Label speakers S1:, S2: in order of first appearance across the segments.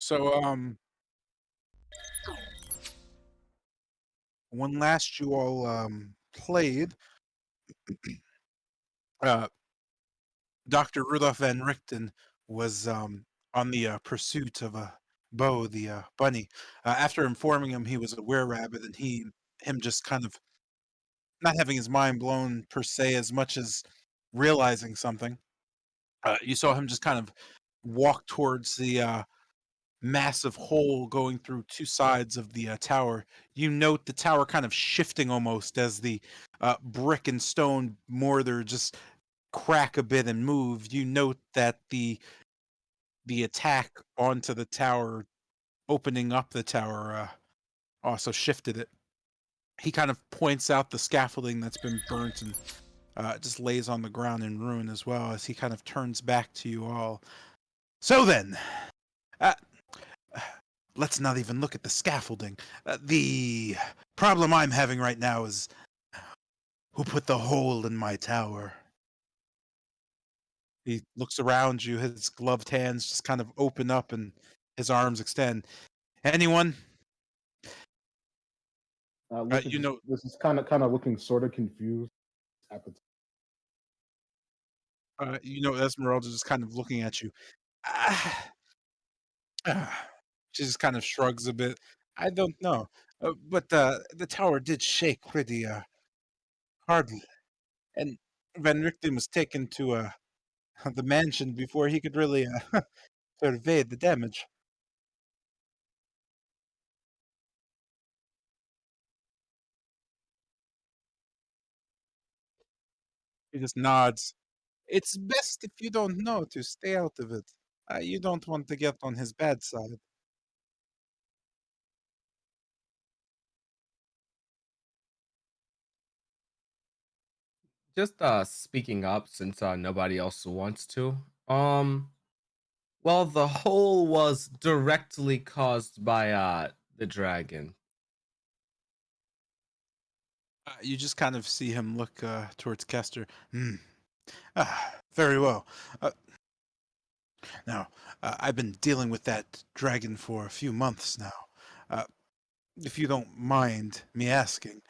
S1: So, when last you all played, uh, Dr. Rudolph Van Richten was on the pursuit of Bo, the bunny. After informing him he was a were-rabbit, and him just kind of not having his mind blown per se, as much as realizing something. You saw him just kind of walk towards the massive hole going through two sides of the tower. You note the tower kind of shifting almost as the brick and stone mortar just crack a bit and move. You note that the attack onto the tower, opening up the tower, also shifted it. He kind of points out the scaffolding that's been burnt and just lays on the ground in ruin, as well as he kind of turns back to you all. So then, uh, let's not even look at the scaffolding. The problem I'm having right now is who put the hole in my tower. He looks around you, his gloved hands just kind of open up and his arms extend. Anyone?
S2: Lucas
S1: You know,
S2: this is kind of looking sort of confused at the
S1: Esmeralda just kind of looking at you. Ah, ah. She just kind of shrugs a bit. I don't know, but the tower did shake pretty hardly, and Van Richten was taken to the mansion before he could really survey the damage. He just nods. It's best if you don't know to stay out of it. You don't want to get on his bad side.
S3: Just speaking up since nobody else wants to. Um well, the hole was directly caused by the dragon.
S1: You just kind of see him look towards Kester. Hmm. Very well. Uh, now, I've been dealing with that dragon for a few months now. Uh, if you don't mind me asking,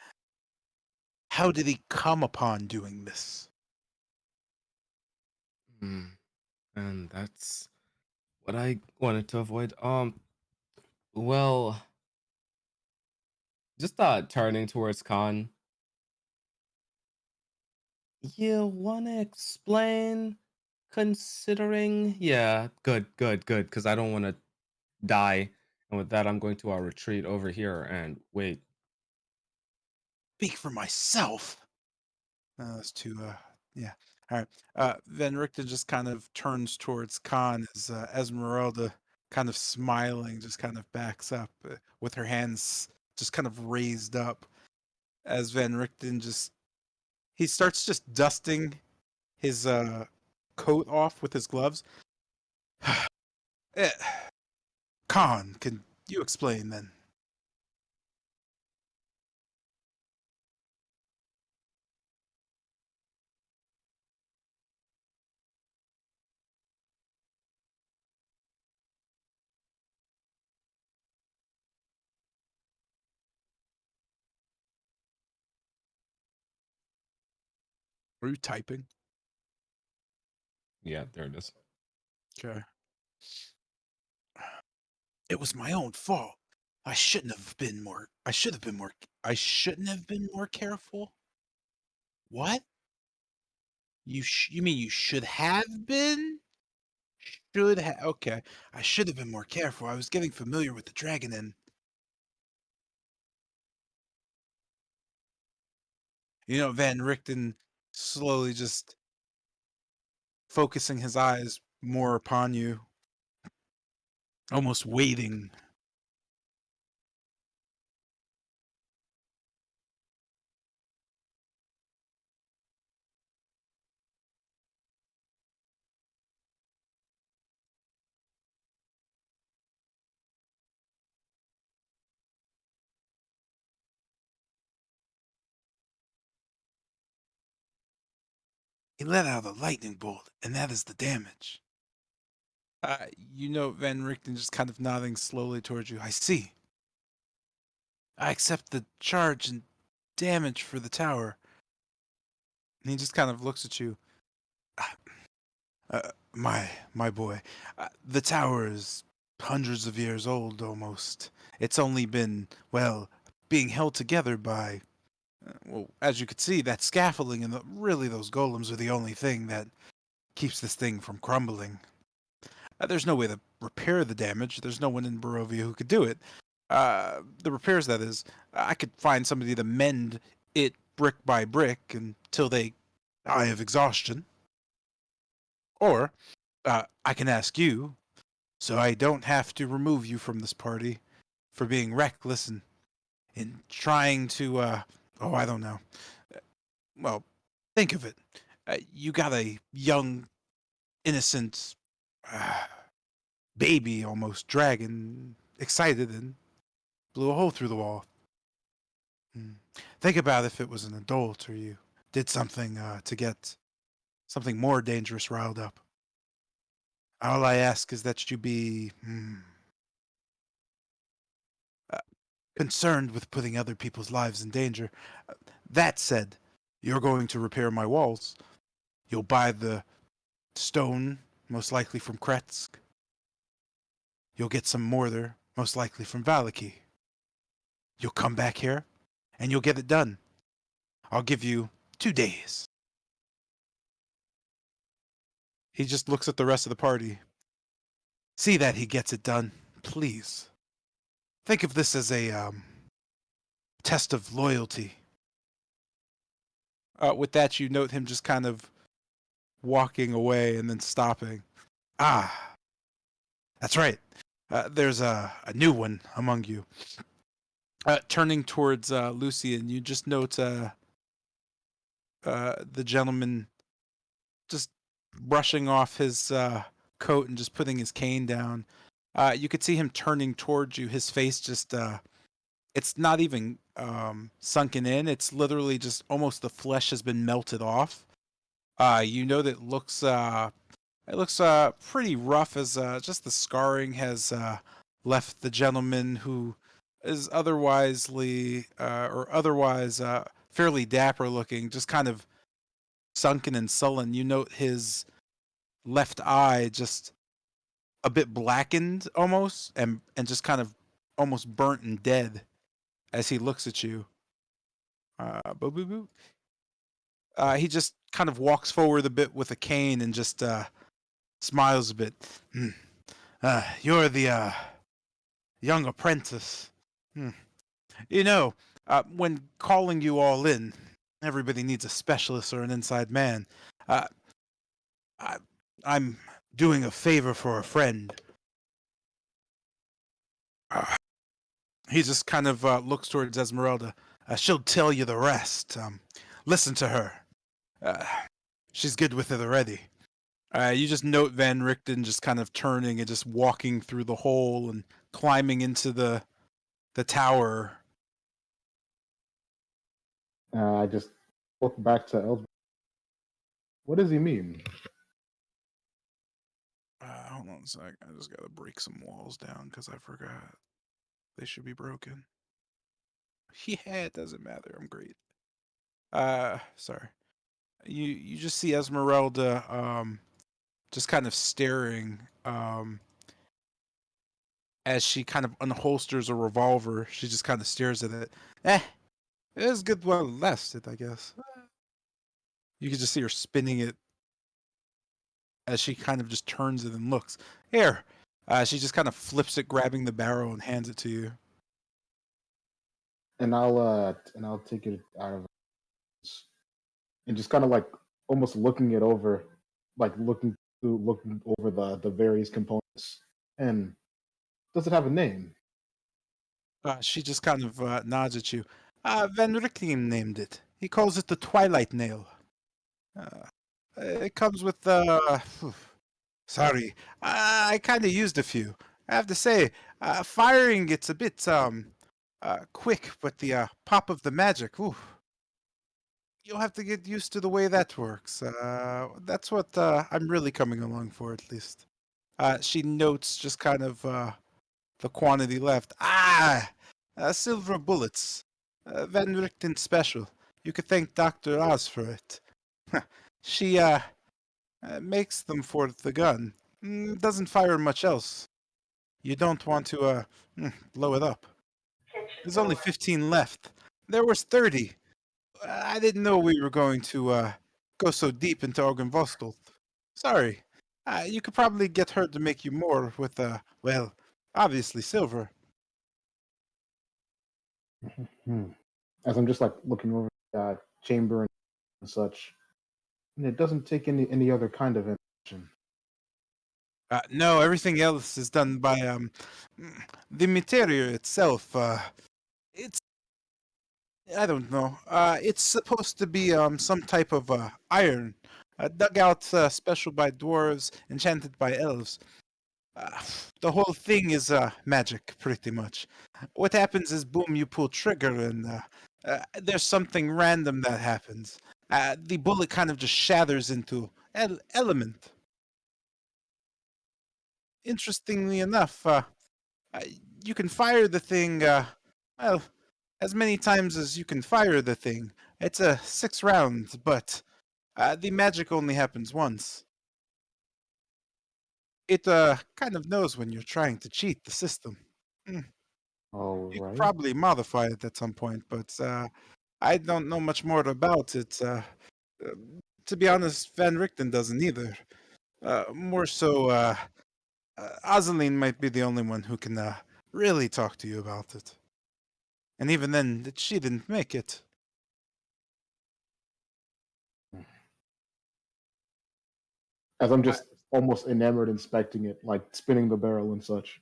S1: how did he come upon doing this?
S3: Hmm. And that's what I wanted to avoid. Well, just turning towards Khan. You wanna explain considering? Yeah, good, because I don't wanna die. And with that, I'm going to retreat over here and wait.
S1: Speak for myself. That's too, yeah. All right. Van Richten just kind of turns towards Khan as Esmeralda, kind of smiling, just kind of backs up with her hands just kind of raised up as Van Richten he starts just dusting his coat off with his gloves. Eh, Khan, can you explain then? Are you typing?
S3: Yeah, there it is.
S1: Okay. It was my own fault. I shouldn't have been more. I should have been more. I shouldn't have been more careful. What? You mean you should have been? Should have. Okay. I should have been more careful. I was getting familiar with the dragon, and Van Richten slowly just focusing his eyes more upon you, almost waiting. He let out a lightning bolt, and that is the damage. You note Van Richten just kind of nodding slowly towards you. I see. I accept the charge and damage for the tower. And he just kind of looks at you. My boy, the tower is hundreds of years old almost. It's only been, well, being held together by, well, as you could see, that scaffolding and really those golems are the only thing that keeps this thing from crumbling. There's no way to repair the damage. There's no one in Barovia who could do it. The repairs, that is, I could find somebody to mend it brick by brick until they die of exhaustion. Or I can ask you, so I don't have to remove you from this party for being reckless and in trying to, oh, I don't know. Well, think of it. You got a young, innocent, uh, baby almost dragon excited and blew a hole through the wall. Think about if it was an adult or you did something to get something more dangerous riled up. All I ask is that you be uh, concerned with putting other people's lives in danger. That said, you're going to repair my walls. You'll buy the stone, most likely from Kretsk. You'll get some mortar, most likely from Valaki. You'll come back here, and you'll get it done. I'll give you 2 days. He just looks at the rest of the party. See that he gets it done, please. Think of this as a test of loyalty. With that, you note him just kind of walking away and then stopping. Ah, that's right. There's a new one among you. Turning towards Lucian, you just note the gentleman just brushing off his coat and just putting his cane down. You could see him turning towards you. His face just, it's not even sunken in. It's literally just almost the flesh has been melted off. You know that it looks pretty rough as just the scarring has left the gentleman who is otherwise fairly dapper looking, just kind of sunken and sullen. You note his left eye just a bit blackened almost and just kind of almost burnt and dead as he looks at you. Boo boo boo. He just kind of walks forward a bit with a cane and just smiles a bit. You're the young apprentice. You know, when calling you all in, everybody needs a specialist or an inside man. Uh, I, I'm doing a favor for a friend. He just kind of looks towards Esmeralda. She'll tell you the rest. Listen to her. Uh, she's good with it already. You just note Van Richten just kind of turning and just walking through the hole and climbing into the tower.
S2: I just look back to Elsbeth. What does he mean?
S1: Hold on a sec. I just gotta break some walls down because I forgot. They should be broken. Yeah, it doesn't matter. I'm great. Sorry. You just see Esmeralda just kind of staring as she kind of unholsters a revolver. She just kind of stares at it. It was good while it lasted, I guess. You can just see her spinning it as she kind of just turns it and looks. Here. She just kind of flips it, grabbing the barrel and hands it to you.
S2: And I'll take it out of and just kind of like almost looking it over, like looking over the various components. And does it have a name?
S1: She just kind of nods at you. Van Richten named it. He calls it the Twilight Nail. It comes with sorry, I kind of used a few. I have to say, firing it's a bit quick, but the pop of the magic, ooh, you'll have to get used to the way that works. That's what I'm really coming along for, at least. She notes just kind of the quantity left. Ah, silver bullets. Van Richten special. You could thank Dr. Oz for it. She makes them for the gun. Doesn't fire much else. You don't want to blow it up. There's only 15 left. There was 30. I didn't know we were going to go so deep into Organvostel. Sorry. You could probably get her to make you more with, well, obviously silver.
S2: Hmm. As I'm just like looking over the chamber and such, and it doesn't take any other kind of information.
S1: No, everything else is done by the material itself. It's I don't know. It's supposed to be some type of iron, dug out special by dwarves, enchanted by elves. Uh, the whole thing is magic, pretty much. What happens is, boom, you pull trigger, and there's something random that happens. The bullet kind of just shatters into element. Interestingly enough, uh, you can fire the thing, well, as many times as you can fire the thing. It's a 6 rounds, but the magic only happens once. It kind of knows when you're trying to cheat the system. Mm,
S2: All
S1: You could
S2: right.
S1: probably modify it at some point, but I don't know much more about it. Uh, to be honest, Van Richten doesn't either. More so, Ozaline might be the only one who can really talk to you about it. And even then, she didn't make it.
S2: As I'm just almost enamored inspecting it, like spinning the barrel and such.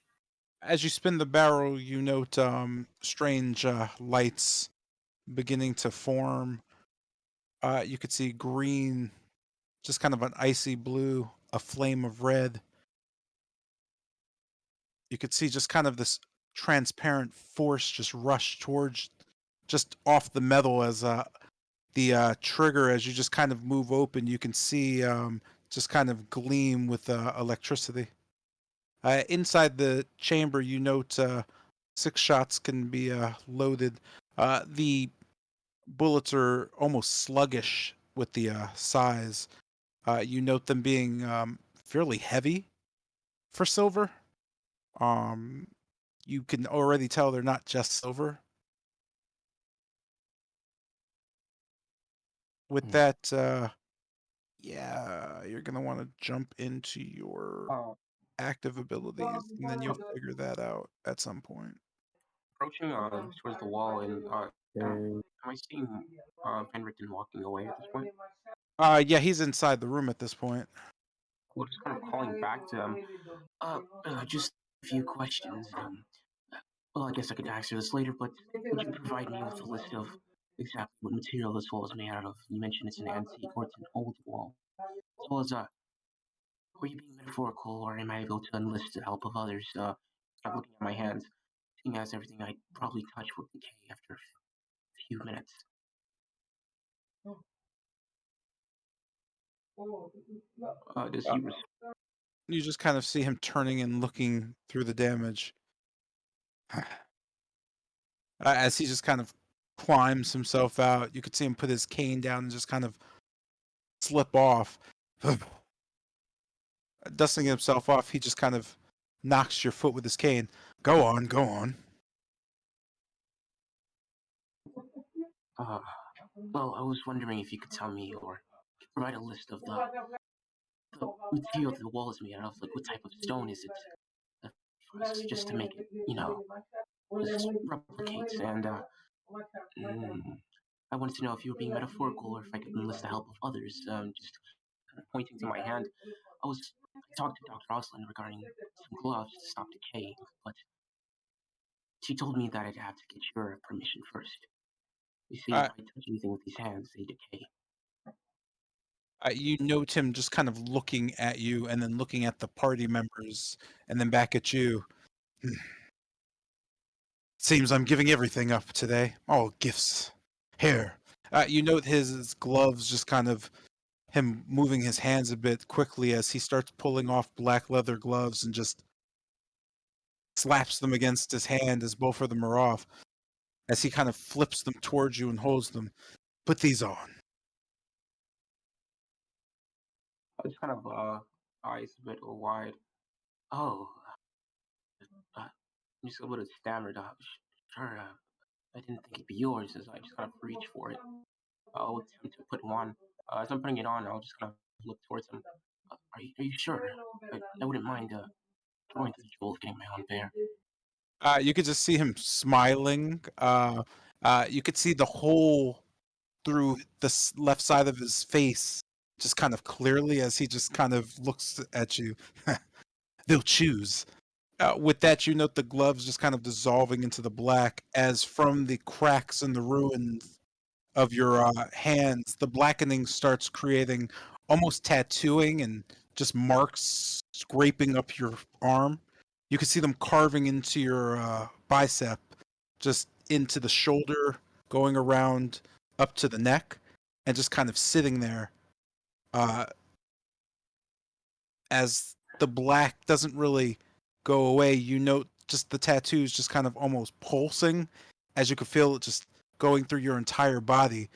S1: As you spin the barrel, you note strange lights beginning to form. You could see green, just kind of an icy blue, a flame of red. You could see just kind of this transparent force just rush towards, just off the metal as the trigger, as you just kind of move open, you can see just kind of gleam with electricity. Inside the chamber, you note 6 shots can be loaded. The bullets are almost sluggish with the size. You note them being fairly heavy for silver. Um, you can already tell they're not just silver. With
S2: Hmm.
S1: that, yeah, you're gonna want to jump into your
S4: Uh,
S1: active abilities, and then you'll figure that out at some point.
S4: Approaching towards the wall, and
S2: Okay.
S4: am I seeing Penricton walking away at this point?
S1: Yeah, he's inside the room at this point.
S4: Well, just kind of calling back to him. Just a few questions. Well, I guess I could answer this later, but would you provide me with a list of exactly what material this wall is made out of? You mentioned it's an antique or it's an old wall. As well as, were you being metaphorical, or am I able to enlist the help of others? I'm looking at my hands, seeing as everything I probably touch would decay after a few minutes. Does he
S1: You just kind of see him turning and looking through the damage. As he just kind of climbs himself out, you could see him put his cane down and just kind of slip off. Dusting himself off, he just kind of knocks your foot with his cane. Go on, go on.
S4: Uh, well, I was wondering if you could tell me or provide a list of the material the wall is made out of. Like, what type of stone is it? Just to make it, just replicates. And mm, I wanted to know if you were being metaphorical or if I could enlist the help of others. Just kind of pointing to my hand. I talked to Dr. Roslin regarding some gloves to stop decaying, but she told me that I'd have to get your permission first. You see, if
S1: Uh,
S4: I touch anything with these hands, they decay.
S1: you note him just kind of looking at you and then looking at the party members and then back at you. Seems I'm giving everything up today. All gifts. Here. You note his gloves just kind of him moving his hands a bit quickly as he starts pulling off black leather gloves and just slaps them against his hand as both of them are off. As he kind of flips them towards you and holds them. Put these on.
S4: I just kind of eyes a bit wide. Oh, I'm just a little stammered. Sure, I didn't think it'd be yours, as I just kind of reach for it. I'll attempt to put one. As I'm putting it on, I'll just kind of look towards him. Are you sure? I wouldn't mind throwing the jewel of getting my own pair.
S1: You could just see him smiling. You could see the hole through the left side of his face just kind of clearly as he just kind of looks at you. They'll choose. With that, you note the gloves just kind of dissolving into the black as from the cracks and the ruins of your hands, the blackening starts creating almost tattooing and just marks scraping up your arm. You can see them carving into your bicep, just into the shoulder, going around up to the neck, and just kind of sitting there uh, as the black doesn't really go away. You note just the tattoos just kind of almost pulsing as you can feel it just going through your entire body.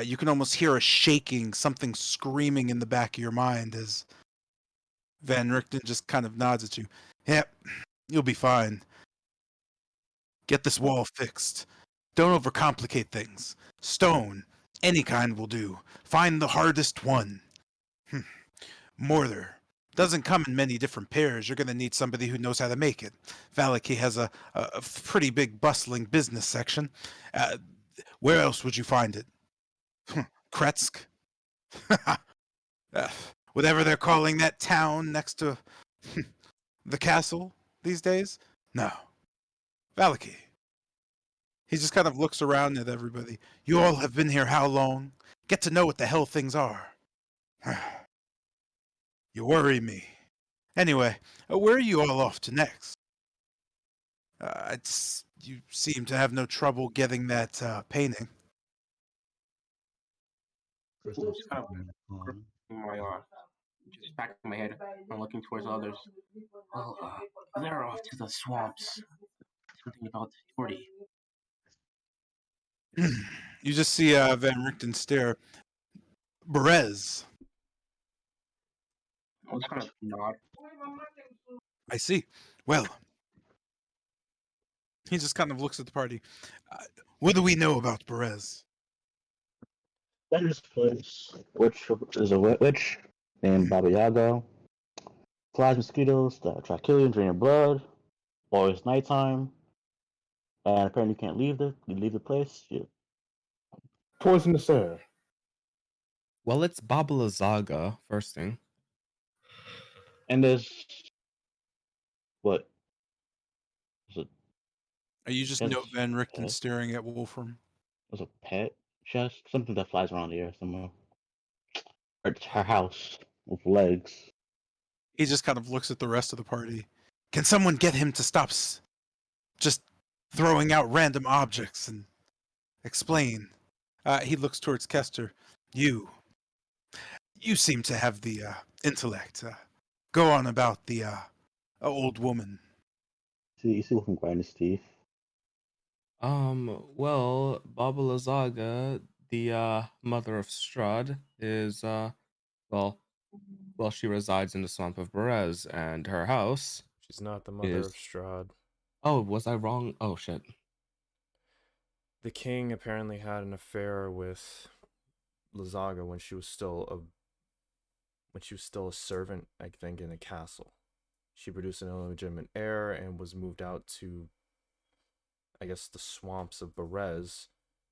S1: You can almost hear a shaking, something screaming in the back of your mind as Van Richten just kind of nods at you. Yep, you'll be fine. Get this wall fixed. Don't overcomplicate things. Stone, any kind will do. Find the hardest one. Mortar. Doesn't come in many different pairs. You're going to need somebody who knows how to make it. Valaki has a pretty big, bustling business section. Where else would you find it? Kretsk? Whatever they're calling that town next to the castle these days? No. Valaki. He just kind of looks around at everybody. You all have been here how long? Get to know what the hell things are. You worry me. Anyway, where are you all off to next? You seem to have no trouble getting that painting.
S4: I'm just kind of gripping my just backing my head and looking towards others. Well, they're off to the swamps. Something about Jordy.
S1: You just see Van Richten stare. Berez.
S4: I was kind of nod.
S1: I see. Well, he just kind of looks at the party. What do we know about Berez?
S5: There's place, which is a witch named Baba Yaga. Flies mosquitoes that try to kill you and drain your blood. Always nighttime. And apparently you can't leave the place.
S2: Poisonous air.
S3: Well, it's Baba Zaga, first thing.
S5: And there's what is it?
S1: You just
S5: Yes,
S1: note Van Richten
S5: pet.
S1: staring at Wolfram.
S5: There's a pet chest, something that flies around the air somewhere. Her house with legs.
S1: He just kind of looks at the rest of the party. Can someone get him to stop just throwing out random objects and explain? He looks towards Kester. You seem to have the intellect. Go on about the old woman.
S5: You see Wolfram grind his teeth.
S3: Well, Baba Lazaga, the mother of Strahd, is well, she resides in the swamp of Berez, and her house.
S6: She's not the mother of Strahd.
S3: Oh, was I wrong? Oh shit.
S6: The king apparently had an affair with Lazaga when she was still a servant, I think, in a castle. She produced an illegitimate heir and was moved out to, I guess, the swamps of Berez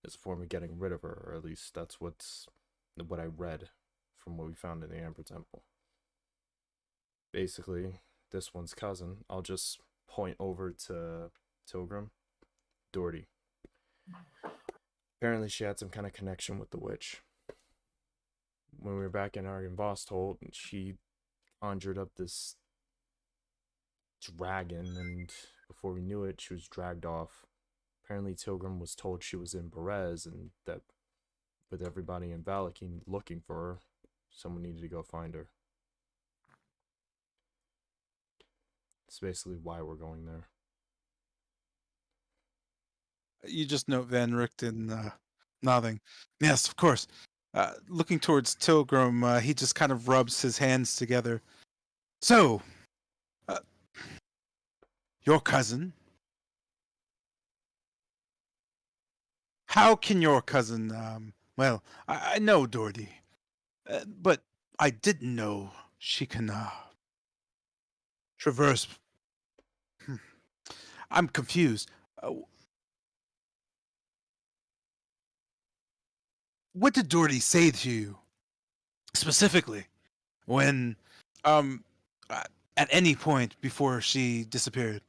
S6: as a form of getting rid of her, or at least that's what I read from what we found in the Amber Temple. Basically, this one's cousin, I'll just point over to Tilgrim, Doherty. Apparently she had some kind of connection with the witch. When we were back in Argenvost, she conjured up this dragon, and before we knew it, she was dragged off. Apparently Tilgrim was told she was in Berez, and that with everybody in Valakin looking for her, someone needed to go find her. It's basically why we're going there.
S1: You just note Van Richten nodding. Yes, of course. Looking towards Tilgrim, he just kind of rubs his hands together. So, uh, your cousin. How can your cousin? Well, I know Doherty, but I didn't know she can traverse. Hmm, I'm confused. What did Doherty say to you specifically when, um, uh, at any point before she disappeared?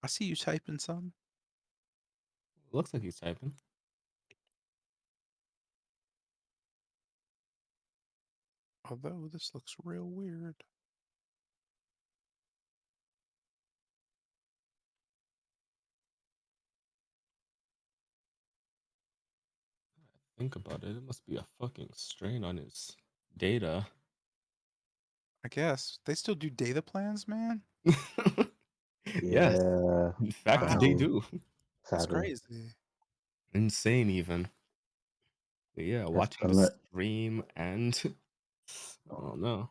S1: I see you typing some.
S3: Looks like he's typing.
S1: Although this looks real weird.
S3: Think about it. It must be a fucking strain on his data.
S1: I guess they still do data plans, man.
S3: Yes,
S5: Yeah,
S3: in fact, they
S1: Wow,
S5: sadly,
S3: do.
S1: that's
S5: sadly.
S1: crazy.
S3: Insane, even. But yeah,
S5: That's
S3: watching the stream and I don't know.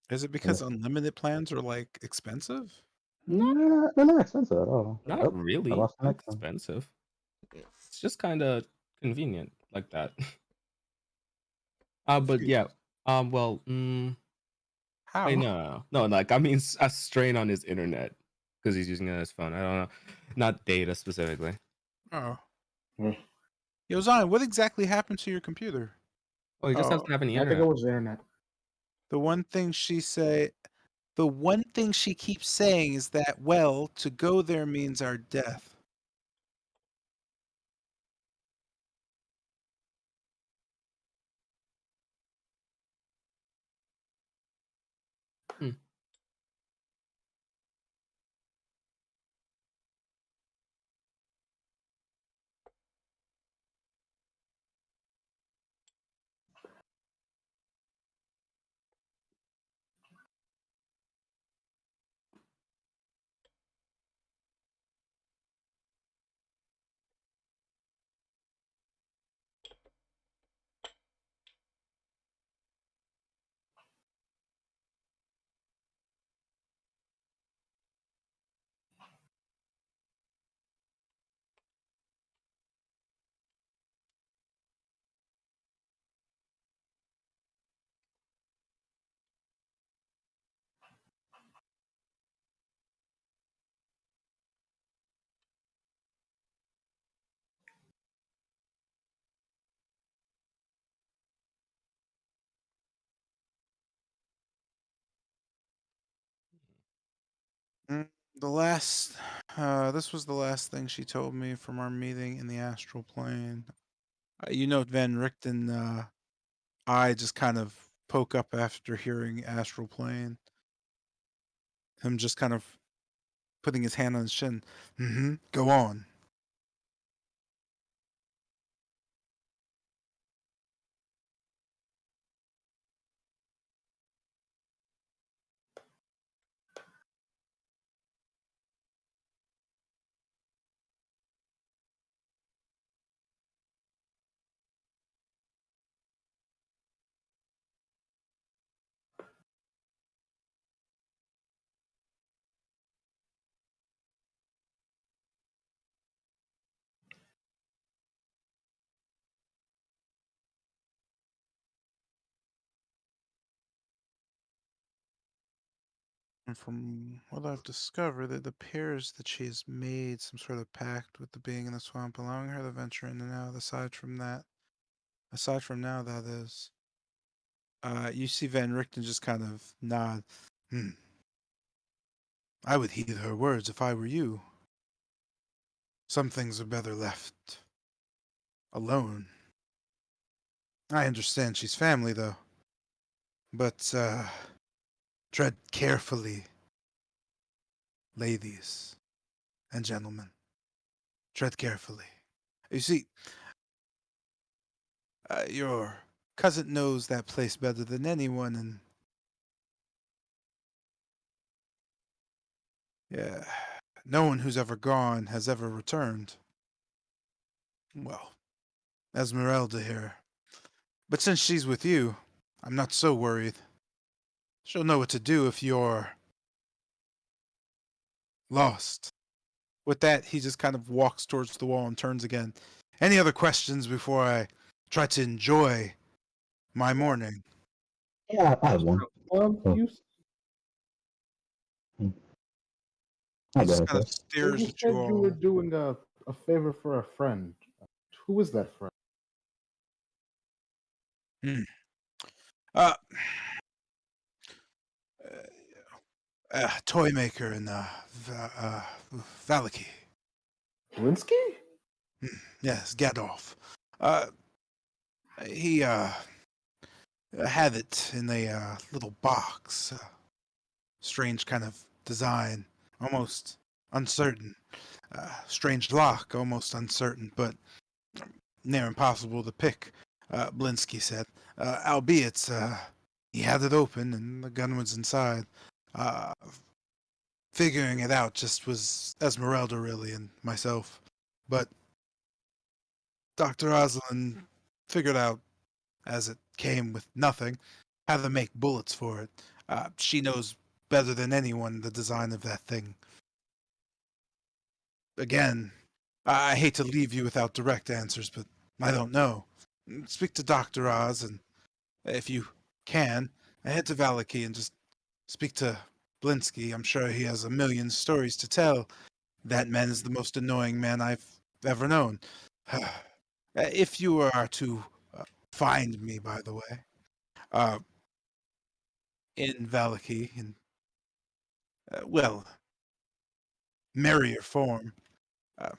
S1: Is it because
S5: unless,
S1: unlimited plans are like expensive?
S3: Not
S5: nah, they're not expensive at all.
S3: not
S5: Oh, I
S3: really
S5: lost connection.
S3: expensive. It's just kind of convenient like that. But
S1: Phew.
S3: yeah. Well, wait,
S1: How?
S3: no. Like I mean, a strain on his internet because he's using it on his phone. I don't know, not data specifically.
S1: Oh,
S2: Hmm.
S1: yo, Zion, what exactly happened to your computer?
S3: Oh, he just
S1: Oh,
S3: doesn't have any
S2: I think it
S3: internet.
S2: was the internet.
S1: the one thing she say, the one thing she keeps saying is that, well, to go there means our death.
S3: Hmm.
S1: Mm, this was the last thing she told me from our meeting in the astral plane. You know, Van Richten, I just kind of poke up after hearing astral plane. Him just kind of putting his hand on his chin. Mm-hmm. Go on. And from what I've discovered, it appears that she has made some sort of pact with the being in the swamp, allowing her to venture in and out. Aside from now, that is. You see Van Richten just kind of nod. Hmm. I would heed her words if I were you. Some things are better left alone. I understand she's family, though. But, tread carefully, ladies and gentlemen. Tread carefully. You see, your cousin knows that place better than anyone, and yeah, no one who's ever gone has ever returned. Well, Esmeralda here. But since she's with you, I'm not so worried. She'll know what to do if you're lost. With that, he just kind of walks towards the wall and turns again. Any other questions before I try to enjoy my morning?
S5: Yeah, I have one. Oh,
S2: You
S5: hmm.
S1: He
S5: I'll go
S1: just
S5: ahead
S1: kind of
S5: first.
S1: stares
S2: you
S1: at you
S2: said you were
S1: all.
S2: doing a favor for a friend. Who is that friend?
S1: Hmm. Uh, toy maker in Valaki.
S2: Blinsky?
S1: Yes, Gadolf. Uh, he had it in a little box. Strange kind of design, almost uncertain. Strange lock, almost uncertain, but near impossible to pick. Blinsky said, albeit he had it open and the gun was inside. Uh, Figuring it out just was Esmeralda really and myself, but Dr. Rosalind figured out as it came with nothing how to make bullets for it. She knows better than anyone the design of that thing. Again, I hate to leave you without direct answers, but I don't know. Speak to Dr. Oz, and if you can, head to Valaki and just speak to Blinsky. I'm sure he has a million stories to tell. That man is the most annoying man I've ever known. If you are to find me, by the way, uh, in Valaki, in, well, merrier form, uh,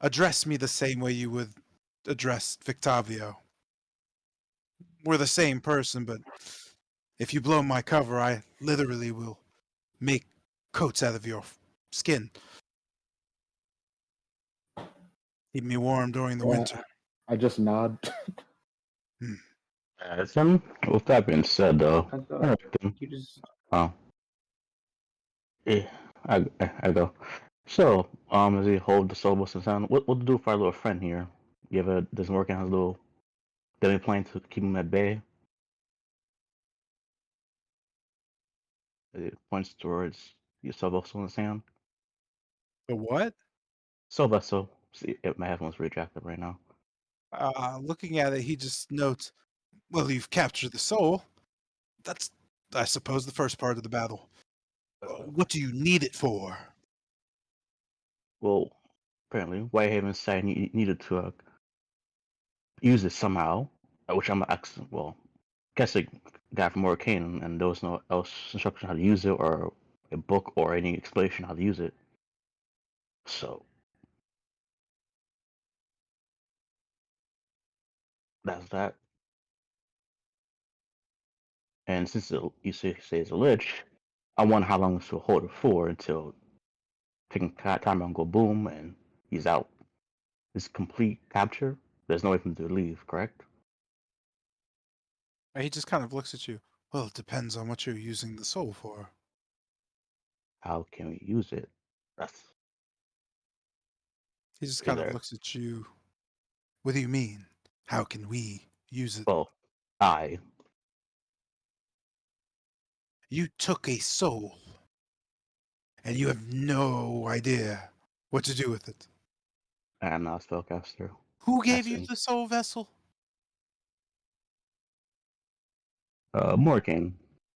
S1: address me the same way you would address Victavio. We're the same person, but if you blow my cover, I literally will make coats out of your skin. Keep me warm during the
S2: Yeah,
S1: winter.
S2: I just nod.
S1: Hmm.
S5: Madison, with that being said, though,
S4: I
S5: I
S4: thought
S5: reckon,
S4: you just.
S5: oh, yeah, I go. So, as he hold the soul and sound, what to do for our little friend here? You ever doesn't work out his little demi plane to keep him at bay? It points towards your soul vessel in the sand.
S1: The what?
S5: Soul vessel. See, my headphones retracted right now.
S1: Looking at it, he just notes, well, you've captured the soul. That's, I suppose, the first part of the battle. What do you need it for?
S5: Well, apparently, Whitehaven said you needed to use it somehow, which I'm actually, well, guessing got from Arcane, and there was no else instruction how to use it, or a book, or any explanation how to use it. So that's that. And since you say it's a lich, I wonder how long this will hold it for until taking time and go boom, and he's out. It's complete capture. There's no way for him to leave, correct?
S1: He just kind of looks at you. Well, it depends on what you're using the soul for.
S5: How can we use it? That's
S1: He just
S5: is
S1: kind of
S5: there.
S1: looks at you. What do you mean? How can we use it?
S5: Well, I
S1: You took a soul, and you have no idea what to do with it.
S5: am not a spellcaster.
S1: Who gave
S5: That's
S1: you
S5: in
S1: the soul vessel?
S5: Morgan.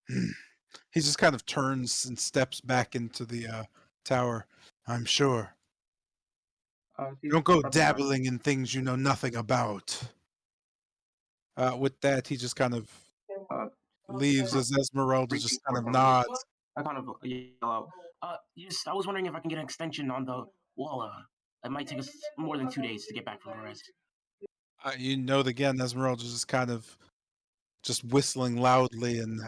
S1: He just kind of turns and steps back into the tower. I'm sure.
S4: He's
S1: Don't go
S4: probably not.
S1: dabbling in things you know nothing about. With that, he just kind of
S4: Uh,
S1: leaves as Esmeralda
S4: Reaching
S1: just kind
S4: for
S1: of
S4: something.
S1: nods.
S4: I kind of yell out. Yes, I was wondering if I can get an extension on the wall. It might take us more than 2 days to get back from Perez.
S1: You note again, Esmeralda just kind of just whistling loudly and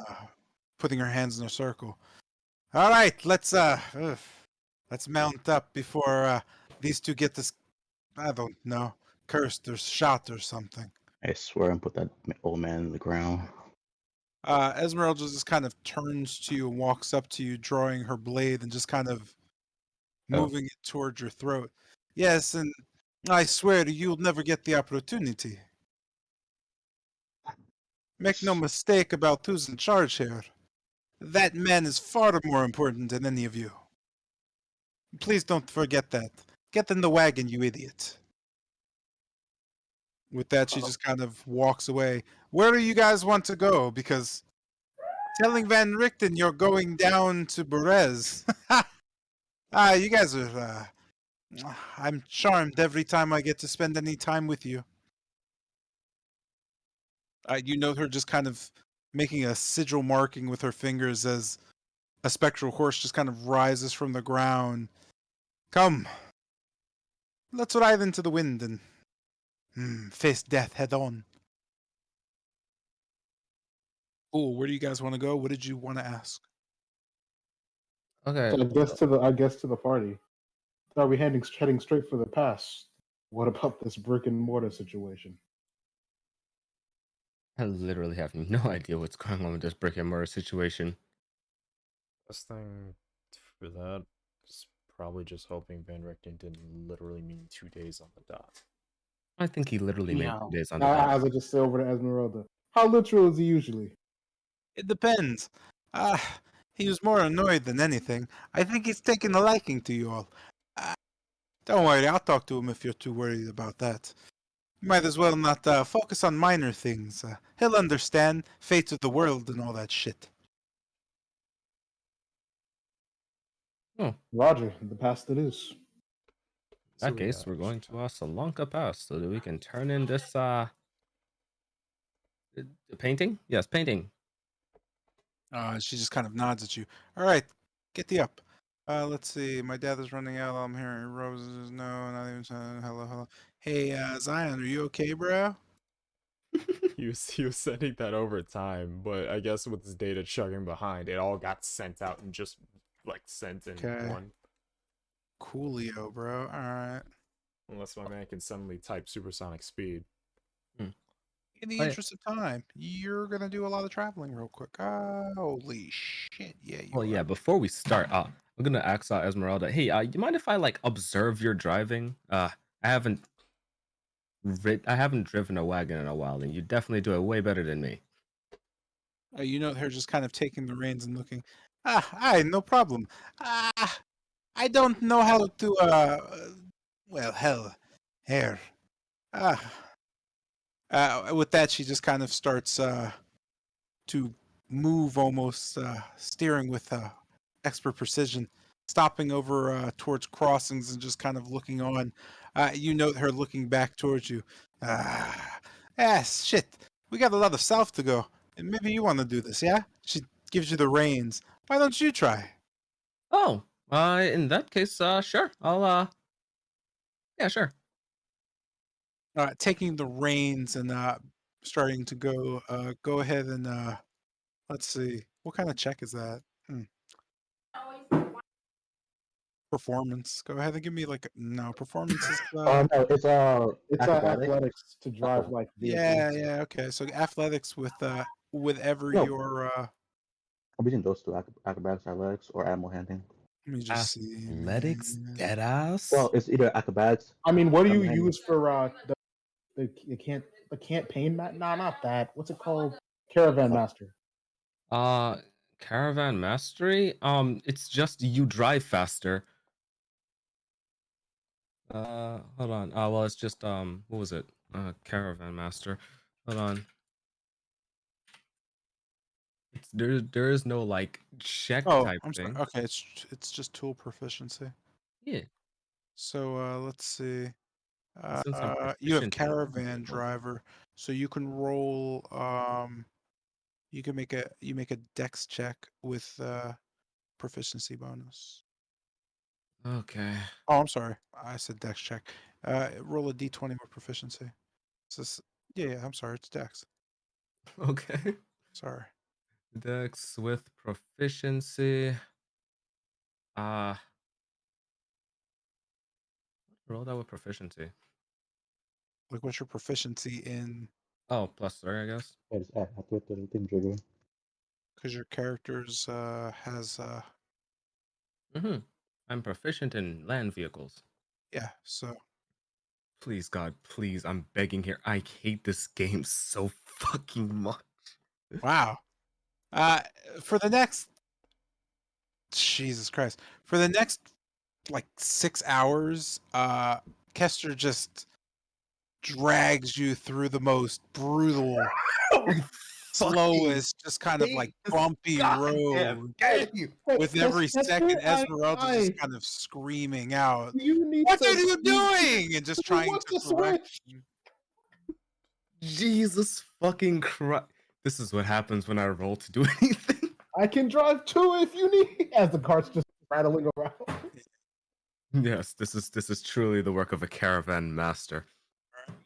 S1: putting her hands in a circle. All right, let's mount up before these two get this. I don't know, cursed or shot or something.
S5: I swear and put that old man in the ground.
S1: Esmeralda just kind of turns to you and walks up to you, drawing her blade and just kind of
S5: Oh,
S1: moving it towards your throat. Yes, and I swear to you, you'll never get the opportunity. Make no mistake about who's in charge here. That man is far more important than any of you. Please don't forget that. Get in the wagon, you idiot. With that, she just kind of walks away. Where do you guys want to go? Because telling Van Richten you're going down to Berez. You guys are. I'm charmed every time I get to spend any time with you. You note her just kind of making a sigil marking with her fingers as a spectral horse just kind of rises from the ground. Come, let's ride into the wind and face death head on. Oh, where do you guys want to go? What did you want to ask?
S3: Okay.
S2: So I guess to the party. Are we heading straight for the pass? What about this brick and mortar situation?
S3: I literally have no idea what's going on with this brick and mortar situation.
S6: Best thing for that is probably just hoping Van Richten didn't literally mean 2 days on the dot.
S3: I think he literally made
S4: No.
S3: 2 days on the dot.
S2: As I just say over to Esmeralda, how literal is he usually?
S1: It depends. Uh, he was more annoyed than anything. I think he's taken a liking to you all. Don't worry, I'll talk to him if you're too worried about that. You might as well not focus on minor things. He'll understand fates of the world and all that shit.
S3: Oh,
S2: Roger, the past it is.
S3: in
S6: So
S3: that case, we're going to Salonka Pass so that we can turn in this painting. Yes, painting.
S1: She just kind of nods at you. All right, get the up. Let's see. My dad is running out. I'm hearing roses. No, not even saying hello, hello. Hey, Zion, are you okay, bro?
S6: he was sending that over time, but I guess with his data chugging behind, it all got sent out and just like sent in
S1: Okay.
S6: one.
S1: Coolio, bro. All right.
S6: Unless my man can suddenly type supersonic speed.
S1: In the
S3: Oh, yeah.
S1: interest of time, you're gonna do a lot of traveling real quick. Holy shit! Yeah, you
S3: Well,
S1: are.
S3: yeah. Before we start, I'm gonna ask Esmeralda. Hey, you mind if I like observe your driving? I haven't I haven't driven a wagon in a while, and you definitely do it way better than me.
S1: You know her just kind of taking the reins and looking. Aye, no problem. I don't know how to. Well, hell, here. Ah. With that, she just kind of starts to move, almost steering with expert precision, stopping over towards crossings and just kind of looking on. You note her looking back towards you. Shit. We got a lot of south to go. And maybe you want to do this, yeah? She gives you the reins. Why don't you try?
S3: Oh, in that case, sure. Yeah, sure.
S1: Taking the reins and starting to go. Go ahead and let's see. What kind of check is that? Performance. Go ahead and give me like no performance is
S5: No,
S2: It's
S5: acrobatics.
S2: athletics to drive
S5: Oh,
S2: like
S1: yeah,
S2: vehicles.
S1: yeah, okay. So athletics with whatever
S5: no,
S1: your
S5: I'm between those two: acrobatics, athletics, or animal handling.
S1: let me just see,
S3: Athletics,
S1: man.
S3: deadass.
S5: Well, it's either acrobatics.
S2: I mean, what do you
S5: Animal handling.
S2: use for the campaign mat? Nah, not that. What's it called? Caravan Master.
S3: Uh, Caravan Mastery. It's just you drive faster. Hold on. Well, it's just what was it? Caravan Master. Hold on. There is no like check
S1: Oh,
S3: type
S1: I'm sorry.
S3: thing.
S1: Okay, it's just tool proficiency.
S3: Yeah,
S1: So let's see.
S3: since I'm
S1: You have
S3: proficient in
S1: caravan driver, so you can roll. You can make a dex check with proficiency bonus.
S3: okay.
S1: Oh, I'm sorry. I said dex check. Roll a d20 with proficiency. It's just, yeah, I'm sorry. It's Dex.
S3: Okay.
S1: Sorry.
S3: Dex with proficiency. Roll that with proficiency.
S1: Like, what's your proficiency in?
S3: Oh, +3, I guess.
S5: Yeah, just add after the thing trigger.
S1: Because your character's has
S3: Mm-hmm. I'm proficient in land vehicles.
S1: yeah. So
S3: Please, God, please, I'm begging here. I hate this game so fucking much.
S1: wow. Uh, for the next, Jesus Christ, for the next like 6 hours, Kester just drags you through the most brutal,
S3: I fucking
S1: slowest, just kind of like
S3: hate this
S1: bumpy
S3: goddamn
S1: road.
S3: game.
S1: With every second,
S2: Kester,
S1: Esmeralda just kind of screaming out,
S2: you need
S1: "What are
S2: to.
S1: you doing?" and just
S2: You
S1: trying
S2: want
S1: to
S2: to
S1: correct.
S2: switch?
S3: Jesus fucking Christ. This is what happens when I roll to do anything.
S2: I can drive too if you need. As the cart's just rattling around.
S3: Yes, this is truly the work of a caravan master.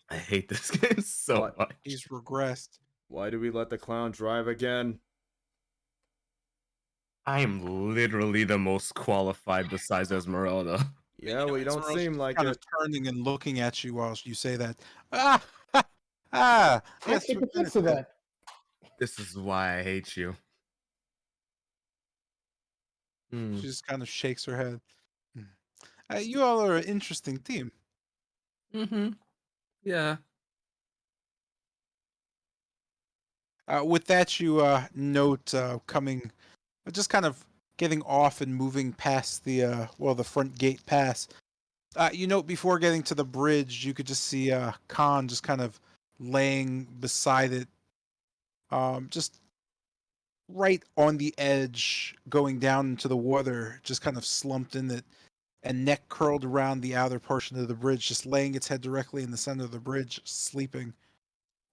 S3: I hate this game so
S6: What?
S3: much.
S1: He's regressed.
S6: Why do we let the clown drive again?
S3: I am literally the most qualified besides Esmeralda.
S6: Yeah, well, you don't
S1: Esmeralda's
S6: seem
S1: just
S6: like
S1: kind
S6: it.
S1: of turning and looking at you while you say that. Ah, ha, ah,
S2: I
S1: yes,
S2: take
S1: for
S2: offense to
S1: benefit.
S2: that.
S3: This is why I hate you.
S1: She just kind of shakes her head. You all are an interesting team.
S3: Mm-hmm. Yeah.
S1: With that, you note coming, just kind of getting off and moving past the the front gate pass. You note before getting to the bridge, you could just see Khan just kind of laying beside it, just right on the edge, going down into the water, just kind of slumped in it, and neck curled around the outer portion of the bridge, just laying its head directly in the center of the bridge, sleeping.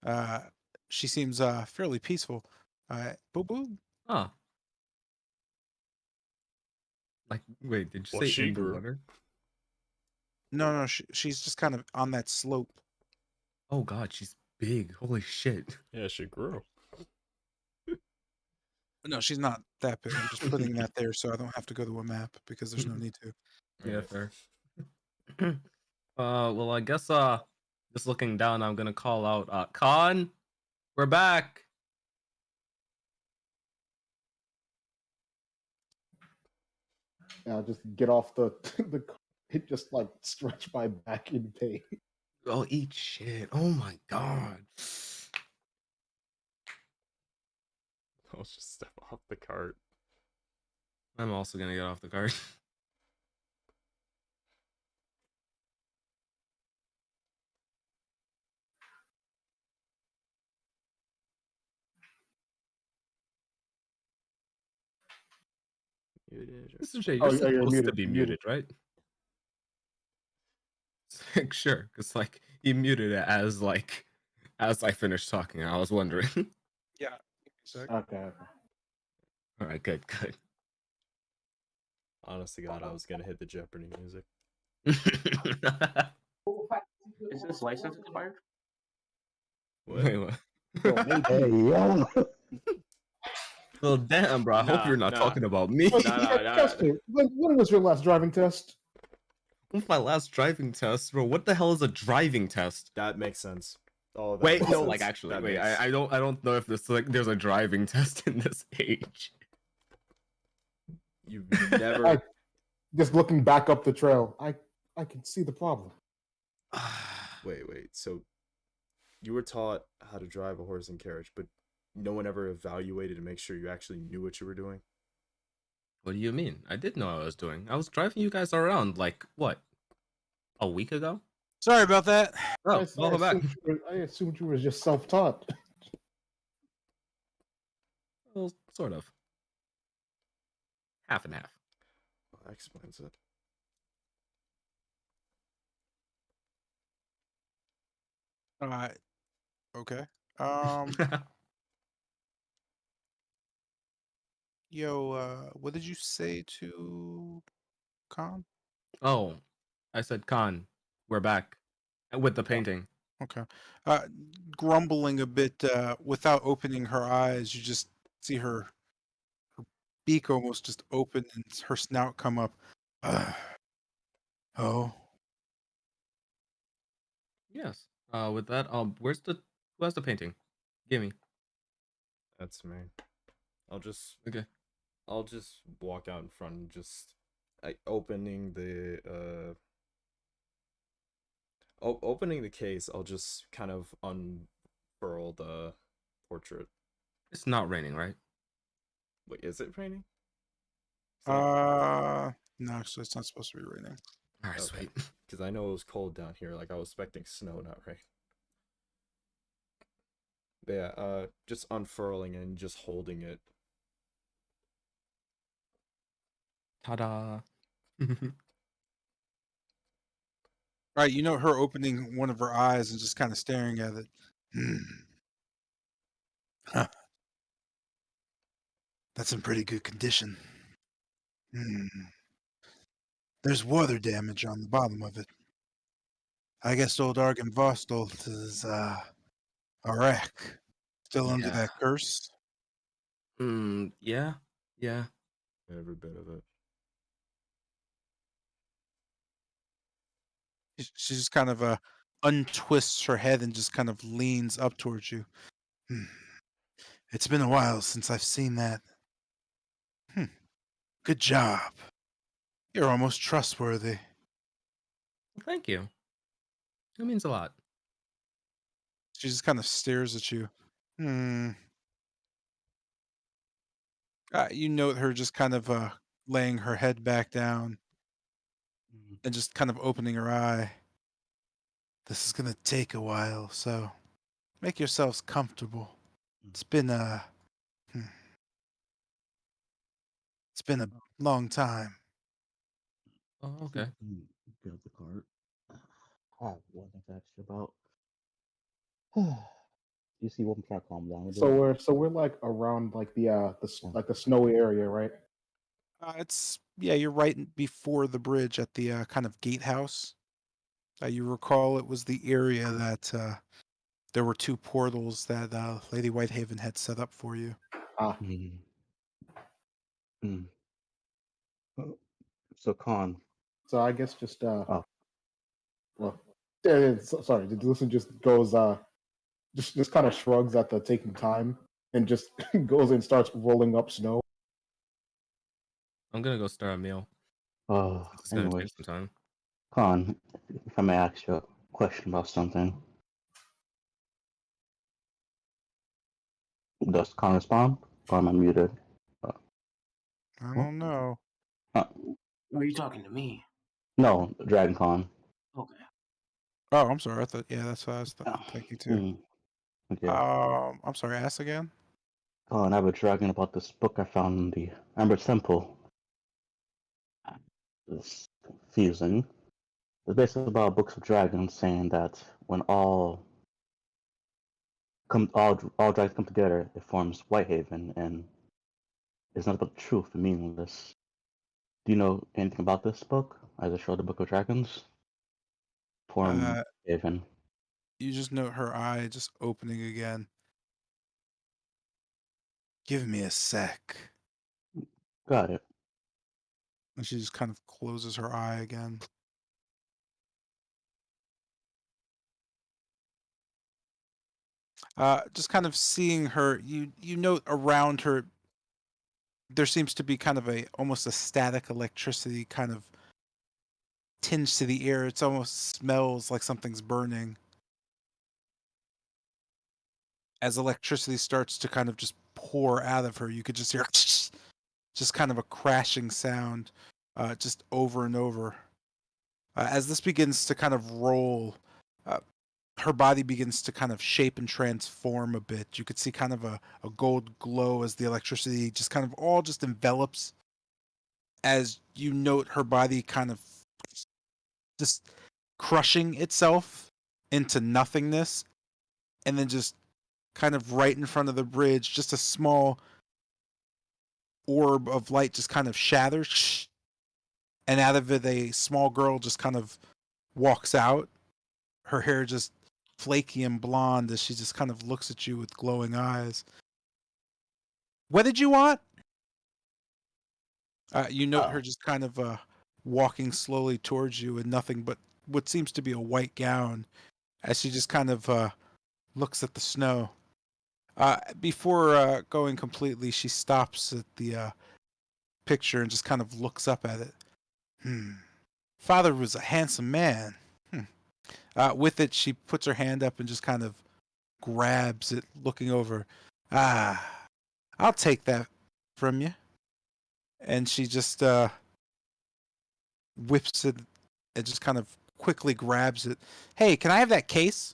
S1: Uh, she seems fairly peaceful. Boo boo.
S3: Oh. Like, wait, did you
S6: Well,
S3: say
S6: she
S3: in the
S6: grew.
S3: water?
S1: No, she's just kind of on that slope.
S3: Oh god, she's big. Holy shit.
S6: Yeah, she grew.
S1: No, she's not that big. I'm just putting that there so I don't have to go to a map because there's no need to.
S3: Yeah,
S6: Alright.
S3: fair. Well, I guess just looking down, I'm gonna call out Khan. We're back.
S2: I'll just get off the the cart. It just like stretch my back in pain.
S3: Oh, eat shit. Oh my god.
S6: I'll just step off the cart.
S3: I'm also gonna get off the cart. Mr. J, you're
S2: Oh, you're
S3: supposed to
S2: muted.
S3: be
S2: You're
S3: muted,
S2: muted.
S3: right? Like, sure, because like he muted it as I finished talking. I was wondering.
S1: Yeah. Sec.
S2: Okay.
S3: All right, good, good.
S6: Honest to God, I was gonna hit the Jeopardy music.
S4: Is this license expired?
S6: What?
S3: Wait, what?
S5: Hey, yo.
S3: Well, damn, bro. I hope
S6: Nah,
S3: you're not
S6: nah.
S3: talking about me.
S6: Nah.
S2: Kester, when was your last driving test?
S3: What's my last driving test, bro? What the hell is a driving test?
S6: That makes sense. Oh, that
S3: Wait,
S6: makes
S3: no,
S6: sense.
S3: like actually,
S6: That
S3: wait.
S6: makes-
S3: I don't know if there's a driving test in this age.
S6: You've never.
S2: Just looking back up the trail, I can see the problem.
S6: Wait. So, you were taught how to drive a horse and carriage, but no one ever evaluated to make sure you actually knew what you were doing.
S3: What do you mean? I did know what I was doing. I was driving you guys around like what? A week ago?
S1: Sorry about that.
S3: Oh, welcome back.
S2: I assumed you were just self-taught.
S3: Well, sort of. Half and half.
S6: Well, that explains it.
S1: Okay. Yo, what did you say to Khan?
S3: Oh, I said Khan. We're back with the painting.
S1: Okay. Uh, Grumbling a bit, without opening her eyes, you just see her beak almost just open and her snout come up. Uh, oh,
S3: Yes. With that, who has the painting? Gimme.
S6: That's me. I'll just
S3: Okay.
S6: I'll just walk out in front and just opening the opening the case. I'll just kind of unfurl the portrait.
S3: It's not raining, right?
S6: Wait, is it raining? It's not.
S1: no, actually, it's not supposed to be raining.
S3: All right,
S6: Okay,
S3: sweet.
S6: because I know it was cold down here. Like I was expecting snow, not rain. But yeah, just unfurling and just holding it.
S3: Ta-da.
S1: Right, you know her opening one of her eyes and just kind of staring at it. Hmm. Huh, that's in pretty good condition. Hmm. There's water damage on the bottom of it. I guess old Argon Vostolt is a wreck. Still under
S3: Yeah.
S1: that curse.
S3: Yeah. Yeah.
S6: Every bit of it.
S1: She just kind of untwists her head and just kind of leans up towards you. Hmm. It's been a while since I've seen that. Hmm. Good job. You're almost trustworthy.
S3: Thank you. It means a lot.
S1: She just kind of stares at you. Hmm. You note her just kind of laying her head back down
S5: Mm,
S1: and just kind of opening her eye. This is gonna take a while, so make yourselves comfortable.
S5: mm.
S1: It's been a hmm, it's been a long time.
S3: Oh,
S5: See if
S3: okay.
S5: I can grab the card. I have one thing to ask you about. You see what I'm trying to calm down a bit?
S2: So we're like around like
S5: Yeah.
S2: like the snowy area, right?
S1: It's yeah, you're right before the bridge at the kind of gatehouse. You recall it was the area that there were two portals that Lady Whitehaven had set up for you.
S2: Ah,
S5: Mm, mm. Uh, So Khan,
S2: so I guess just
S5: oh,
S2: well, sorry, the Listen just goes just kind of shrugs at the taking time and just goes and starts rolling up snow.
S3: I'm gonna go start a meal since it's gonna take
S5: anyways,
S3: some time.
S5: Khan, if I may ask you a question about something, does Khan respond? Or am I muted? Uh,
S1: I
S5: what?
S1: don't know.
S5: Uh,
S4: Are you talking to me?
S5: no, Dragon Khan.
S4: Okay.
S1: Oh, I'm sorry. I thought yeah, that's what I was
S5: Yeah.
S1: thinking too.
S5: Mm, okay.
S1: I'm sorry. Ask again.
S5: Khan, I have a dragon about this book I found in the Amber Temple. It's confusing. It's basically about books of dragons saying that when all dragons come together, it forms Whitehaven, and it's not about the truth and meaningless. Do you know anything about this book? As I showed the Book of Dragons, form
S1: Uh,
S5: Haven.
S1: you just note her eye just opening again. Give me a sec.
S5: Got it.
S1: And she just kind of closes her eye again. Just kind of seeing her, you note around her there seems to be kind of a almost a static electricity kind of tinge to the air. It almost smells like something's burning. As electricity starts to kind of just pour out of her, you could just hear just kind of a crashing sound, just over and over. As this begins to kind of roll, uh, her body begins to kind of shape and transform a bit. You could see kind of a gold glow as the electricity just kind of all just envelops. As you note her body kind of just crushing itself into nothingness, and then just kind of right in front of the bridge, just a small orb of light just kind of shatters, and out of it, a small girl just kind of walks out. Her hair just flaky and blonde as she just kind of looks at you with glowing eyes. What did you want? You note her just kind of walking slowly towards you in nothing but what seems to be a white gown as she just kind of looks at the snow. Before going completely, she stops at the picture and just kind of looks up at it. Father was a handsome man. With it, she puts her hand up and just kind of grabs it, looking over. I'll take that from you. And she just whips it and just kind of quickly grabs it. Hey, can I have that case?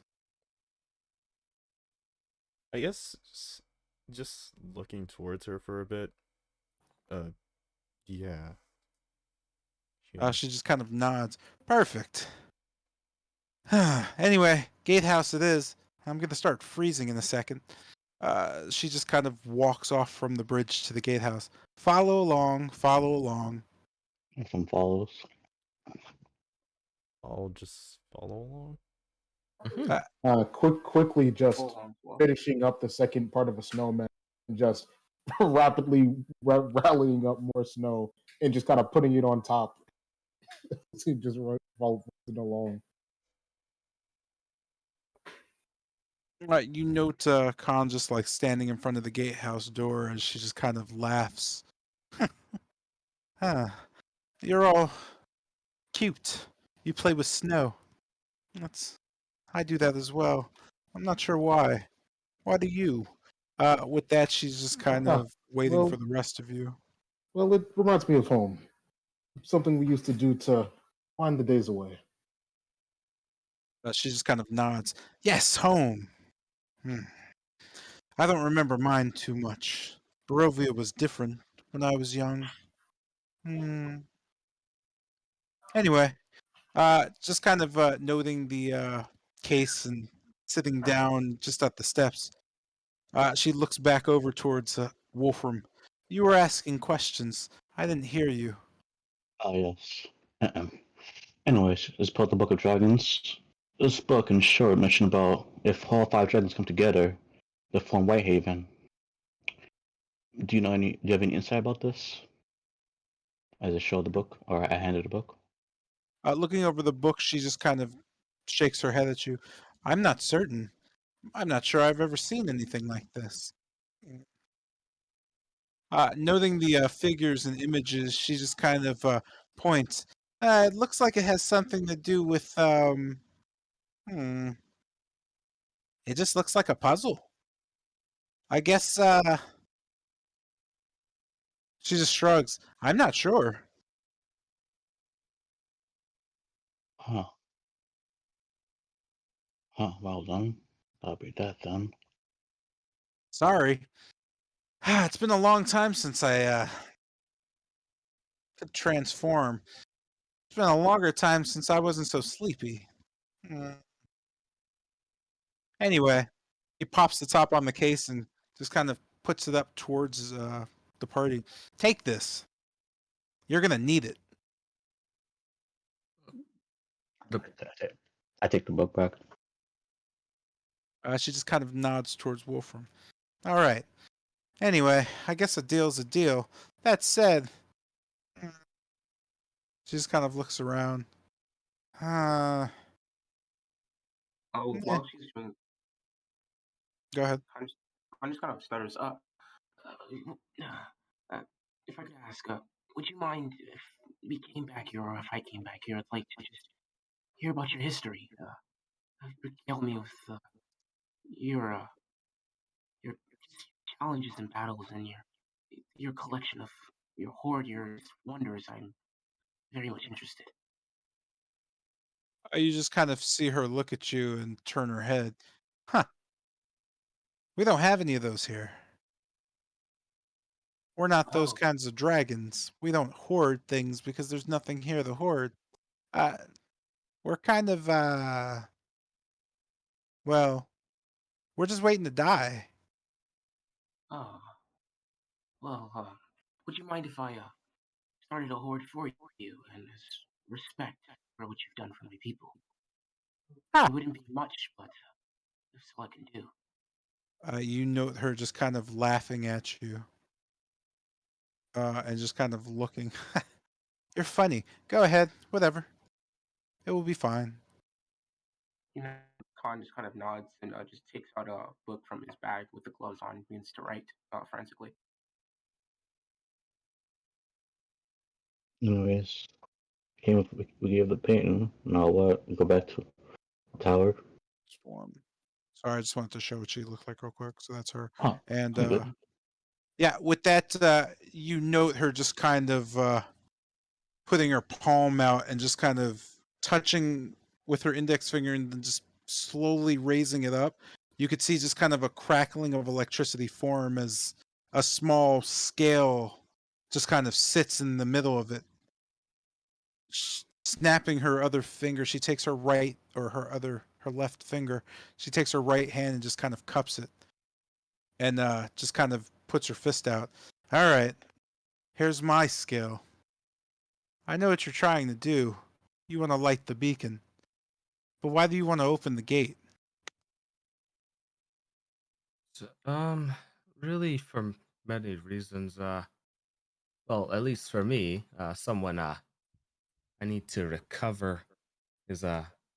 S6: I guess just looking towards her for a bit. Yeah.
S1: She just kind of nods. Perfect. Anyway, gatehouse it is. I'm going to start freezing in a second. She just kind of walks off from the bridge to the gatehouse. Follow along, follow along.
S5: Some follows.
S6: I'll just follow along.
S2: Quickly, just
S4: Hold on, Flo.
S2: finishing up the second part of a snowman, and just rapidly rallying up more snow and just kind of putting it on top. Just following along.
S1: You note Khan just like standing in front of the gatehouse door and she just kind of laughs. You're all cute. You play with snow. I do that as well. I'm not sure why. Why do you? With that, she's just kind of waiting for the rest of you.
S2: Well, it reminds me of home. Something we used to do to find the days away.
S1: She just kind of nods. Yes, home. I don't remember mine too much. Barovia was different when I was young. Anyway, just kind of noting the case and sitting down just at the steps. She looks back over towards Wolfram. You were asking questions. I didn't hear you.
S5: Oh, yes. Anyways, it's called the Book of Dragons. This book, in short, mentioned about if all 5 dragons come together, they form Whitehaven. Do you have any insight about this? As I showed the book, or I handed the book?
S1: Looking over the book, she just kind of shakes her head at you. I'm not certain. I'm not sure I've ever seen anything like this. Noting the figures and images, she just kind of points. It looks like it has something to do with, it just looks like a puzzle. I guess, she just shrugs. I'm not sure.
S5: Huh. Well done. That'll be that then.
S1: Sorry. It's been a long time since I could transform. It's been a longer time since I wasn't so sleepy. Anyway, he pops the top on the case and just kind of puts it up towards the party. Take this. You're gonna need it.
S5: I take the book back.
S1: She just kind of nods towards Wolfram. All right. Anyway, I guess a deal's a deal. That said, she just kind of looks around.
S4: Oh,
S1: Eh,
S4: while she's doing,
S1: go ahead.
S4: I'm just kind of stutters up. If I could ask, would you mind if we came back here, or if I came back here? I'd like to just hear about your history. Regale me with your challenges and battles, and your collection of your hoard, your wonders. I'm very much interested.
S1: You just kind of see her look at you and turn her head. Huh. We don't have any of those here. We're not those
S4: Oh,
S1: kinds of dragons. We don't hoard things because there's nothing here to hoard. Uh, we're kind of, well, we're just waiting to die.
S4: oh. Well, would you mind if I started a hoard for you, and as respect for what you've done for my people?
S1: Ah.
S4: It wouldn't be much, but That's all I can do.
S1: You note her just kind of laughing at you, and just kind of looking. You're funny. Go ahead. Whatever. It will be fine.
S4: You know, Khan just kind of nods and just takes out a book from his bag with the gloves on and begins to write forensically.
S5: Anyways, we gave the painting. Now what? We go back to the tower.
S1: Storm. Sorry, I just wanted to show what she looked like real quick. So that's her.
S5: Huh.
S1: And
S5: I'm good.
S1: yeah, with that, you note her just kind of putting her palm out and just kind of touching with her index finger and then just slowly raising it up. You could see just kind of a crackling of electricity form as a small scale just kind of sits in the middle of it. Snapping her other finger, she takes her right or her left finger. She takes her right hand and just kind of cups it and just kind of puts her fist out. All right, here's my skill. I know what you're trying to do. You want to light the beacon. But why do you want to open the gate?
S3: So, really for many reasons. Well, at least for me, someone I need to recover is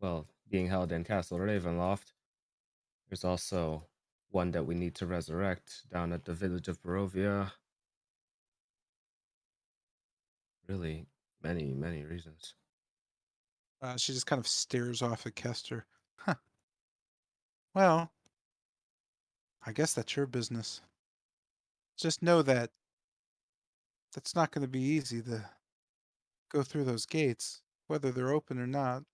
S3: well being held in Castle Ravenloft. There's also one that we need to resurrect down at the village of Barovia. Really, many reasons.
S1: She just kind of stares off at Kester. Huh. Well, I guess that's your business. Just know that that's not going to be easy to go through those gates, whether they're open or not.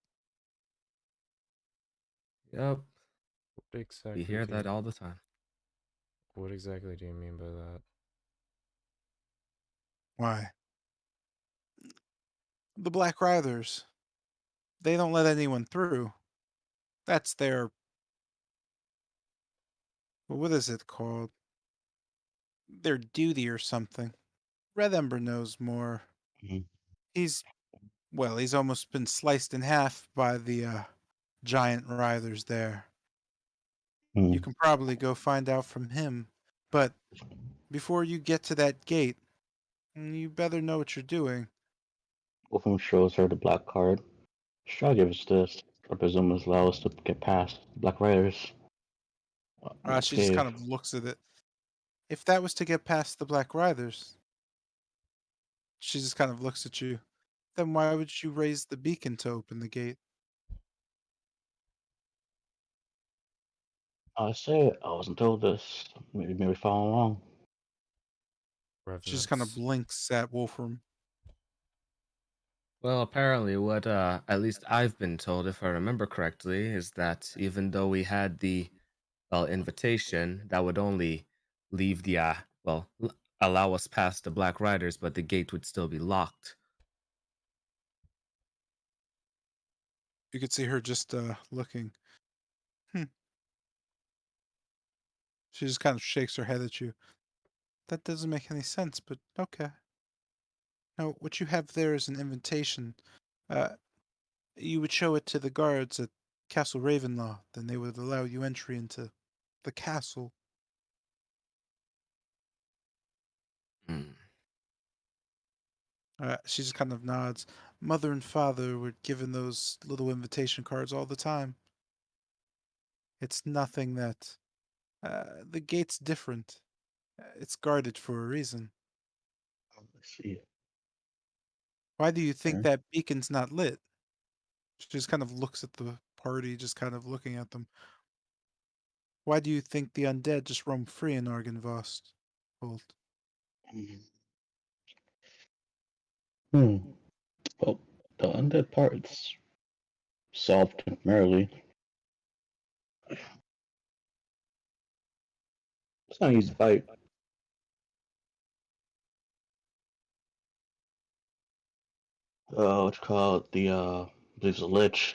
S3: Yep,
S6: What
S3: we
S6: exactly
S3: hear
S6: do
S3: that
S6: you,
S3: all the time.
S6: what exactly do you mean by that?
S1: Why? The Black Riders, they don't let anyone through. That's their, well, what is it called? Their duty or something. Red Ember knows more.
S5: Mhm.
S1: He's, well, he's almost been sliced in half by the giant riders there. You
S5: Mm.
S1: can probably go find out from him. But before you get to that gate, you better know what you're doing.
S5: Wolfram shows her the black card. Strahd gives us this. I presume this allows us to get past Black Riders. In this
S1: She just
S5: cave.
S1: kind of looks at it. If that was to get past the Black Riders, she just kind of looks at you. Then why would you raise the beacon to open the gate?
S5: I say I wasn't told this. Maybe follow along.
S1: She just kind of
S6: Revenants.
S1: blinks at Wolfram.
S3: Well, apparently, what at least I've been told, if I remember correctly, is that even though we had the invitation, that would only leave the allow us past the Black Riders, but the gate would still be locked.
S1: You could see her just looking. Hmm. She just kind of shakes her head at you. That doesn't make any sense, but okay. No, what you have there is an invitation. Uh, you would show it to the guards at Castle Ravenlaw, then they would allow you entry into the castle.
S3: Hmm.
S1: She just kind of nods. Mother and father were given those little invitation cards all the time. It's nothing that. The gate's different. It's guarded for a reason.
S5: Let's see.
S1: Why do you think
S5: Okay.
S1: that beacon's not lit? She just kind of looks at the party, just kind of looking at them. Why do you think the undead just roam free in Argynvost? Holt?
S5: Hmm. Well, the undead part's solved temporarily. It's not an easy fight. What you call it? There's a lich.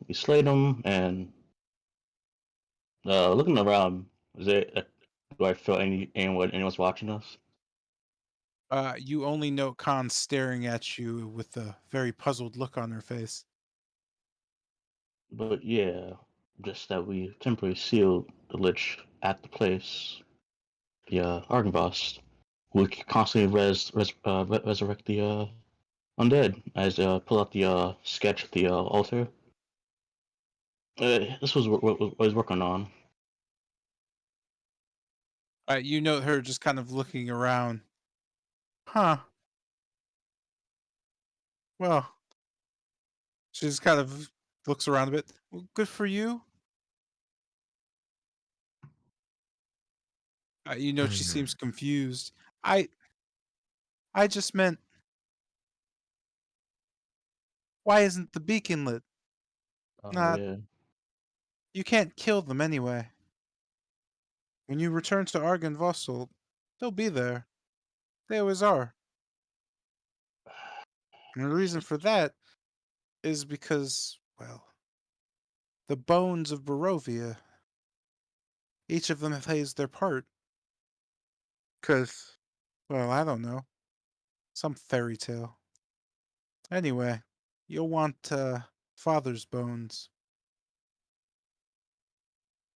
S5: We slayed him, and looking around, is it? Do I feel anyone's watching us?
S1: You only note Khan staring at you with a very puzzled look on her face.
S5: But yeah. Just that we temporarily sealed the lich at the place, the Argynvost, who constantly resurrect the undead as pull out the sketch of the altar. This was what I was working on.
S1: You note her just kind of looking around. Huh. Well, she just kind of looks around a bit. Well, good for you. You note she
S3: Hmm.
S1: seems confused. I I just meant, why isn't the beacon lit?
S5: Oh
S1: Nah,
S5: yeah.
S1: you can't kill them anyway. When you return to Argynvost, they'll be there. They always are. And the reason for that is because, well, the bones of Barovia, each of them plays their part. 'Cause, well, I don't know. Some fairy tale. Anyway, you'll want father's bones.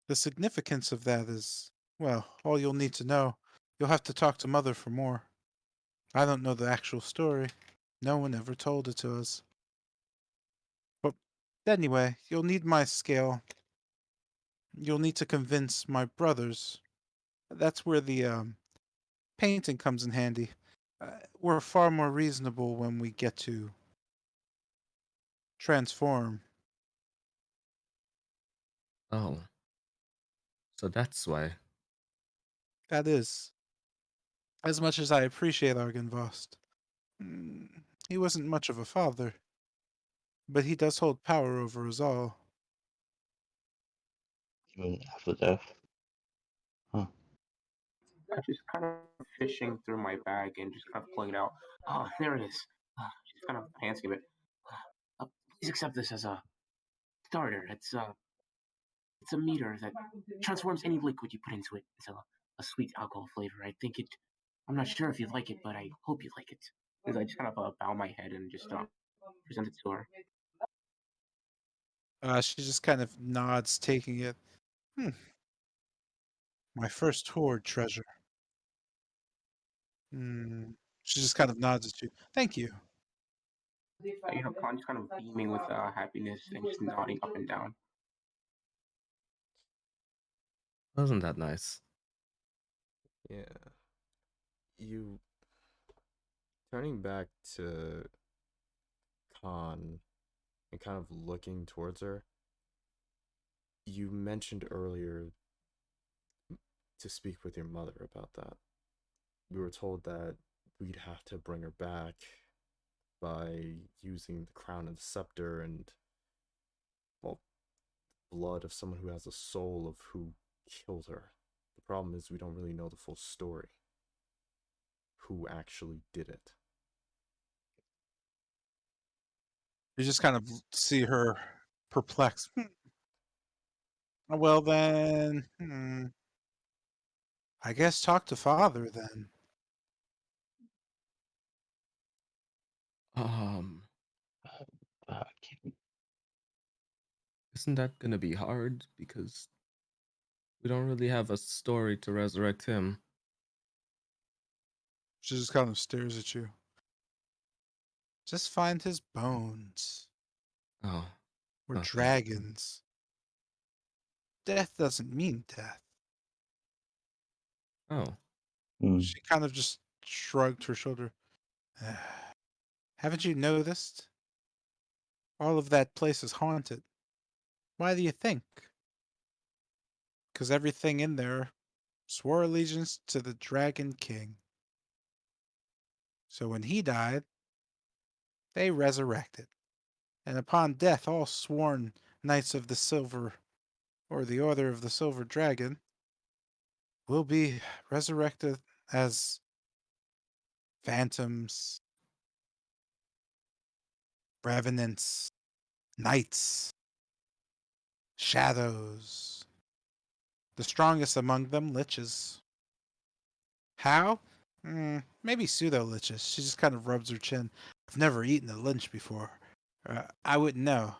S1: The significance of that is, well, all you'll need to know. You'll have to talk to mother for more. I don't know the actual story. No one ever told it to us. But anyway, you'll need my scale. You'll need to convince my brothers. That's where the painting comes in handy. We're far more reasonable when we get to transform.
S3: Oh, so that's why.
S1: That is, as much as I appreciate Argynvost, he wasn't much of a father, but he does hold power over us all.
S5: Even after death. Huh.
S4: I'm just kind of fishing through my bag and just kind of pulling it out. Oh, there it is. Just kind of pantsing a bit. Please accept this as a starter. It's a meter that transforms any liquid you put into it into a sweet alcohol flavor. I think it. I'm not sure if you'd like it, but I hope you like it. As I just kind of bow my head and just present it to her.
S1: She just kind of nods, taking it. Hmm, my first hoard treasure. Hmm. She just kind of nods at you. Thank you.
S4: Khan's kind of beaming with happiness and just nodding up and down.
S3: Wasn't that nice?
S6: Yeah. You turning back to Khan and kind of looking towards her. You mentioned earlier to speak with your mother about that. We were told that we'd have to bring her back by using the crown and the scepter and, well, blood of someone who has a soul of who killed her. The problem is we don't really know the full story. Who actually did it?
S1: You just kind of see her perplexed. Well then, I guess talk to father then.
S3: Um,
S5: Uh,
S3: isn't that gonna be hard because we don't really have a story to resurrect him?
S1: She just kind of stares at you. Just find his bones.
S3: Oh,
S1: We're
S3: okay.
S1: dragons. Death doesn't mean death.
S3: Oh,
S5: mm,
S1: She kind of just shrugged her shoulder. Haven't you noticed? All of that place is haunted. Why do you think? Because everything in there swore allegiance to the Dragon King. So when he died, they resurrected. And upon death, all sworn knights of the Silver, or the Order of the Silver Dragon, will be resurrected as phantoms, revenants, knights, shadows. The strongest among them, liches. How? Maybe pseudo liches. She just kind of rubs her chin. I've never eaten a lich before. I wouldn't know.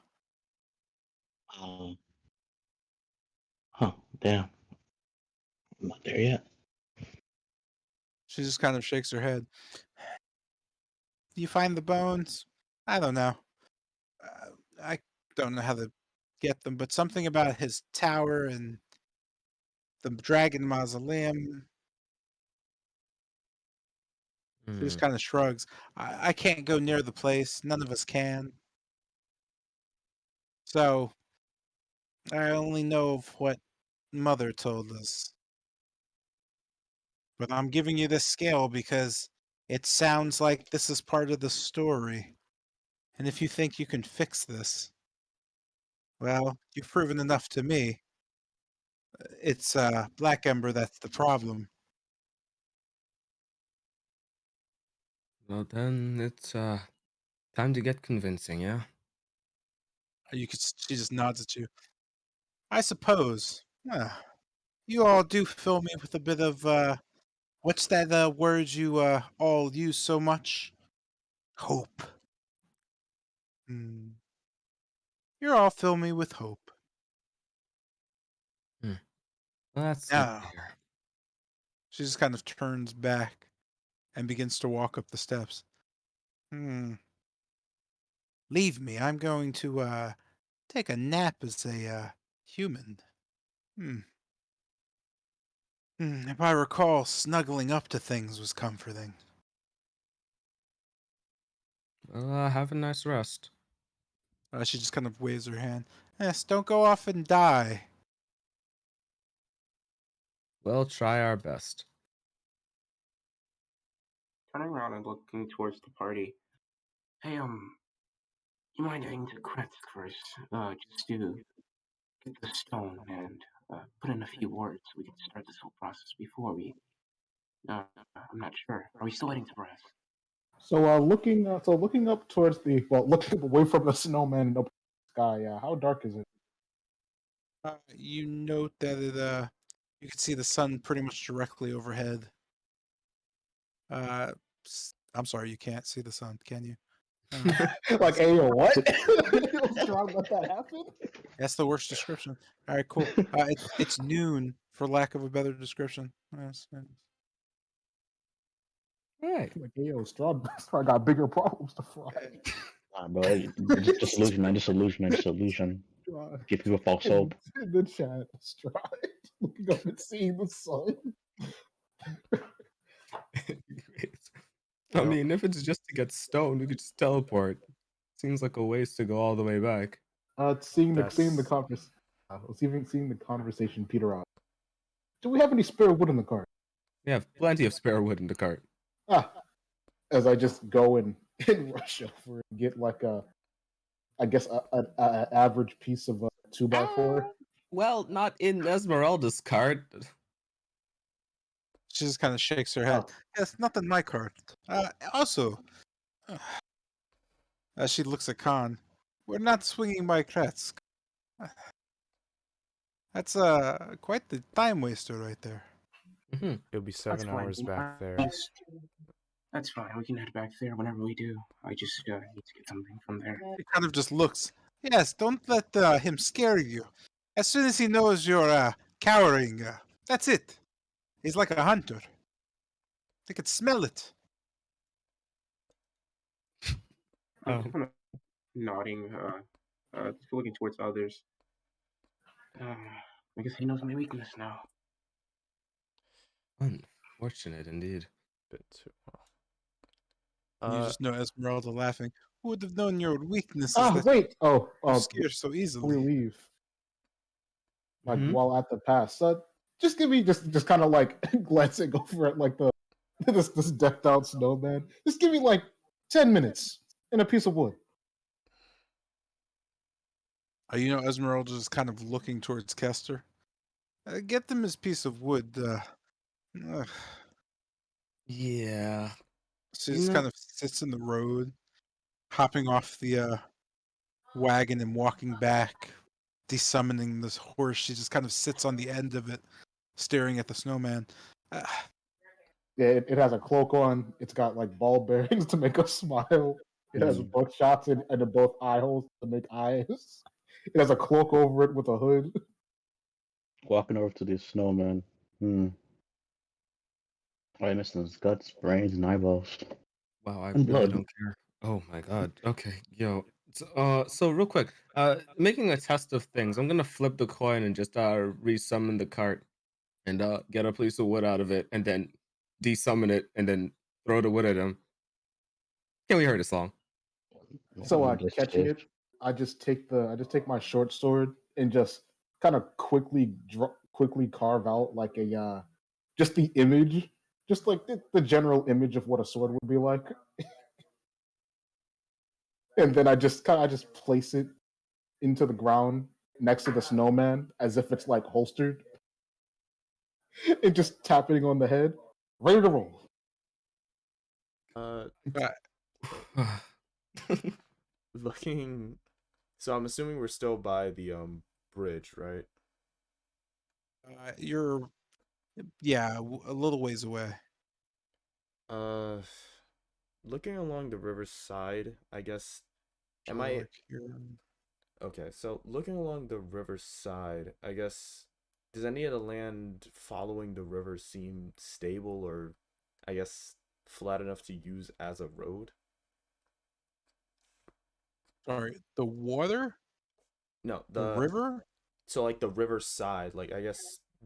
S5: um, Huh, damn. I'm not there yet.
S1: She just kind of shakes her head. You find the bones? I don't know. I don't know how to get them, but something about his tower and the dragon mausoleum. She just
S3: Hmm.
S1: kind of shrugs. I can't go near the place. None of us can. So I only know of what Mother told us. But I'm giving you this scale because it sounds like this is part of the story. And if you think you can fix this, well, you've proven enough to me. It's Black Ember that's the problem.
S3: Well, then it's time to get convincing, yeah?
S1: She just nods at you. I suppose. You all do fill me with a bit of what's that word you all use so much? Hope. Hmm. You all fill me with hope.
S3: Hmm. Well, that's good to
S1: Now,
S3: hear.
S1: she just kind of turns back and begins to walk up the steps. Hmm. Leave me. I'm going to take a nap as a human. Hmm. If I recall, snuggling up to things was comforting.
S3: Well, have a nice rest.
S1: She just kind of waves her hand. Yes, don't go off and die.
S3: We'll try our best.
S4: Turning around and looking towards the party. Hey, you mind heading to Kretsk first? Just to get the stone and put in a few words so we can start this whole process before we. I'm not sure. Are we still heading to Brest?
S2: So looking up towards the looking away from the snowman and up at the sky. How dark is it?
S1: You note that you can see the sun pretty much directly overhead. I'm sorry, you can't see the sun, can you?
S2: Like, hey, yo, what? Trying to let that happen?
S1: That's the worst description. All right, cool. It's noon, for lack of a better description. Yes.
S3: Right.
S2: Like, hey, yo, Strahd got bigger problems to fight.
S5: Nah, bro, just illusion, man. Just illusion, man. Just illusion.
S2: Strahd.
S5: Give people false hope.
S2: In the chat, Strahd looking up and seeing the sun.
S3: I mean, if it's just to get stoned, we could just teleport. Seems like a waste to go all the way back.
S2: Seeing the
S6: That's
S2: conversation, seeing the conversation peter out. Do we have any spare wood in the car?
S3: We have plenty of spare wood in the cart.
S2: As I just go and rush over and get like I guess a average piece of a 2x4.
S3: Well, not in Esmeralda's cart.
S1: She just kind of shakes her head.
S2: Oh.
S1: Yes, not in my cart. Also, as she looks at Khan, we're not swinging by Kretsk. That's quite the time waster right there.
S3: Mm-hmm.
S6: it'll be
S4: That's
S6: 7
S4: fine.
S6: hours back there.
S4: That's fine. We can head back there whenever we do. I just need to get something from there.
S1: He kind of just looks. Yes, don't let him scare you. As soon as he knows you're cowering, that's it. He's like a hunter. They could smell it.
S4: I'm just kind of nodding, just looking towards others. I guess he knows my weakness now.
S3: Unfortunate indeed.
S6: Bit too
S1: You just know Esmeralda laughing. Who would have known your weakness is that
S2: Wait.
S1: you scare so
S2: We
S1: easily?
S2: leave. Like
S3: Mhm.
S2: while at the pass. Just give me just kind of like glancing over at like the this decked out snowman. Just give me like 10 minutes and a piece of wood.
S1: You know, Esmeralda is kind of looking towards Kester. Get them his piece of wood.
S3: Yeah.
S1: She
S3: You
S1: just
S3: know,
S1: kind of sits in the road, hopping off the wagon and walking back, desummoning this horse. She just kind of sits on the end of it, staring at the snowman.
S2: Yeah, it has a cloak on. It's got like ball bearings to make us smile. It has both shots in both eye holes to make eyes. It has a cloak over it with a hood.
S5: Walking over to the snowman. I missing his guts, brains, and eyeballs.
S3: Wow, I
S5: And
S3: really
S5: blood.
S3: don't care. Oh my god. Okay, yo. So real quick, making a test of things. I'm gonna flip the coin and just resummon the cart and get a piece of wood out of it, and then desummon it, and then throw the wood at him. Can we hear the song?
S2: So
S5: This
S2: catching
S5: shit.
S2: it, I just take my short sword and just kind of quickly carve out like a just the image, just like the general image of what a sword would be like, and then I just place it into the ground next to the snowman as if it's like holstered, and just tapping on the head. Ready to roll.
S6: Uh,
S1: Uh,
S6: looking. So I'm assuming we're still by the bridge, right?
S1: you're yeah, a little ways away.
S6: Uh, looking along the riverside, I guess. Am
S1: Sure,
S6: I
S1: like you're
S6: okay? So looking along the riverside, I guess. Does any of the land following the river seem stable or, I guess, flat enough to use as a road?
S1: sorry, the water,
S6: No,
S1: the
S6: the
S1: river.
S6: so like the riverside, like I guess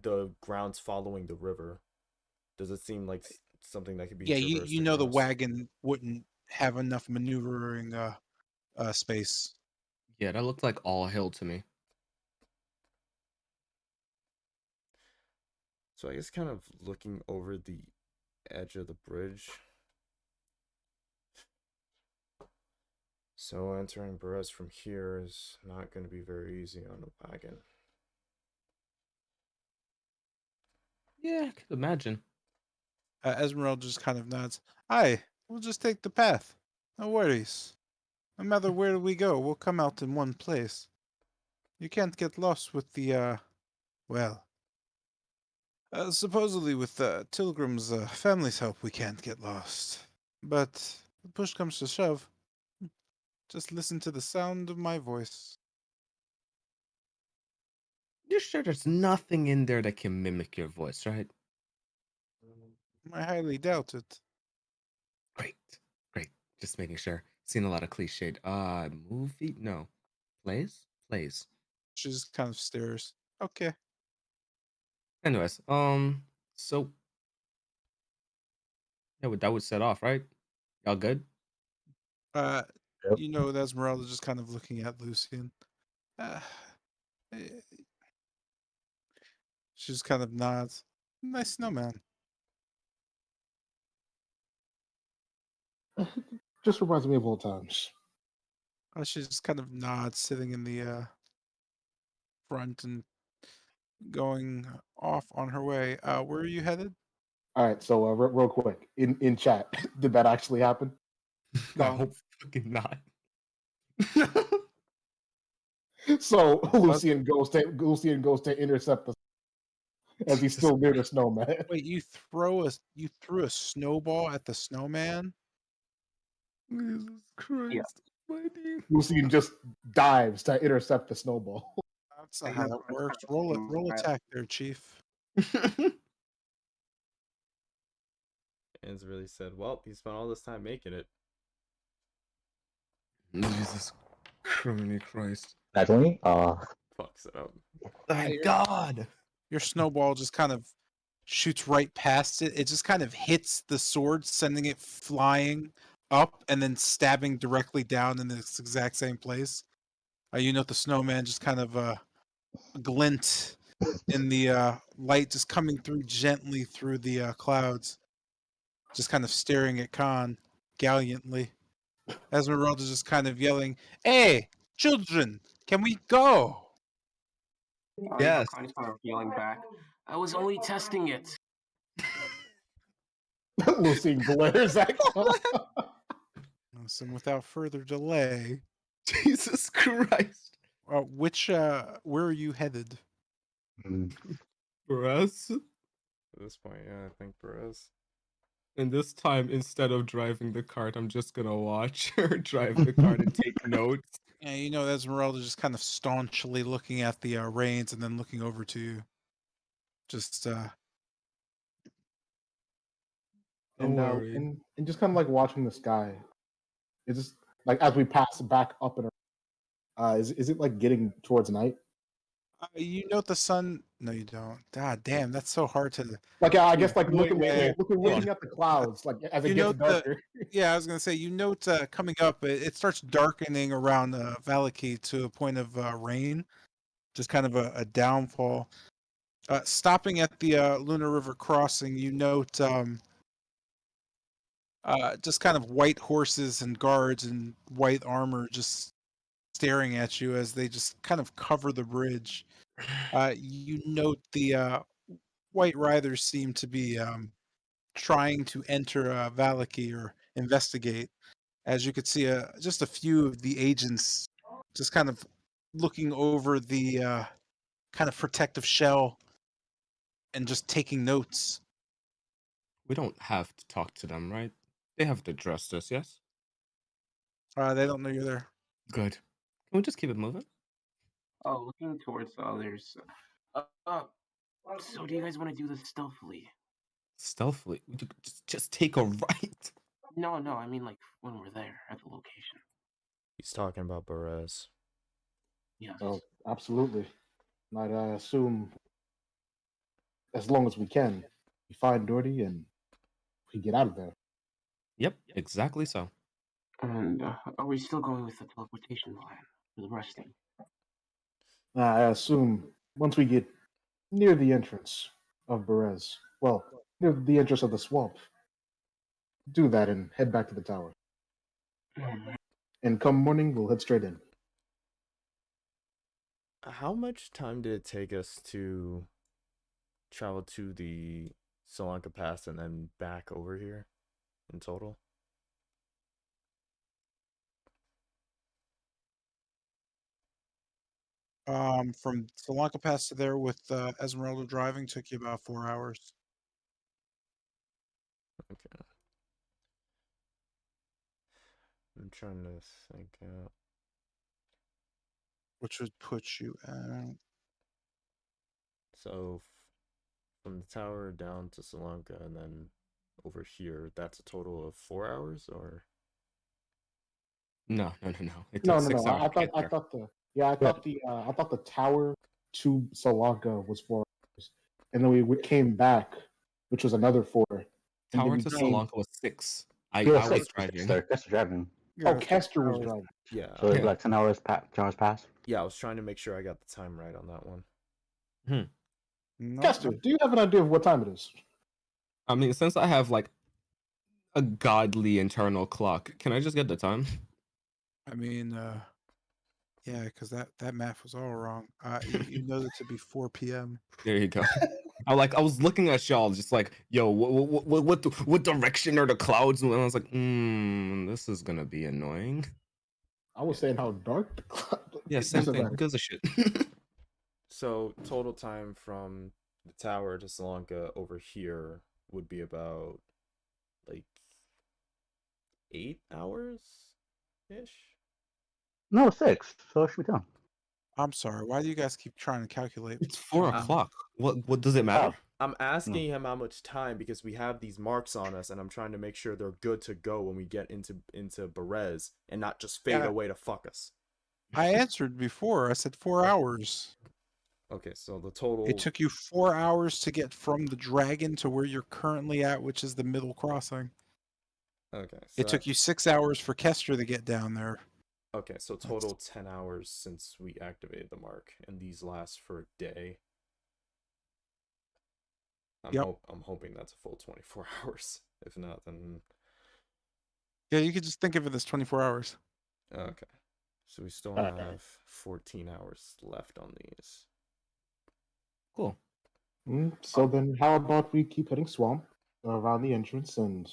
S6: the grounds following the river. Does it seem like something that could be
S1: Yeah,
S6: traversed
S1: you know the
S6: across?
S1: wagon wouldn't have enough maneuvering space.
S3: Yeah, that looked like all hill to me.
S6: So I guess kind of looking over the edge of the bridge. So entering Perez from here is not going to be very easy on a wagon.
S3: Yeah, I could imagine.
S1: Esmeralda just kind of nods. Aye, we'll just take the path. No worries. No matter where we go, we'll come out in one place. You can't get lost with the well, supposedly with Tilgrim's family's help, we can't get lost. But if push comes to shove, just listen to the sound of my voice.
S3: You're sure there's nothing in there that can mimic your voice, right?
S1: I highly doubt it.
S3: Great, great. Just making sure. Seen a lot of cliched. Movie? No, plays.
S1: She just kind of stares. Okay.
S3: Anyways, so yeah, that would set off, right? Y'all good?
S1: Uh,
S5: Yep.
S1: you know, Esmeralda just kind of looking at Lucian. Uh, eh, she just kind of nods. Nice snowman.
S2: Just reminds me of old times.
S1: She just kind of nods, sitting in the front and going off on her way. Where are you headed?
S2: All right, so real quick in chat, did that actually happen?
S3: I
S1: Gone.
S3: hope fucking not.
S2: So
S1: What?
S2: Lucian goes to intercept the as he's
S3: Jesus
S2: still near the snowman.
S1: Wait, you threw a snowball at the snowman?
S3: Jesus
S4: Yeah.
S3: Christ, mighty.
S2: Lucian just dives to intercept the snowball.
S1: That's not
S4: I
S1: how
S4: hear
S1: that
S4: the
S1: works.
S4: first
S1: Roll it.
S4: thing
S1: Roll
S4: that-
S1: attack there, Chief.
S6: Anne's really said, well, he spent all this time making it.
S3: Jesus Christ.
S5: Naturally,
S6: Fucks it up.
S3: Thank God.
S1: Your snowball just kind of shoots right past it. It just kind of hits the sword, sending it flying up and then stabbing directly down in this exact same place. You know the snowman just kind of glint in the light, just coming through gently through the clouds, just kind of staring at Khan gallantly. Esmeralda's just kind of yelling, "Hey, children, can we go?"
S3: Yes.
S4: Kind of yelling back. I was only testing it.
S2: Lucian glares at
S1: So without further delay,
S3: Jesus Christ.
S1: where are you headed?
S3: For us.
S6: At this point, yeah, I think Perez.
S3: And this time, instead of driving the cart, I'm just gonna watch her drive the cart and take notes.
S1: Yeah, you know Esmeralda just kind of staunchly looking at the reins and then looking over to you. Just
S3: Don't
S2: And
S3: worry.
S2: and just kind of like watching the sky. It's just like as we pass back up and is it like getting towards night?
S1: you note the sun. No, you don't. God damn, that's so hard to.
S2: Like I guess like
S3: Wait, wait, wait. Hold on.
S2: looking at the clouds like as it
S1: You
S2: gets
S1: note the.
S2: darker.
S1: Yeah, I was gonna say you note coming up. It starts darkening around Valaki to a point of rain, just kind of a downfall. Stopping at the Lunar River crossing, you note just kind of white horses and guards in white armor just staring at you as they just kind of cover the bridge. You note the white riders seem to be trying to enter Valaki or investigate. As you could see, just a few of the agents just kind of looking over the kind of protective shell and just taking notes.
S3: We don't have to talk to them, right? They have to trust us, yes?
S1: They don't know you're there.
S3: Good. Can we just keep it moving?
S4: Oh, looking towards the others. So do you guys want to do this stealthily?
S3: Stealthily. We could just take a right.
S4: No, I mean like when we're there at the location.
S6: He's talking about Perez.
S4: Yes.
S2: Oh, absolutely. And I assume as long as we can, we find Doherty and we get out of there.
S3: Yep, exactly so.
S4: And are we still going with the teleportation plan for the resting?
S2: I assume once we get near the entrance of Berez, well, near the entrance of the swamp, do that and head back to the tower. And come morning, we'll head straight in.
S6: How much time did it take us to travel to the Sri Lanka Pass and then back over here in total?
S1: From Sri Lanka Pass to there with Esmeralda driving took you about 4 hours.
S6: Okay. I'm trying to think out.
S1: Which would put you at.
S6: So from the tower down to Sri Lanka and then over here, that's a total of 4 hours, or?
S3: No. It
S2: No,
S3: took
S2: no,
S3: 6
S2: no.
S3: hours to get
S2: I
S3: there.
S2: thought I thought the tower to Sri Lanka was 4 hours, and then we came back, which was another 4. And then
S3: Tower
S2: we
S3: to Sri
S2: came.
S3: Lanka was 6. I
S5: Yeah,
S3: was
S5: six.
S3: driving.
S5: That's driving.
S1: Yeah,
S2: Oh,
S1: 6
S2: Kester was
S1: hours.
S2: driving.
S6: Yeah.
S5: So it's
S3: Yeah.
S5: like 10 hours, 10 hours pass.
S6: Yeah, I was trying to make sure I got the time right on that one.
S1: No,
S2: Kester, do you have an idea of what time it is?
S3: I mean, since I have like a godly internal clock, can I just get the time?
S1: I mean, yeah, because that math was all wrong. You know it to be 4 p.m.
S3: There you go. I was looking at y'all, just like, yo, what direction are the clouds? And I was like, this is gonna be annoying.
S2: I was saying how dark the cloud.
S3: Yeah,
S2: It
S3: same
S2: doesn't
S3: thing.
S2: matter.
S3: Who gives a shit?
S6: So total time from the tower to Sri Lanka over here would be about like 8 hours ish.
S5: No, 6. So it should be done.
S1: I'm sorry. Why do you guys keep trying to calculate?
S3: It's 4
S6: Uh,
S3: o'clock. What does it matter?
S6: I'm asking him how much time because we have these marks on us, and I'm trying to make sure they're good to go when we get into Berez and not just fade
S1: Yeah.
S6: away to fuck us.
S1: I answered before. I said 4 hours.
S6: Okay, so the total.
S1: It took you 4 hours to get from the dragon to where you're currently at, which is the middle crossing.
S6: Okay, so
S1: It took you 6 hours for Kester to get down there.
S6: okay, so total 10 hours since we activated the mark, and these last for a day. I'm hoping that's a full 24 hours. If not, then
S1: Yeah, you could just think of it as 24 hours.
S6: okay. So we still
S5: Okay.
S6: have 14 hours left on these.
S3: Cool.
S2: So then, how about we keep heading swamp around the entrance, and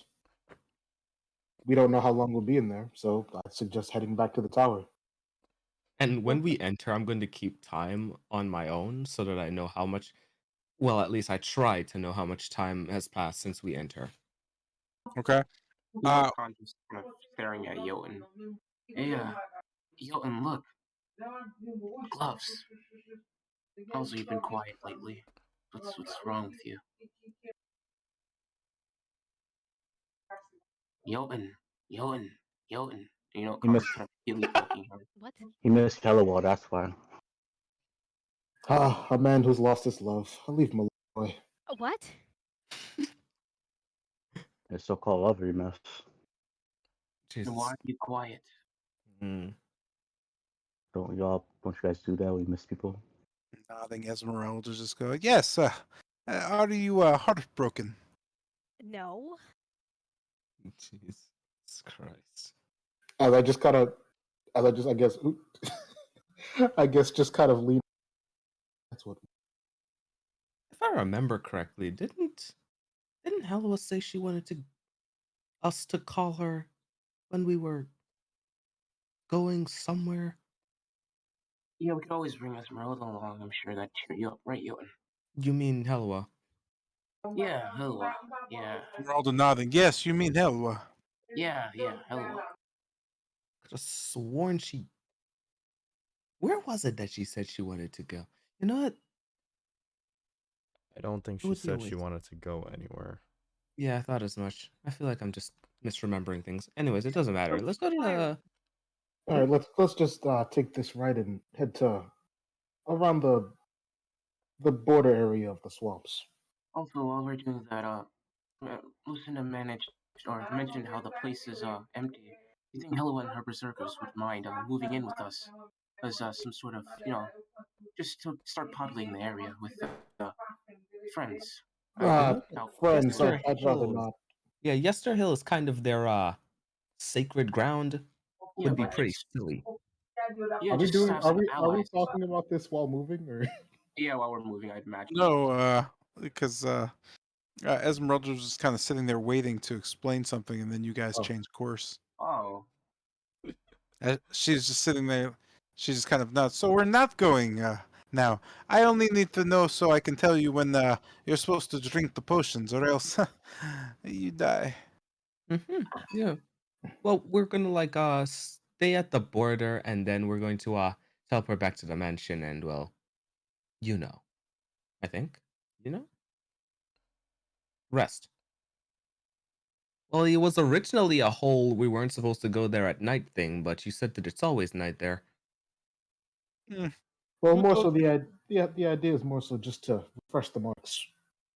S2: we don't know how long we'll be in there, so I'd suggest heading back to the tower.
S3: And when we enter, I'm going to keep time on my own so that I know how much. Well, at least I try to know how much time has passed since we enter.
S1: Okay.
S4: Khan just kind of staring at Jotun. Hey, Jotun, look. Gloves. Also, you've been quiet lately. What's wrong with you? Jotun, Jotun, Jotun. You know,
S5: He
S4: Car's
S5: missed.
S4: kind of really poking her.
S7: What?
S5: He missed Hello, that's why.
S2: Ah, a man who's lost his love. I'll leave him alone, boy.
S7: What?
S5: His so-called lover he missed.
S4: Then why
S3: Jesus.
S4: are you quiet?
S3: Mm.
S5: Don't you guys do that? We miss people.
S1: Nodding, Esmeralda just go, yes, are you heartbroken?
S7: No.
S3: Jesus Christ.
S2: As I just kind of, as I just, I guess, I guess, just kind of lean. That's what.
S3: If I remember correctly, didn't Helwa say she wanted us to call her when we were going somewhere?
S4: Yeah, we could always bring Esmeralda along. I'm sure that'd cheer you up, right, Jotun?
S3: You mean Helwa?
S4: Yeah, Helwa. Yeah,
S1: Esmeralda nodding, yes, you mean Helwa.
S4: yeah, Helwa.
S3: Could have sworn she. Where was it that she said she wanted to go? You know what?
S6: I don't think
S3: It
S6: she
S3: would be a
S6: said she
S3: waste.
S6: wanted to go anywhere.
S3: Yeah, I thought as much. I feel like I'm just misremembering things. Anyways, it doesn't matter. Let's go to the.
S2: All right, let's just take this right and head to around the border area of the swamps.
S4: Also, while we're doing that, Lucinda mentioned how the place is empty. You think Helwa and her berserkers would mind moving in with us as some sort of, just to start populating the area with friends?
S3: You
S2: Ah,
S3: know,
S4: How
S2: friends,
S3: Yester
S2: I'd rather
S3: Hill.
S2: not.
S3: Yeah, Yester Hill is kind of their sacred ground.
S4: yeah,
S3: Would be
S4: but
S3: pretty
S4: just
S3: silly.
S4: yeah,
S2: Are we
S4: just
S2: doing?
S4: have some
S2: Are we
S4: allies.
S2: talking about this while moving, or?
S4: Yeah, while we're moving, I'd imagine.
S1: No, because Esmeralda was just kind of sitting there waiting to explain something, and then you guys
S2: Oh.
S1: changed course.
S4: Oh,
S1: She's just sitting there. She's just kind of nuts. So we're not going now. I only need to know so I can tell you when you're supposed to drink the potions, or else you die.
S3: Yeah. Well, we're gonna stay at the border, and then we're going to teleport back to the mansion, and well, you know, I think, you know, rest. Well, it was originally a whole we weren't supposed to go there at night thing, but you said that it's always night there.
S1: Mm.
S2: Well,
S1: Who
S2: more
S1: told
S2: so the idea is more so just to refresh the marks.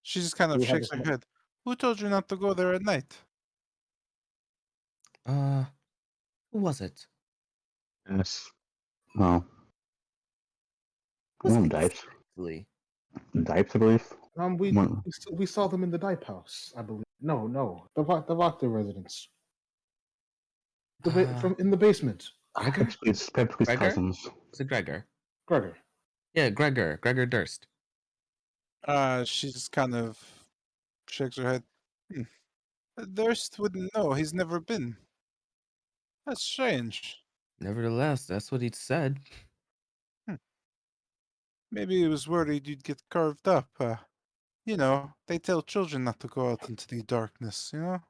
S1: She just kind of
S2: We have
S1: shakes
S2: this
S1: her
S2: mo-
S1: head. Who told you not to go there at night?
S3: Uh, who was it?
S5: Yes. No.
S3: Who was it
S5: Dipes.
S3: exactly?
S5: Dipes, I believe. One-
S2: We saw them in the Dipe House, I believe. No, the Vactor residence. From in the basement.
S3: Gregor?
S5: Pepsqueed's
S3: Gregor?
S5: cousins.
S3: Was it Gregor?
S2: Gregor.
S3: Yeah, Gregor Durst.
S1: She just kind of shakes her head. Hmm. Durst wouldn't know. He's never been. That's strange.
S3: Nevertheless, that's what he said.
S1: Hmm. Maybe he was worried you'd get carved up. You know, they tell children not to go out into the darkness, you know?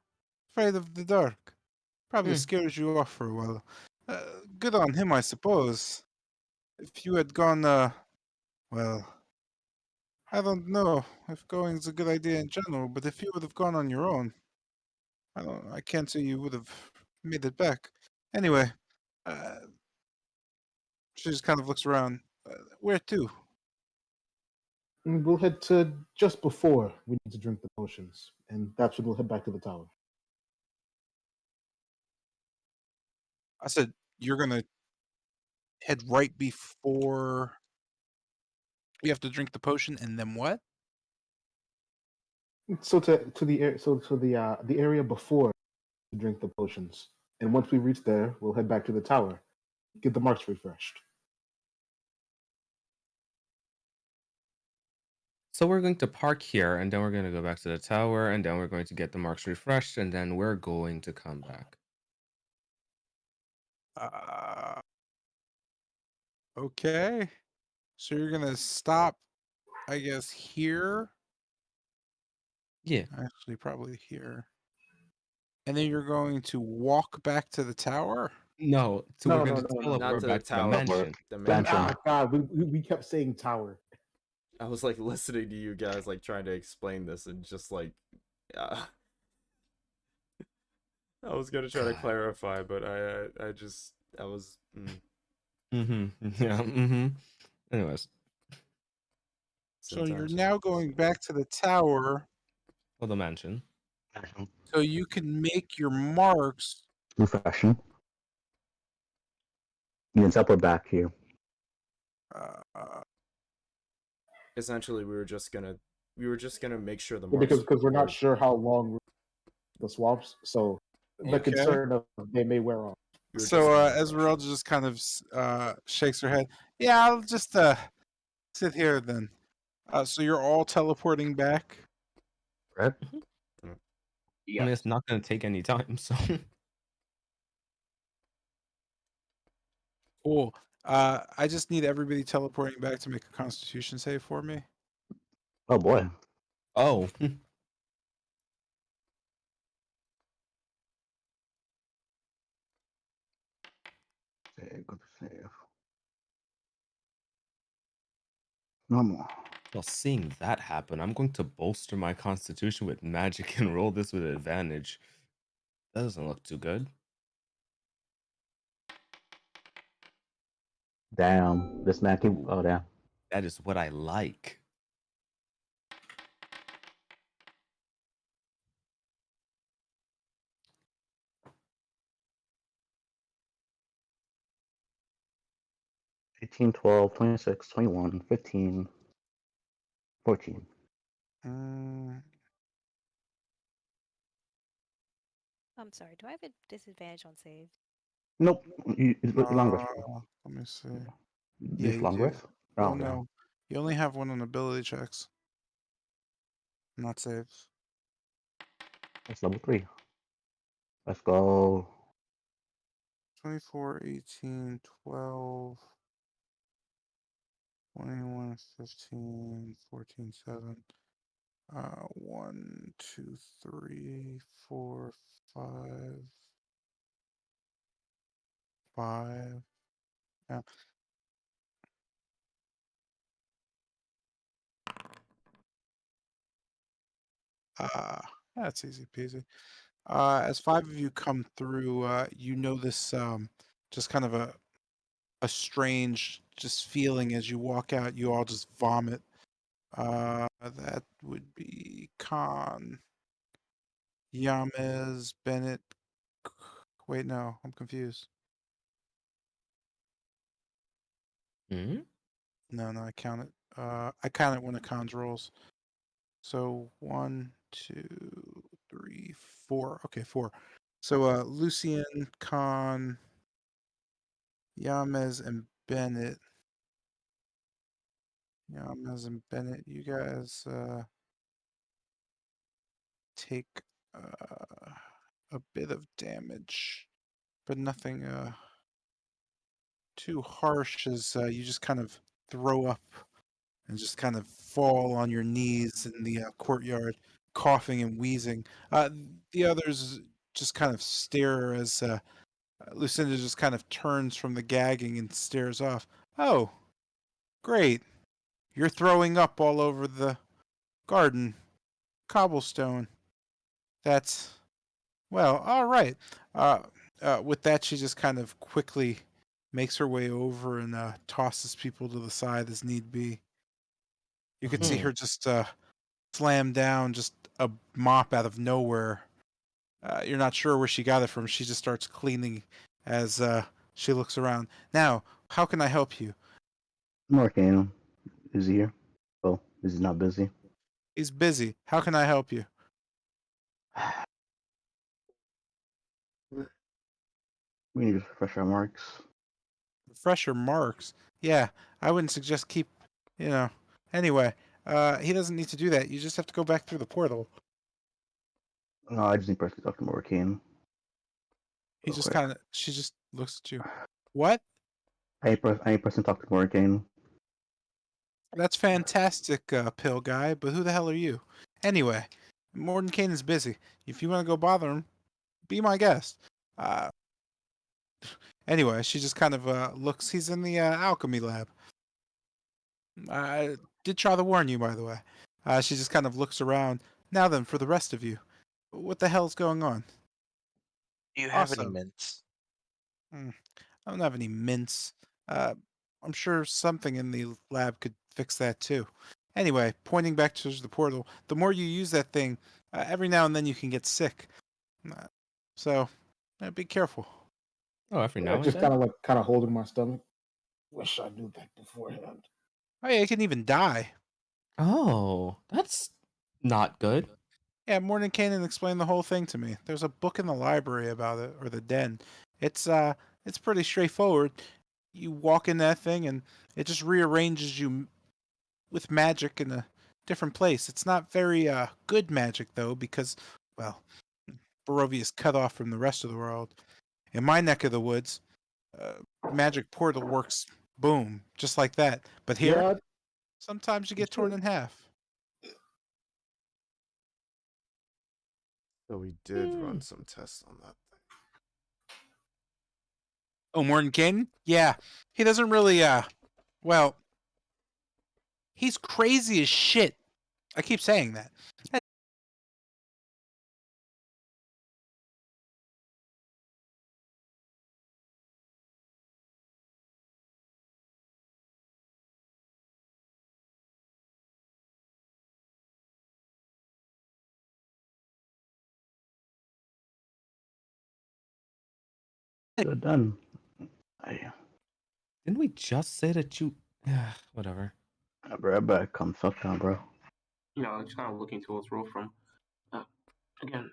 S1: Afraid of the dark. Probably
S3: Hmm.
S1: scares you off for a while. Good on him, I suppose. If you had gone, well, I don't know if going's a good idea in general, but if you would have gone on your own, I can't say you would have made it back. Anyway, uh, she just kind of looks around. Where to?
S2: And we'll head to just before we need to drink the potions, and that's when we'll head back to the tower.
S1: I said, you're gonna head right before you have to drink the potion, and then what?
S2: So to the area before to drink the potions, and once we reach there, we'll head back to the tower, get the marks refreshed.
S3: So we're going to park here, and then we're going to go back to the tower, and then we're going to get the marks refreshed, and then we're going to come back.
S1: Okay. So you're gonna stop, I guess, here.
S3: Yeah.
S1: Actually, probably here. And then you're going to walk back to the tower?
S3: No, so
S2: No,
S3: we're
S2: no,
S3: going to
S2: no, no,
S6: Not
S3: teleport
S6: to the
S3: back to the
S6: tower.
S3: mansion.
S6: The
S2: Ah,
S6: mansion.
S2: God, we kept saying tower.
S6: I was like listening to you guys like trying to explain this and just like I was gonna try to
S3: God.
S6: clarify, but I just I was
S3: Yeah. Anyways,
S1: So you're
S6: sometimes
S1: now going back to the tower
S3: for the mansion.
S1: so you can make your marks.
S5: Refreshing. You can teleport back here.
S1: Uh,
S6: essentially we were just gonna make sure the
S2: because
S6: marks
S2: we're not
S6: were
S2: sure how long the swamps. So the
S1: okay.
S2: concern of they may wear off.
S6: we were just
S1: So
S6: gonna
S1: Esmeralda just kind of shakes her head. Yeah, I'll just sit here then. So you're all teleporting back.
S5: Right?
S3: I mean,
S4: Yes.
S3: it's not going to take any time, so.
S1: Cool. I just need everybody teleporting back to make a Constitution save for me.
S5: Oh boy.
S3: Oh.
S5: Okay, good save. Normal.
S3: Well, seeing that happen, I'm going to bolster my constitution with magic and roll this with advantage. That doesn't look too good.
S5: Damn. This man keep.
S3: Ooh,
S5: Oh damn.
S3: that is what I like.
S5: $18, $12, $26, $21, $15, $14.
S1: Mm,
S7: I'm sorry, do I have a disadvantage on saves?
S5: Nope. Long rest.
S1: let me see. Yeah,
S5: This
S1: you
S5: long
S1: do.
S5: rest?
S1: Well,
S5: Oh, yeah.
S1: no, you only have one on ability checks, not saves.
S5: That's level 3. Let's go.
S1: 24, 18, 12, 21, 15, 14, 7. 1, 2, 3, 4, 5, 5. Yeah. That's easy peasy. As 5 of you come through, you notice just kind of a strange just feeling as you walk out. You all just vomit. That would be Khan, Yamez, Bennett. Wait, no, I'm confused.
S3: Hmm?
S1: No, I count it. I count it when the Khan's rolls. So 1, 2, 3, 4. Okay, 4. So Lucian, Khan, Yamez, and Bennett. Yamez and Bennett, you guys take a bit of damage, but nothing too harsh as you just kind of throw up and just kind of fall on your knees in the courtyard, coughing and wheezing. The others just kind of stare as Lucinda just kind of turns from the gagging and stares off. Oh, great. You're throwing up all over the garden. Cobblestone. That's, well, all right. With that, she just kind of quickly makes her way over and tosses people to the side as need be. You could see
S3: Hmm.
S1: her just slam down just a mop out of nowhere. You're not sure where she got it from. She just starts cleaning as she looks around. Now, how can I help you?
S5: Arcane is he here? Oh, is he not busy?
S1: He's busy. How can I help you?
S5: We need to refresh our marks.
S1: Fresher marks. Yeah, I wouldn't suggest keep, you know. Anyway, he doesn't need to do that. You just have to go back through the portal.
S5: No, I just need to talk to Arcane
S1: He
S5: real
S1: just
S5: quick.
S1: kind of, she just looks at you. What?
S5: I need person talk to Arcane.
S1: That's fantastic, pill guy, but who the hell are you? Anyway, Mordenkainen is busy. If you want to go bother him, be my guest. Uh, anyway, she just kind of looks. He's in the alchemy lab. did try to warn you, by the way. She just kind of looks around. Now then, for the rest of you, what the hell's going on?
S8: Do you have any
S1: Awesome.
S8: mints?
S1: Hmm, I don't have any mints. Uh, I'm sure something in the lab could fix that too. Anyway, pointing back to the portal, the more you use that thing, every now and then you can get sick. Uh, so, be careful.
S3: Oh, every
S2: Yeah,
S3: now and
S2: just
S3: then.
S2: kind of holding my stomach. Wish I knew that beforehand.
S1: Oh yeah, you can even die.
S3: Oh, that's not good.
S1: Yeah, Morning Cannon explained the whole thing to me. There's a book in the library about it, or the den. It's pretty straightforward. You walk in that thing, and it just rearranges you with magic in a different place. It's not very good magic though, because well, Barovia is cut off from the rest of the world. In my neck of the woods, magic portal works, boom, just like that. But here,
S2: Yeah,
S1: sometimes you
S2: it's
S1: get torn
S2: true.
S1: in half.
S6: So we did run some tests on that thing.
S1: Oh, Morton Cannon? Yeah, he doesn't really. Well, he's crazy as shit. I keep saying that.
S5: Good done. I,
S3: Didn't we just say that you? Whatever.
S5: I'll be right back. Come fuck down, bro.
S4: Just kind of looking towards Wolfram. Uh, again,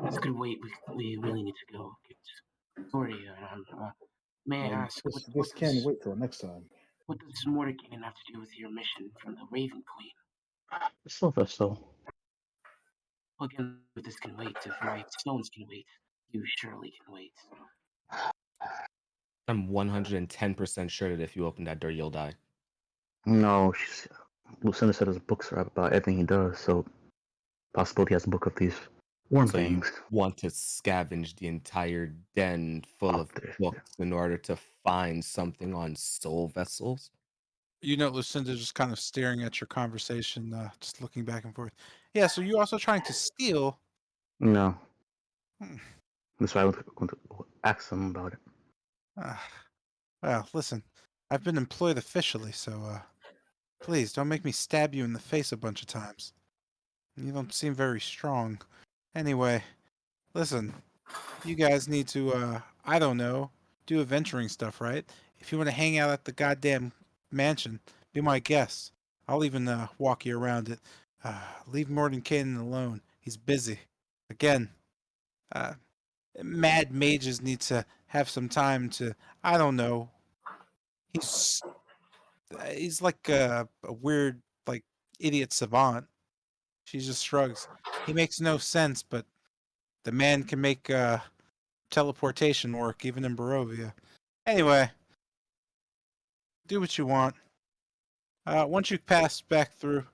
S4: it's a good wait. We really need to go. Sorry, may I ask,
S2: This can wait till next time.
S4: what does Mordecai have to do with your mission from the Raven Queen?
S5: Still vessel.
S4: Well, again, if this can wait, if my stones can wait, you surely can wait.
S3: I'm 110% sure that if you open that door, you'll die.
S5: No, Lucinda said there's books about everything he does, so possibility he has a book of these worm
S3: So you
S5: things.
S3: want to scavenge the entire den full of
S5: Up there.
S3: books in order to find something on soul vessels?
S1: You know, Lucinda just kind of staring at your conversation, just looking back and forth. Yeah, so you're also trying to steal.
S5: No.
S1: Hmm.
S5: That's why I was going to ask him about it.
S1: Well, listen, I've been employed officially, so please don't make me stab you in the face a bunch of times. You don't seem very strong. Anyway, listen, you guys need to, I don't know, do adventuring stuff, right? If you want to hang out at the goddamn mansion, be my guest. I'll even walk you around it. Leave Morton Cannon alone. He's busy. Again, uh, mad mages need to have some time to, I don't know. He's he's like a weird, like, idiot savant. She just shrugs. He makes no sense, but the man can make teleportation work even in Barovia. Anyway, do what you want. Once you pass back through,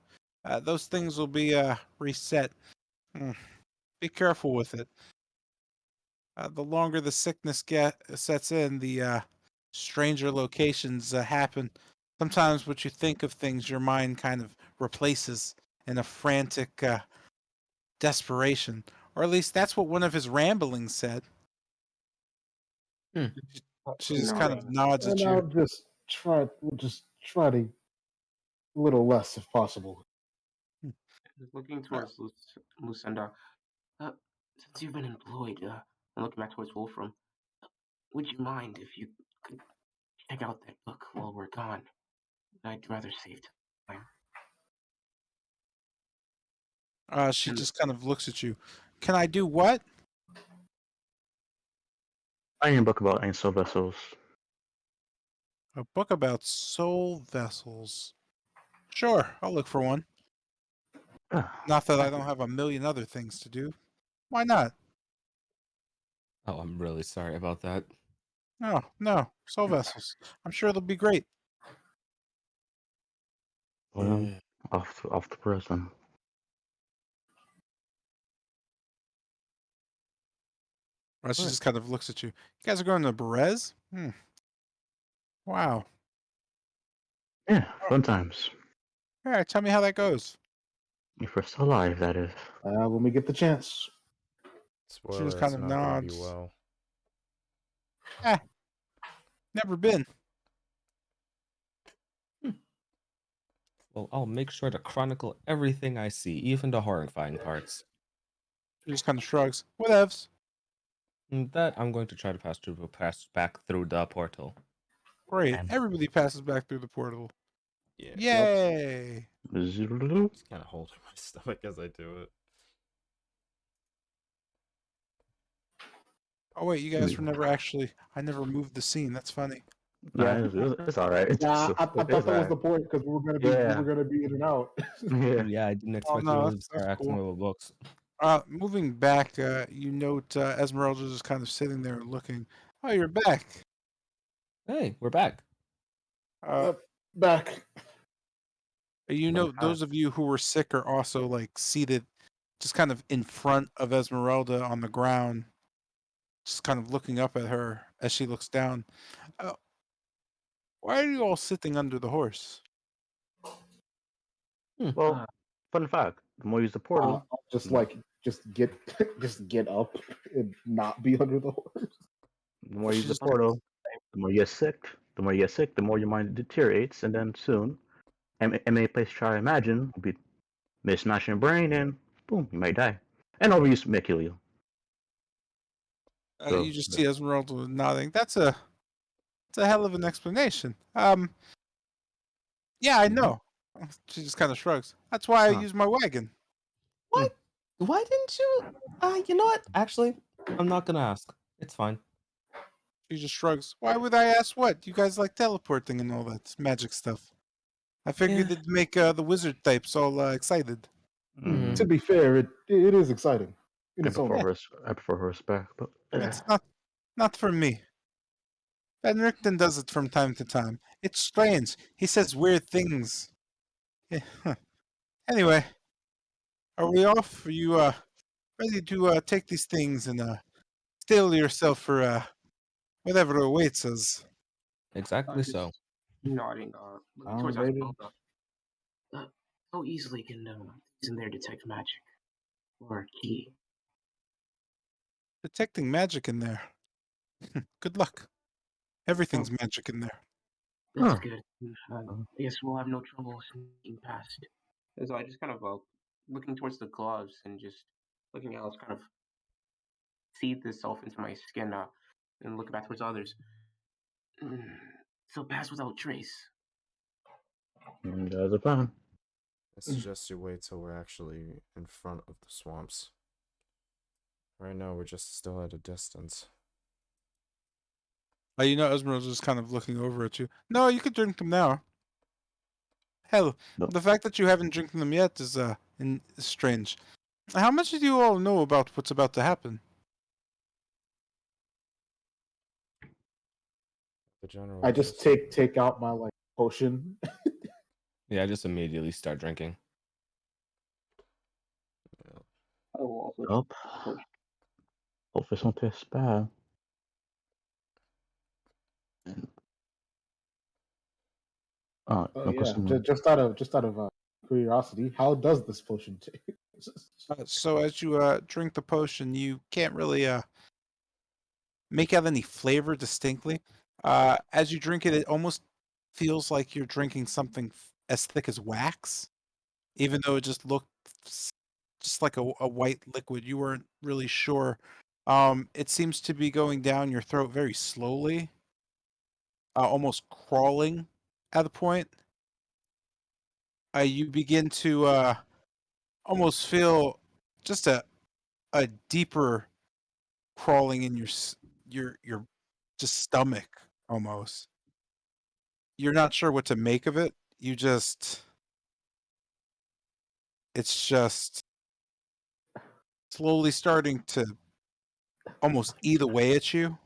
S1: those things will be reset. Mm, Be careful with it. The longer the sickness sets in, the stranger locations happen. Sometimes what you think of things, your mind kind of replaces in a frantic desperation. Or at least that's what one of his ramblings said.
S3: Hmm.
S1: She just kind of nods at
S2: And
S1: you.
S2: we'll just try to a little less if possible.
S4: Looking towards Lucinda, since you've been employed, and looking back towards Wolfram, would you mind if you could check out that book while we're gone? I'd rather save time.
S1: She
S4: And
S1: just kind of looks at you. Can I do what?
S5: I need a book about ancient vessels.
S1: A book about soul vessels. Sure, I'll look for one. Not that I don't have a million other things to do. Why not?
S3: Oh, I'm really sorry about that.
S1: No, no, soul vessels. I'm sure they'll be great.
S5: Well, off to prison.
S1: She
S3: Alright.
S1: just kind of looks at you. You guys are going to Berez? Wow.
S5: Yeah, fun times.
S1: All right, tell me how that goes.
S5: If we're still alive, that is.
S2: When we get the chance.
S1: She just
S6: Spoiler,
S1: kind
S6: it's
S1: of
S6: not gonna be
S1: nods.
S6: well.
S1: Eh, never been.
S3: Well, I'll make sure to chronicle everything I see, even the horrifying parts.
S1: She just kind of shrugs. Whatevs.
S3: And that I'm going to try to pass back through the portal.
S1: Great.
S5: And
S1: Everybody passes back through the portal.
S6: Yeah,
S1: Yay!
S6: it's kind of holding my stomach as I do it.
S1: Oh wait, you guys were never actually. I never moved the scene. That's funny.
S5: Nah,
S2: Yeah.
S5: it's all right.
S2: Nah, I thought
S5: It's
S2: that was
S5: all
S2: the
S5: right.
S2: point because we
S5: Yeah.
S2: were gonna be in and out.
S5: Yeah.
S3: Yeah, I didn't
S1: Oh
S3: expect you
S1: no,
S3: all to
S1: that's
S3: start acting
S1: cool.
S3: over books.
S1: Moving back, you note Esmeralda just kind of sitting there looking. Oh, you're back.
S3: Hey, we're back.
S2: Yep, back.
S1: You
S5: Fun
S1: know,
S5: fact.
S1: those of you who were sick are also like seated, just kind of in front of Esmeralda on the ground, just kind of looking up at her as she looks down. Uh, why are you all sitting under the horse?
S5: Well,
S4: Uh,
S5: fun fact: the more you use the portal,
S2: Just
S5: the more,
S2: like just get up and not be under the horse.
S5: the more you use
S1: She
S5: the
S1: just
S5: portal, the more you get sick. The more you get sick, the more your mind deteriorates, and then soon, any place you try to imagine will be mismatching your brain, and boom, you might die. And overuse may kill you. So
S1: you just see Esmeralda nodding. It's a hell of an explanation. Yeah, I know. She just kind of shrugs. That's why I
S5: Huh.
S1: use my wagon.
S3: What? Why didn't you? You know what? Actually, I'm not gonna ask. It's fine.
S1: She just shrugs. Why would I ask what? You guys like teleporting and all that magic stuff. I figured
S3: Yeah.
S1: it'd make the wizard types all excited.
S3: Mhm.
S2: To be fair, it is exciting in
S5: I
S2: its own
S5: prefer
S2: way.
S5: I prefer horseback, but
S1: It's not for me. Van Richten does it from time to time. It's strange. He says weird things. Yeah, huh. Anyway, are we off? Are you ready to take these things and steel yourself for whatever awaits us?
S3: Exactly so.
S4: just nodding, looking
S2: I'm
S4: towards
S2: ready.
S4: Esmeralda. How easily can things in there detect magic or key?
S1: Detecting magic in there. Good luck. Everything's
S4: Oh,
S1: magic in there.
S4: that's
S5: huh.
S4: good. I guess we'll have no trouble sneaking past. And so I just kind of looking towards the gloves and just looking how it's kind of seed this self into my skin and looking back towards others. Mm, so pass without trace.
S5: And there's a plan.
S6: I suggest you wait till we're actually in front of the swamps. Right now, we're just still at a distance.
S1: You know, Esmeralda's just kind of looking over at you. No, you could drink them now. Hell,
S5: No.
S1: the fact that you haven't drinking them yet is strange. How much do you all know about what's about to happen?
S6: The general
S2: I just
S6: gist.
S2: take out my like potion.
S3: Yeah, I just immediately start drinking.
S6: Yeah.
S4: I will also
S5: Hope this won't taste bad. Oh,
S2: Oh
S5: no
S2: yeah,
S5: question.
S2: just out of curiosity, how does this potion taste?
S1: So as you drink the potion, you can't really make out any flavor distinctly. As you drink it, it almost feels like you're drinking something as thick as wax, even though it just looked just like a white liquid. You weren't really sure. It seems to be going down your throat very slowly, almost crawling at a point. You begin to almost feel just a deeper crawling in your just stomach almost. You're not sure what to make of it. It's just slowly starting to almost eat away at you.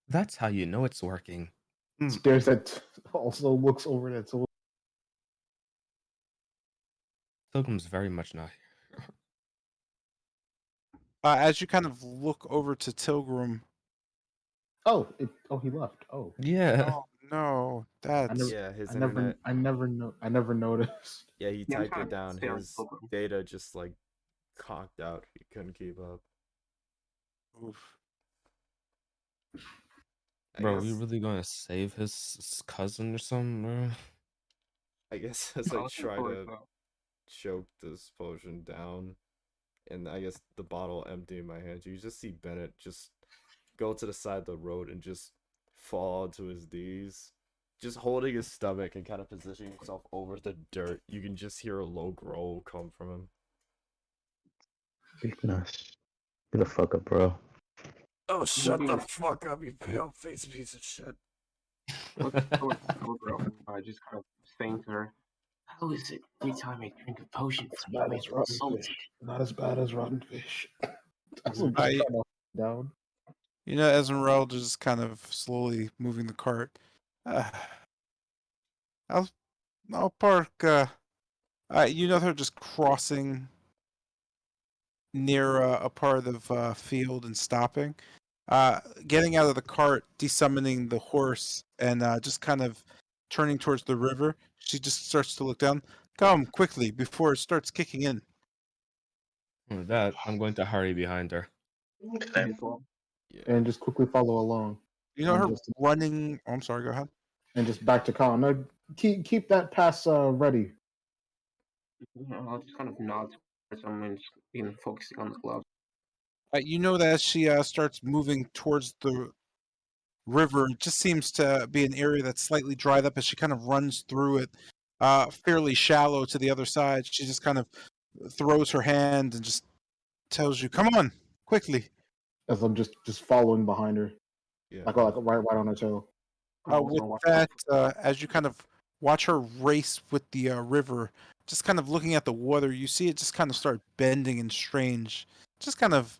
S3: That's how you know it's working.
S2: Stares at also looks over at Tilda.
S3: Pilgrim's very much not here.
S1: As you kind of look over to Tilgrim,
S2: Oh, he left. Oh,
S3: Yeah.
S1: no, that's
S6: Yeah, his
S2: I never,
S6: internet.
S2: I never noticed.
S6: Yeah, he
S4: Yeah, I'm
S6: typed
S4: trying
S6: it
S4: to
S6: down.
S4: stay on
S6: His
S4: top of him.
S6: data just like conked out. He couldn't keep up.
S1: oof.
S6: I
S3: Bro, we
S6: guess.
S3: really gonna save his cousin or something, bro?
S6: I guess as I
S4: I'll looking
S6: try
S4: forward
S6: to
S4: to
S6: choke this potion down, and I guess the bottle empty in my hands, you just see Bennett just go to the side of the road and just fall onto his knees, just holding his stomach and kind of positioning himself over the dirt. You can just hear a low growl come from him.
S5: Goodness. Get the fuck up, bro.
S6: Oh,
S4: shut the
S6: fuck up, you pale faced piece of shit.
S4: looking towards the little girl and just kind of saying to her, "How is it every time I drink a potion
S2: As
S4: from you,
S2: bad
S4: I
S2: as
S4: feel
S2: rotten
S4: salty?"
S2: fish. Not as bad as rotten fish. That's what I'm
S1: I,
S2: just trying to down.
S1: Esmeralda just kind of slowly moving the cart. Uh, I'll, I'll park. Her just crossing near a part of field and stopping. Getting out of the cart, desummoning the horse, and just kind of turning towards the river. She just starts to look down. Come quickly before it starts kicking in.
S3: With that, I'm going to hurry behind her.
S5: Same.
S6: Yeah.
S2: And just quickly follow along.
S1: Her
S2: Just
S1: running. Oh, I'm sorry. Go ahead.
S2: and just back to Colin. No, keep that pass ready.
S4: I'll just kind of nod towards him and just begin focusing on the gloves.
S1: That as she starts moving towards the river, it just seems to be an area that's slightly dried up as she kind of runs through it, fairly shallow to the other side. She just kind of throws her hand and just tells you, "Come on, quickly."
S2: As I'm just following behind her,
S6: Yeah.
S2: like right on her tail.
S1: With that, as you kind of watch her race with the river, just kind of looking at the water, you see it just kind of start bending and strange. Just kind of,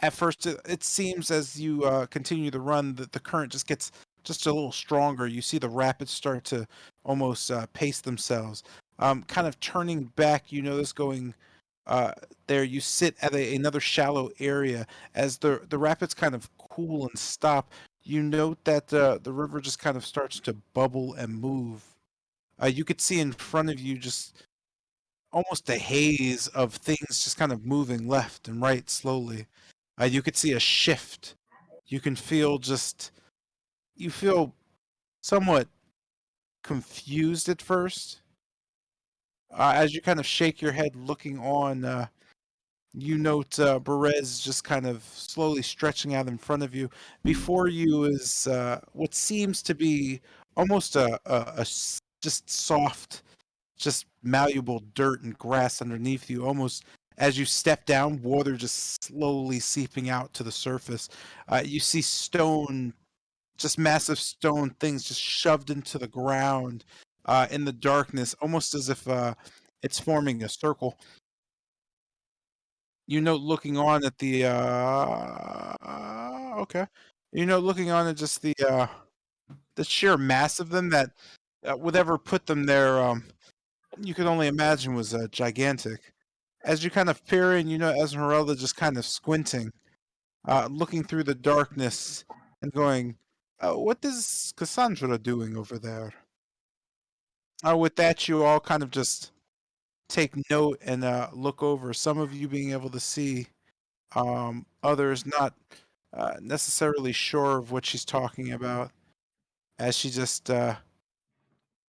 S1: at first, it seems as you continue to run that the current just gets just a little stronger. You see the rapids start to almost pace themselves. Kind of turning back, this going there. You sit at another shallow area as the rapids kind of cool and stop. You note that the river just kind of starts to bubble and move. You could see in front of you just almost a haze of things just kind of moving left and right slowly. You could see a shift. You can feel you feel somewhat confused at first. As you kind of shake your head looking on, you note Berez just kind of slowly stretching out in front of you. Before you is what seems to be almost just soft, just malleable dirt and grass underneath you. Almost as you step down, water just slowly seeping out to the surface. You see stone, just massive stone things just shoved into the ground in the darkness, almost as if it's forming a circle. Looking on at the okay. Looking on at just the sheer mass of them that would ever put them there. You could only imagine was gigantic. As you kind of peer in, Esmeralda just kind of squinting, looking through the darkness and going, "What is Cassandra doing over there?" With that, you all kind of just take note and look over. Some of you being able to see, others not necessarily sure of what she's talking about, as she just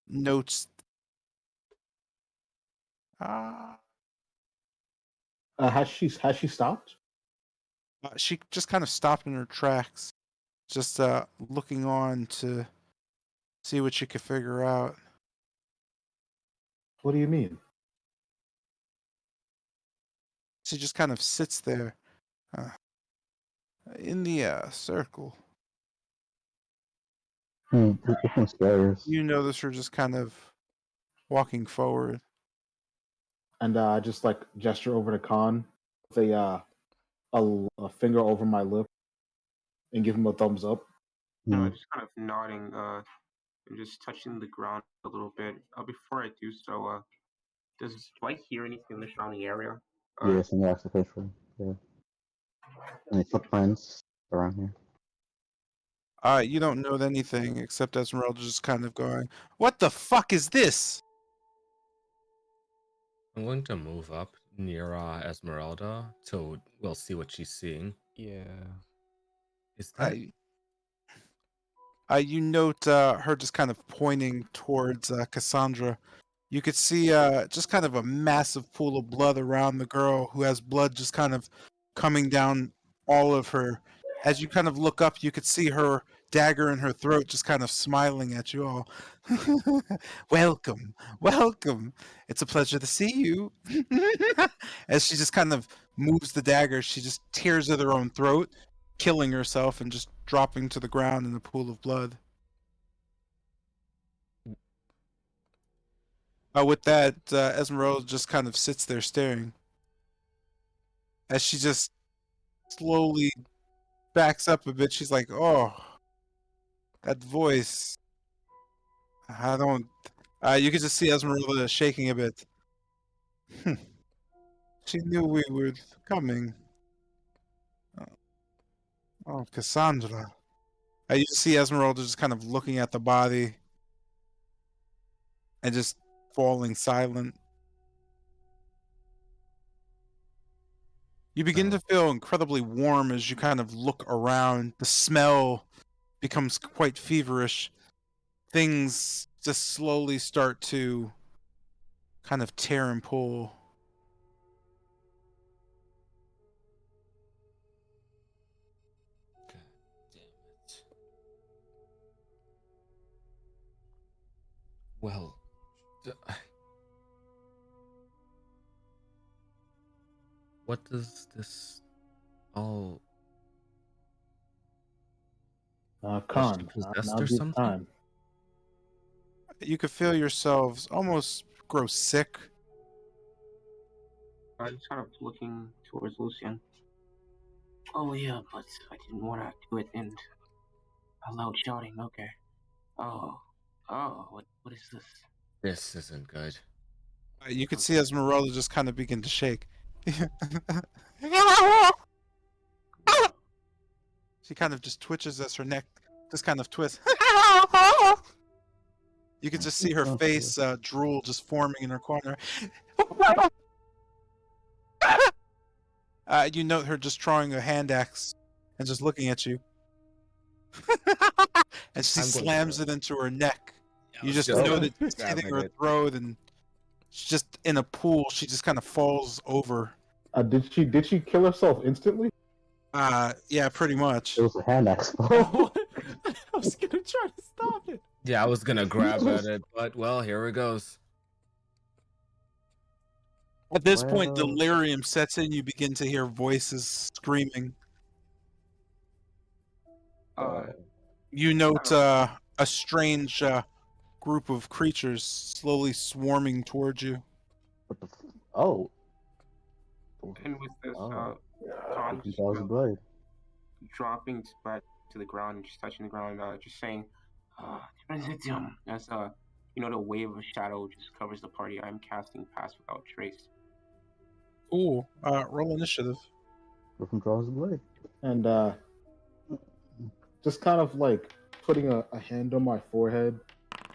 S1: notes. Uh,
S2: Has she stopped?
S1: she just kind of stopped in her tracks, just looking on to see what she could figure out.
S2: What do you mean?
S1: She just kind of sits there in the circle.
S5: This one's scary.
S1: You notice her just kind of walking forward.
S2: And I just like gesture over to Khan with a finger over my lip and give him a thumbs up.
S5: Hmm.
S4: Just kind of nodding and just touching the ground a little bit. Before I do so, do I hear anything in the surrounding area?
S5: Yeah, some rocks to fish for. Yeah. Any footprints around here?
S1: You don't note anything except Esmeralda just kind of going, "What the fuck is this?"
S3: I'm going to move up near Esmeralda so we'll see what she's seeing.
S6: Yeah.
S3: Is that
S1: You note her just kind of pointing towards Cassandra. You could see just kind of a massive pool of blood around the girl who has blood just kind of coming down all of her. As you kind of look up, you could see her dagger in her throat just kind of smiling at you all. Welcome, welcome. It's a pleasure to see you. As she just kind of moves the dagger, she just tears at her own throat, killing herself and just dropping to the ground in a pool of blood. With that, Esmeralda just kind of sits there staring as she just slowly backs up a bit. She's like, "Oh, that voice. I don't." You can just see Esmeralda shaking a bit. She knew we were coming. Oh, Cassandra. You just see Esmeralda just kind of looking at the body and just falling silent. You begin to feel incredibly warm as you kind of look around. The smell becomes quite feverish. Things just slowly start to kind of tear and pull.
S3: God damn it. Well, what does this all was she
S2: Khan,
S3: possessed
S2: now
S3: or
S2: be
S3: something?
S2: time.
S1: You could feel yourselves almost grow sick.
S4: I just kind of looking towards Lucian. Oh yeah, but I didn't want to do it in a loud shouting. Okay. Oh, what is this?
S3: This isn't good.
S1: You could see
S4: Okay.
S1: Esmeralda just kind of begin to shake. She kind of just twitches as her neck just kind of twists. You could just see her face drool just forming in her corner. You note her just drawing a hand axe and just looking at you. And she
S3: I'm going
S1: slams
S3: to.
S1: it into her neck.
S3: I
S1: You
S3: was
S1: just
S3: just
S1: know that it's
S3: grabbing
S1: hitting her
S3: it.
S1: throat, and she's just in a pool. She just kind of falls over.
S2: Did she kill herself instantly?
S1: Yeah, pretty much.
S5: It was a hand axe.
S6: Oh, I was gonna try to stop it.
S3: Yeah, I was gonna grab at it, but well, here it goes.
S1: At this point,
S5: Well,
S1: delirium sets in. You begin to hear voices screaming.
S4: Uh,
S1: You note
S4: Oh.
S1: a strange group of creatures slowly swarming towards you.
S5: what the? Oh,
S4: and with this,
S5: oh,
S4: Khan
S5: from
S4: just
S5: Charles Blade.
S4: dropping back to the ground, just touching the ground, just saying, as the wave of shadow just covers the party. I'm casting Pass Without Trace.
S1: Cool. Roll initiative.
S5: We're from Charles Blade.
S2: And just kind of like putting a hand on my forehead.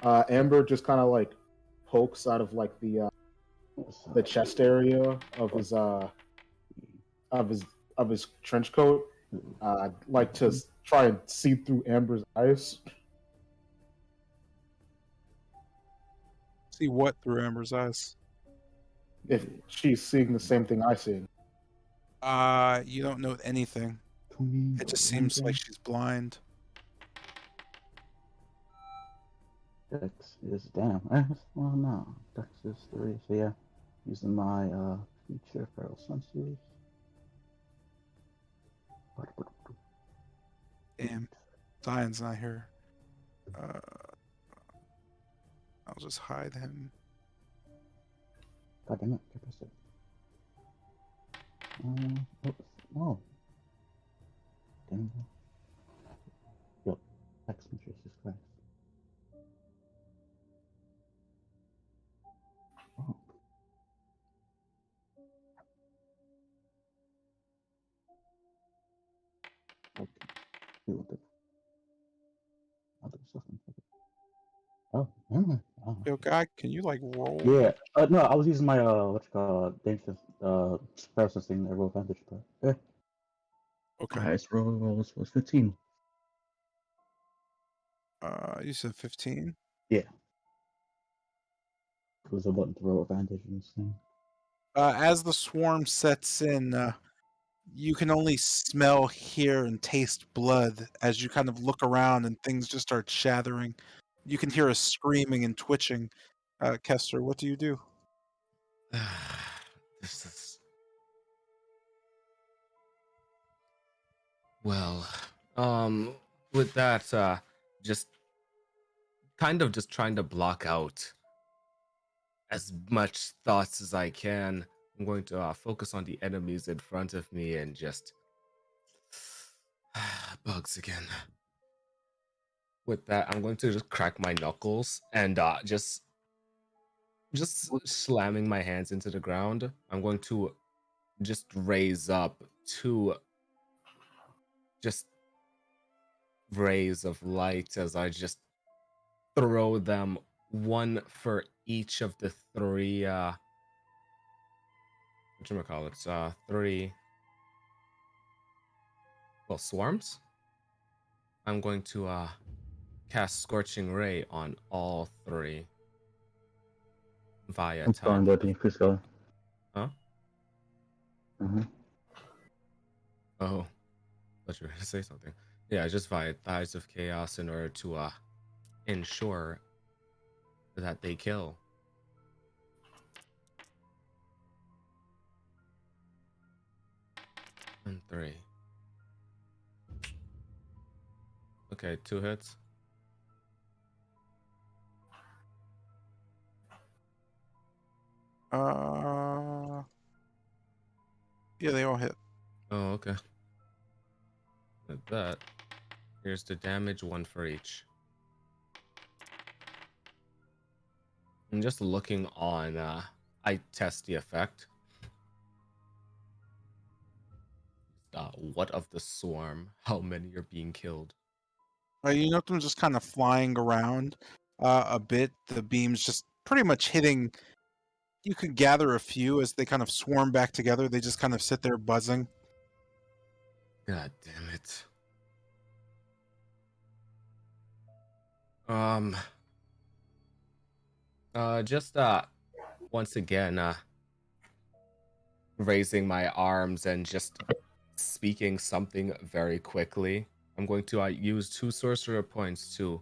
S2: Amber just kind of like pokes out of like the chest area of his of his trench coat. I'd like to try and see through Amber's eyes.
S1: See what through Amber's eyes?
S2: If she's seeing the same thing I see.
S1: You don't know anything. It just seems like she's blind.
S5: Dex is damn. Well, no. Dex is 3. So yeah, using my feature feral senses.
S1: Damn. Zion's not here. I'll just hide him.
S5: God damn it! Get this oh. Damn it. Yo, Dex matrices, Christ. Oh. Okay. Deal with it. Oh, oh.
S1: Yo, guy, can you like roll?
S5: Yeah. No, I was using my what you call danger processing roll advantage, but yeah.
S1: Okay.
S5: Highest roll was 15.
S1: You said 15.
S5: Yeah. There's a button to roll advantage in this thing.
S1: As the swarm sets in, you can only smell, hear, and taste blood as you kind of look around and things just start shattering. You can hear a screaming and twitching. Kester, what do you do?
S3: This is well. With that, just just trying to block out as much thoughts as I can. I'm going to focus on the enemies in front of me and just bugs again. With that, I'm going to just crack my knuckles and just slamming my hands into the ground. I'm going to just raise up two just rays of light as I just throw them, one for each of the three whatchamacallits, three swarms. I'm going to cast Scorching Ray on all three via
S5: I'm
S3: time.
S5: going to the Chris go.
S3: Huh?
S5: Mm-hmm.
S3: Oh, thought you were gonna say something. Yeah, just via Thighs of Chaos in order to ensure that they kill. And 3. Okay, 2 hits.
S1: Yeah, they all hit.
S3: Oh, okay. With that, here's the damage, 1 for each. And just looking on, I test the effect. What of the swarm? How many are being killed?
S1: You note them just kind of flying around a bit. The beams just pretty much hitting. You could gather a few as they kind of swarm back together. They just kind of sit there buzzing.
S3: God damn it. Just once again, raising my arms and just speaking something very quickly. I'm going to use 2 sorcerer points to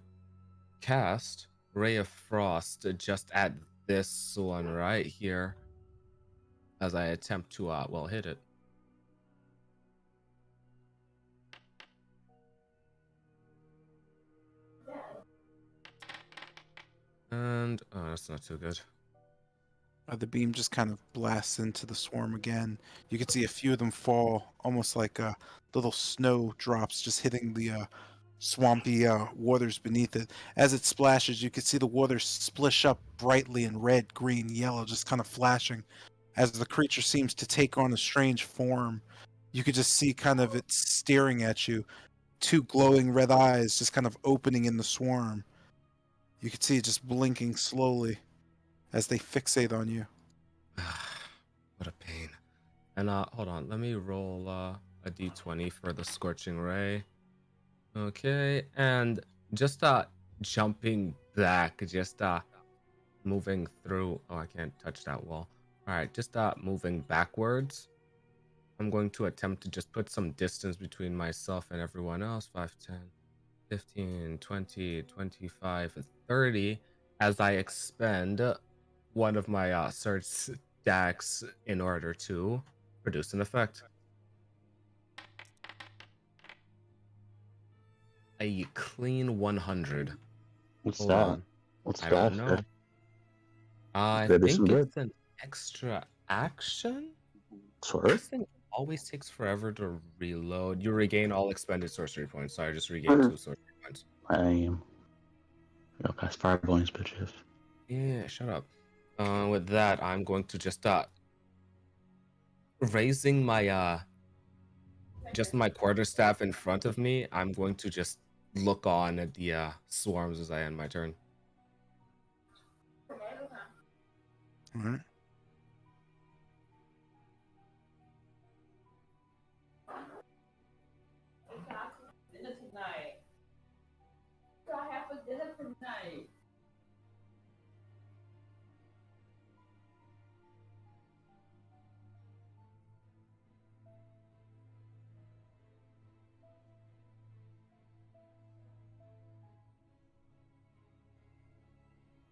S3: cast Ray of Frost just at this one right here as I attempt to hit it. And that's not too good.
S1: The beam just kind of blasts into the swarm again. You can see a few of them fall, almost like little snow drops just hitting the swampy waters beneath it. As it splashes, you can see the water splish up brightly in red, green, yellow, just kind of flashing. As the creature seems to take on a strange form, you could just see kind of it staring at you. 2 glowing red eyes just kind of opening in the swarm. You could see it just blinking slowly as they fixate on you.
S3: What a pain. And hold on, let me roll a d20 for the Scorching Ray. Okay, and just jumping back, just moving through. Oh, I can't touch that wall. All right, just moving backwards. I'm going to attempt to just put some distance between myself and everyone else. 5, 10, 15, 20, 25, 30 as I expend one of my surge stacks in order to produce an effect. A clean 100.
S5: What's
S3: Hold
S5: that?
S3: on.
S5: What's
S3: I
S5: that?
S3: don't know. I
S5: Could be some
S3: think
S5: good.
S3: it's an extra action.
S5: Sure.
S3: This thing always takes forever to reload. You regain all expended sorcery points. So I just regained 2 sorcery points.
S5: I am. Yo, guys, fireballs, bitches.
S3: Yeah, shut up. With that, I'm going to just raising my just my quarterstaff in front of me. I'm going to just look on at the swarms as I end my turn.
S1: All right.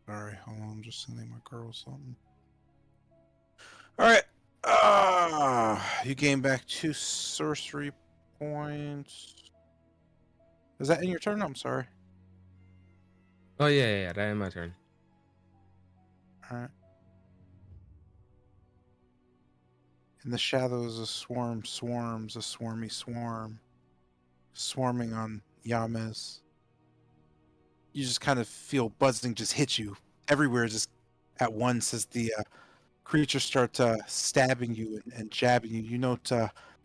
S1: Sorry, hold on. I'm just sending my girl something. All right. You gain back 2 sorcery points. Is that in your turn? I'm sorry.
S3: Oh yeah, that end my turn.
S1: All right. In the shadows, a swarm swarms, a swarmy swarm, swarming on Yames. You just kind of feel buzzing just hit you everywhere, just at once as the creatures start stabbing you and jabbing you. You note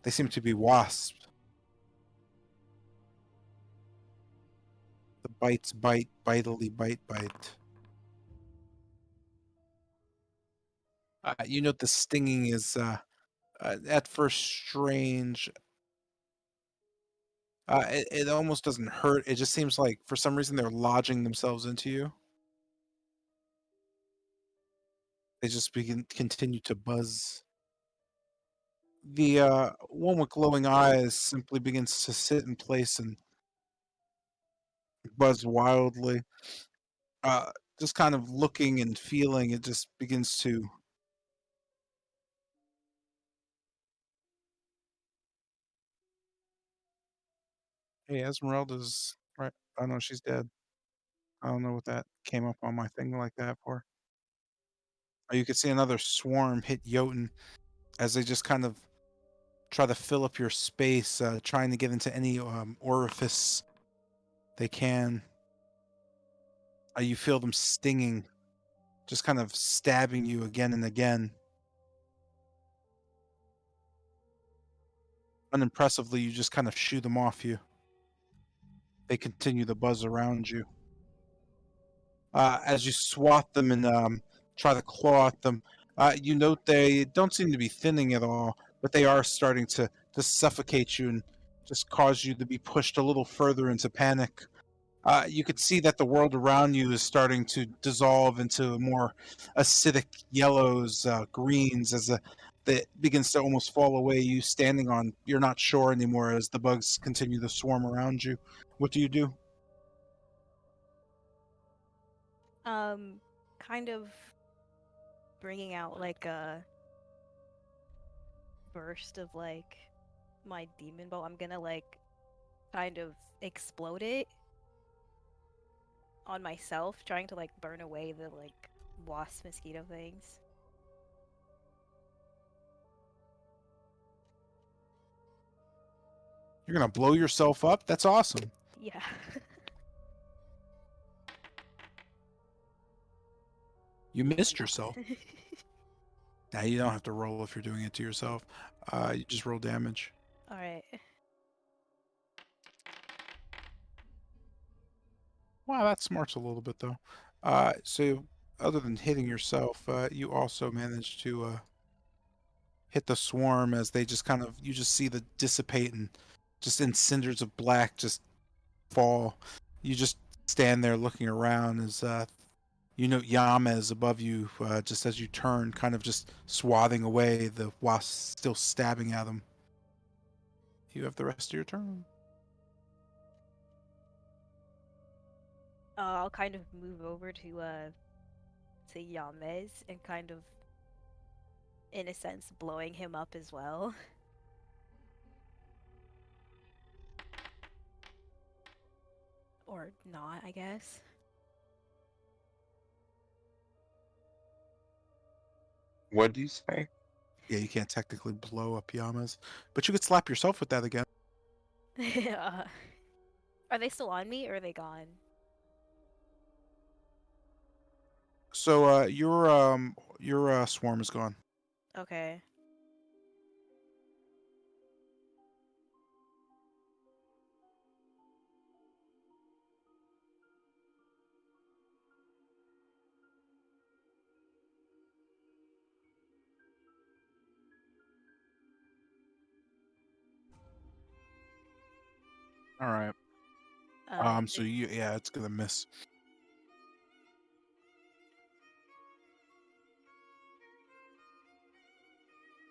S1: they seem to be wasps. The bites bite, bitely bite. You note the stinging is at first strange. It almost doesn't hurt. It just seems like for some reason they're lodging themselves into you. They just continue to buzz. The one with glowing eyes simply begins to sit in place and buzz wildly. Just kind of looking and feeling, it just begins to. Hey, Esmeralda's right. Oh no, she's dead. I don't know what that came up on my thing like that for. You could see another swarm hit Jotun as they just kind of try to fill up your space, trying to get into any orifice they can. You feel them stinging, just kind of stabbing you again and again. Unimpressively, you just kind of shoo them off you. They continue to buzz around you. As you swat them and try to claw at them, you note they don't seem to be thinning at all, but they are starting to suffocate you and just cause you to be pushed a little further into panic. You could see that the world around you is starting to dissolve into more acidic yellows, greens, as that begins to almost fall away. You standing on, you're not sure anymore as the bugs continue to swarm around you. What do you do?
S7: Kind of bringing out like a burst of like my demon bow. I'm gonna like kind of explode it on myself, trying to like burn away the like wasp mosquito things.
S1: You're gonna blow yourself up? That's awesome.
S7: Yeah.
S1: You missed yourself. Now you don't have to roll if you're doing it to yourself. You just roll damage.
S7: All right.
S1: Wow, that smarts a little bit though. So other than hitting yourself, you also managed to hit the swarm as they just kind of you just see the dissipate and just in cinders of black just fall. You just stand there looking around as you know Yamez above you, just as you turn, kind of just swathing away the wasp still stabbing at him. You have the rest of your turn.
S7: I'll kind of move over to Yamez and kind of, in a sense, blowing him up as well. Or not, I guess.
S8: What do you say?
S1: Yeah, you can't technically blow up Yamez, but you could slap yourself with that again.
S7: Are they still on me or are they gone?
S1: So your swarm is gone.
S7: Okay.
S1: All right. So yeah, it's gonna miss.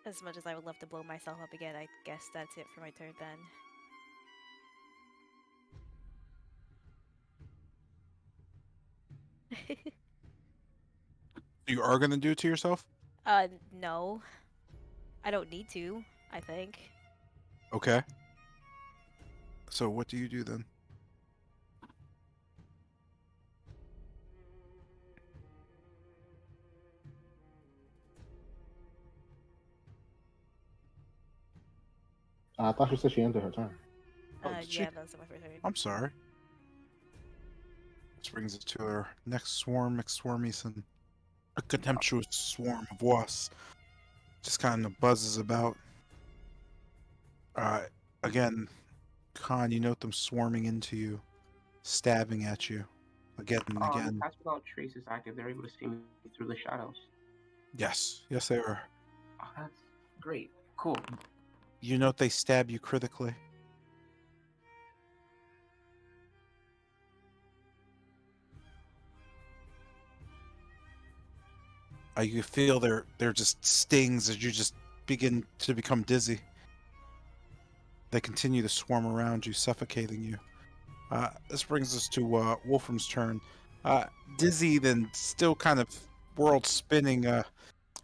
S7: As much as I would love to blow myself up again, I guess that's it for my turn then.
S1: You are gonna do it to yourself?
S7: No. I don't need to, I think.
S1: Okay. So what do you do then?
S2: I thought she said she ended her turn.
S1: Oh, did she?
S7: Yeah, that's my first turn.
S1: I'm sorry. This brings us to our next swarm, McSwarmies, and a contemptuous swarm of wasps just kind of buzzes about. Again, Khan, you note them swarming into you, stabbing at you, again and
S4: The
S1: again.
S4: Pass Without Trace is active. They're able to see me through the shadows.
S1: Yes, yes they are.
S4: Oh, that's great. Cool.
S1: You note they stab you critically. You feel they're just stings as you just begin to become dizzy. They continue to swarm around you, suffocating you. This brings us to Wolfram's turn. Dizzy, then still kind of world spinning.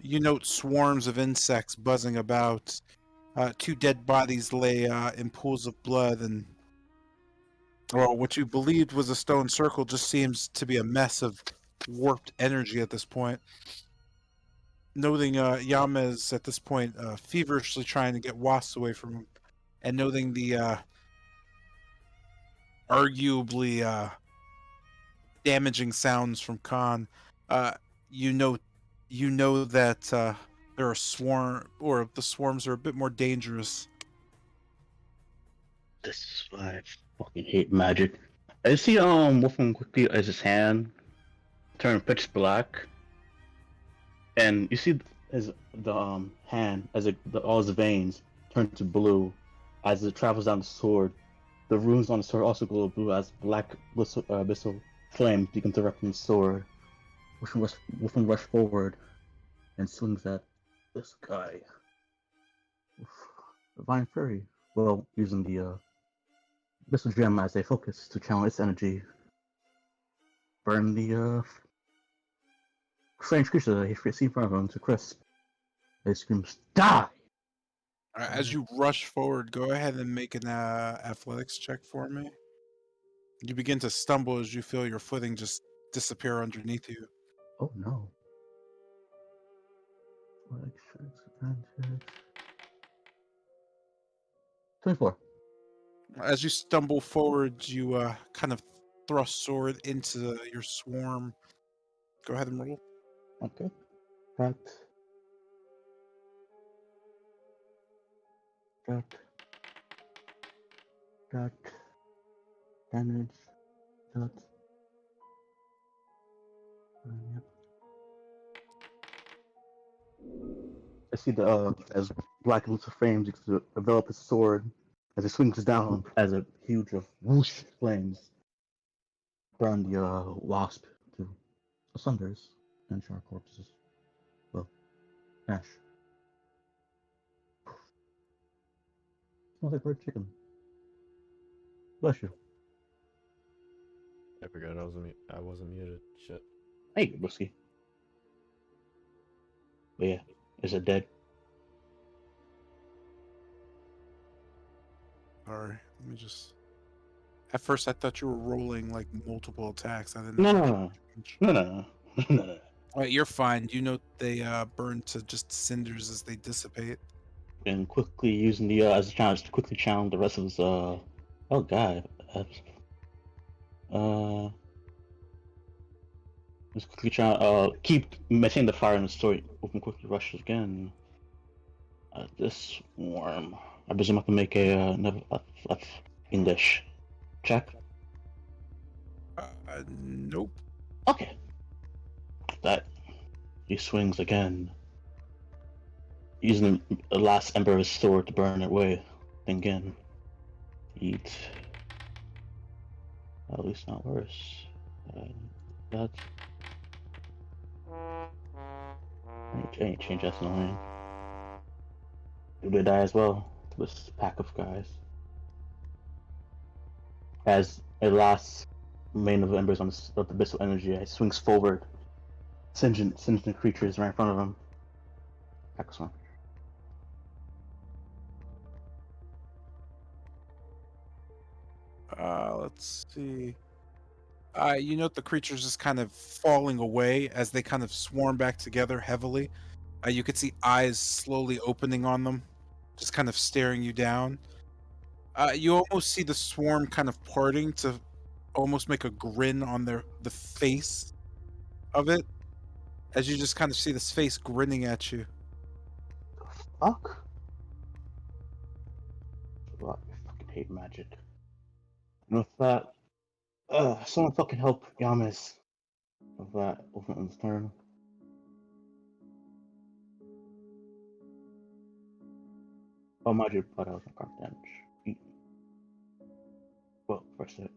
S1: You note swarms of insects buzzing about. Two dead bodies lay in pools of blood, and well, what you believed was a stone circle just seems to be a mess of warped energy at this point. Noting Yamez at this point feverishly trying to get wasps away from him, and noting the arguably damaging sounds from Khan, uh, you know that there are swarm, or the swarms are a bit more dangerous.
S5: This is why I fucking hate magic. I see Wolfram quickly as his hand turn pitch black, and you see his hand as all his veins turn to blue as it travels down the sword. The runes on the sword also glow blue as black abyssal flames begin to erupt from the sword. Wolfram rush forward and swings at this guy. Divine Fury. Well, using the Abyssal Gem as a focus to channel its energy. Burn the strange creature that he sees in front of him to crisp. He screams, "Die!"
S1: As you rush forward, go ahead and make an athletics check for me. You begin to stumble as you feel your footing just disappear underneath you.
S5: Oh no. Like advantage. 24.
S1: As you stumble forward, you kind of thrust sword into your swarm. Go ahead and roll.
S5: Okay. That. Damage. That. Yep. I see the as Black Luther frames to develop his sword as it swings down as a huge of whoosh flames burn the wasp to sunders and shark corpses. Well, ash. Smells like burnt chicken. Bless you.
S6: I forgot I wasn't muted. Shit.
S5: Hey, Whiskey. But yeah, is it dead?
S1: Sorry, let me just. At first, I thought you were rolling like multiple attacks. I didn't.
S5: No.
S1: Alright, you're fine. You know they burn to just cinders as they dissipate.
S5: And quickly using the as a challenge to quickly challenge the rest of his oh god. Let's quickly try keep maintain the fire in the story. Open quickly rushes again. This worm. I presume I can make a English check.
S1: Nope.
S5: Okay. That he swings again, using the last ember of his sword to burn it away. Then again, eat At least not worse. That ain't change that's annoying. They die as well. This pack of guys. As a last main of the embers on the abyssal energy, it swings forward, singeing creatures right in front of him. Excellent.
S1: Let's see. You note the creatures just kind of falling away as they kind of swarm back together heavily. You could see eyes slowly opening on them, just kind of staring you down. You almost see the swarm kind of parting to almost make a grin on the face of it, as you just kind of see this face grinning at you.
S5: Fuck? Well, I fucking hate magic. And with that, someone fucking help Yamis. With that, Wolfman's turn. Oh, magic, but I was on card damage. Well, first hit.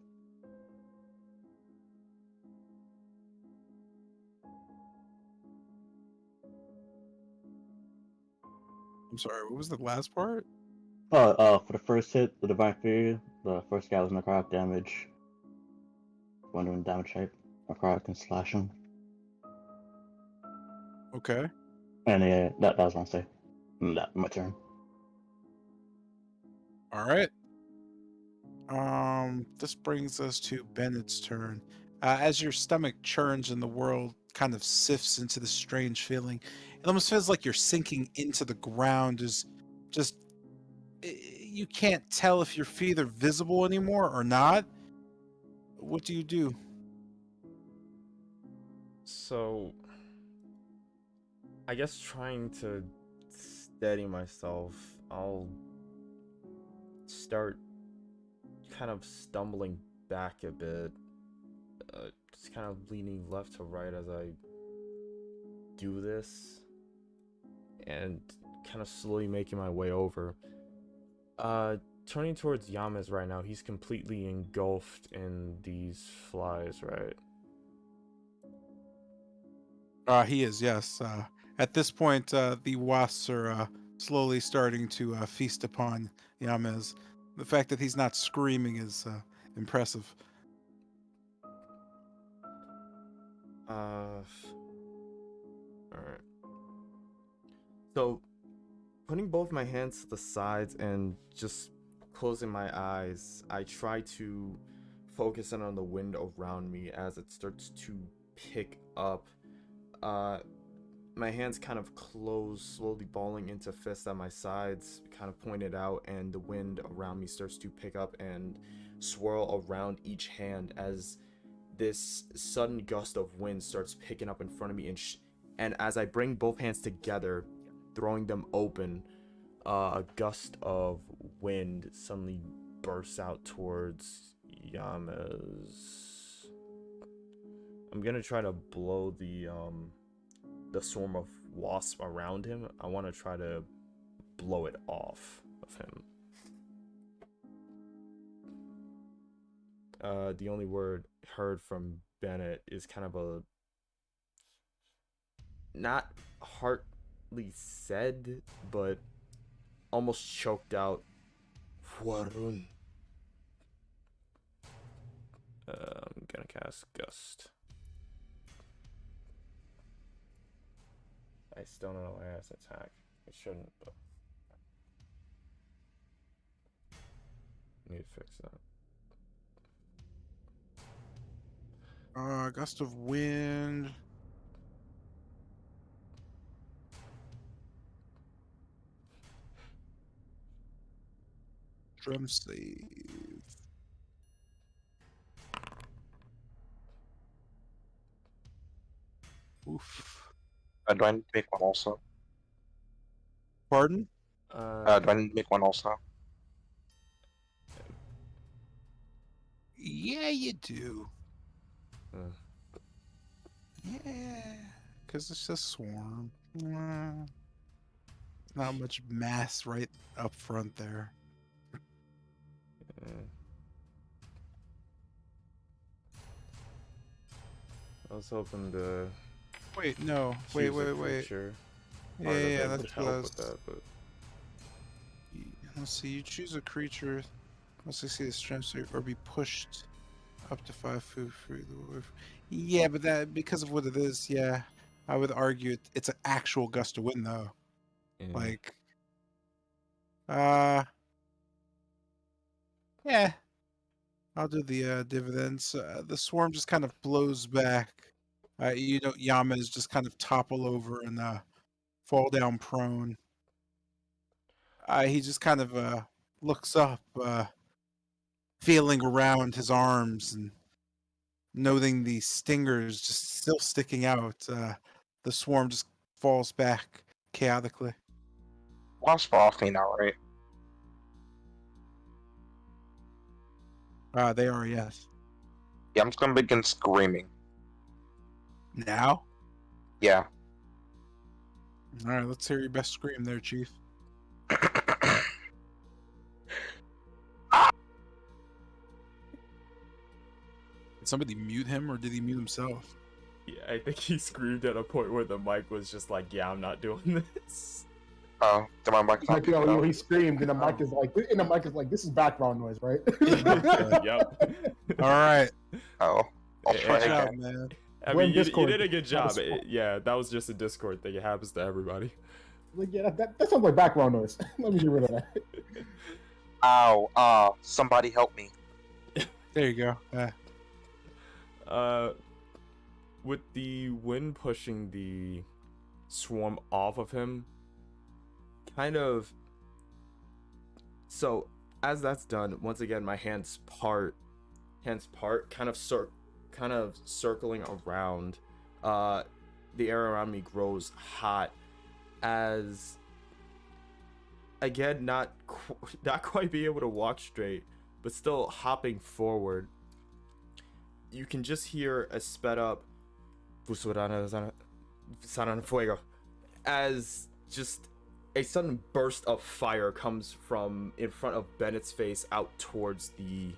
S1: I'm sorry, what was the last part?
S5: For the first hit, the Divine Fury, the first guy was necrotic damage. Wondering damage type. Necrotic can slash him.
S1: Okay.
S5: And yeah, that was my say. That my turn.
S1: All right. This brings us to Bennett's turn. As your stomach churns and the world kind of sifts into the strange feeling, it almost feels like you're sinking into the ground. Is just you can't tell if your feet are visible anymore or not. What do you do?
S6: So, I guess trying to steady myself, I'll start kind of stumbling back a bit, just kind of leaning left to right as I do this, and kind of slowly making my way over. Turning towards Yamas right now, he's completely engulfed in these flies, right?
S1: He is, yes. At this point, the wasps are slowly starting to feast upon Yamez. The fact that he's not screaming is impressive.
S6: Alright. So, putting both my hands to the sides and just closing my eyes, I try to focus in on the wind around me as it starts to pick up. My hands kind of close, slowly balling into fists at my sides, kind of pointed out, and the wind around me starts to pick up and swirl around each hand as this sudden gust of wind starts picking up in front of me, and as I bring both hands together, throwing them open, a gust of wind suddenly bursts out towards Yama's. I'm gonna try to blow the swarm of wasps around him. I want to try to blow it off of him. The only word heard from Bennett is kind of a not heartily said, but almost choked out. Warun. I'm gonna cast Gust. I still don't know why it's attack. It shouldn't, but need to fix that.
S1: Gust of wind. Drum save. Oof.
S8: Do I need to make one also?
S1: Pardon?
S8: Do I need to make one also?
S1: Yeah, you do.
S6: Uh,
S1: Yeah, because it's a swarm. Not much mass right up front there.
S6: I was hoping to
S1: Wait, no.
S6: choose a
S1: Wait.
S6: creature.
S1: Yeah,
S6: Art
S1: yeah,
S6: of
S1: yeah,
S6: it would
S1: that's what I
S6: help with
S1: was.
S6: that, but
S1: Let's see. You choose a creature. Let's see the strength save or be pushed up to 5 feet free. Yeah, but that because of what it is, yeah, I would argue it's an actual gust of wind though.
S6: yeah.
S1: Like, uh, yeah, I'll do the dividends. The swarm just kind of blows back. Yamas just kind of topple over and fall down prone. He just kind of looks up, feeling around his arms and noting the stingers just still sticking out. The swarm just falls back chaotically.
S8: Wasps are off me now, right?
S1: They are, yes.
S8: Yeah, I'm just gonna begin screaming.
S1: Now?
S8: Yeah.
S1: All right, let's hear your best scream there, Chief. Did somebody mute him or did he mute himself?
S6: Yeah, I think he screamed at a point where the mic was just like, "Yeah, I'm not doing this."
S8: Oh, did my mic not
S2: Like,
S8: pick it up?
S2: he screamed, and the mic is like, this is background noise, right?
S6: Yep.
S1: All right.
S8: Oh, I'll try
S1: Good job,
S8: again.
S1: man.
S6: I
S2: Blame
S6: mean, you
S2: Discord.
S6: did a good job.
S2: That was-
S6: Yeah, that was just a Discord thing. It happens to everybody.
S2: Like, yeah, that sounds like background noise. Let me get rid of that.
S8: Ow, somebody help me.
S1: There you go.
S6: With the wind pushing the swarm off of him, kind of. So as that's done, once again, my hands part, kind of circling around. The air around me grows hot as, again, not quite be able to walk straight, but still hopping forward. You can just hear a sped up fuego as just a sudden burst of fire comes from in front of Bennett's face out towards the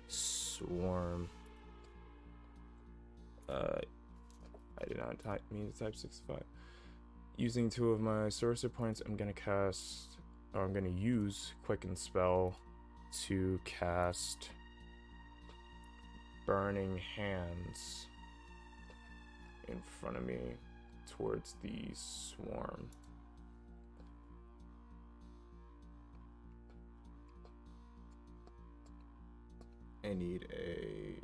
S6: swarm. I did not mean to type 65. Using 2 of my sorcerer points, I'm gonna use Quicken Spell to cast Burning Hands in front of me towards the swarm. I need a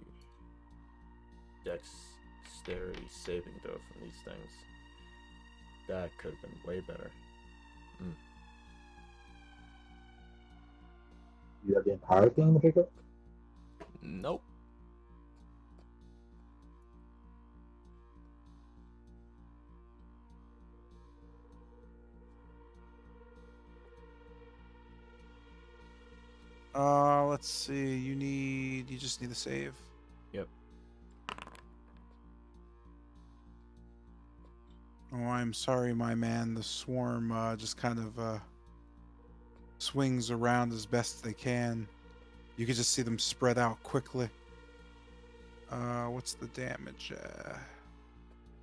S6: dexterity saving throw from these things. That could have been way better.
S5: You have the entire thing to pick up?
S6: Nope.
S1: Let's see. You just need a save.
S6: Yep.
S1: Oh, I'm sorry, my man. The swarm just kind of swings around as best they can. You can just see them spread out quickly. What's the damage?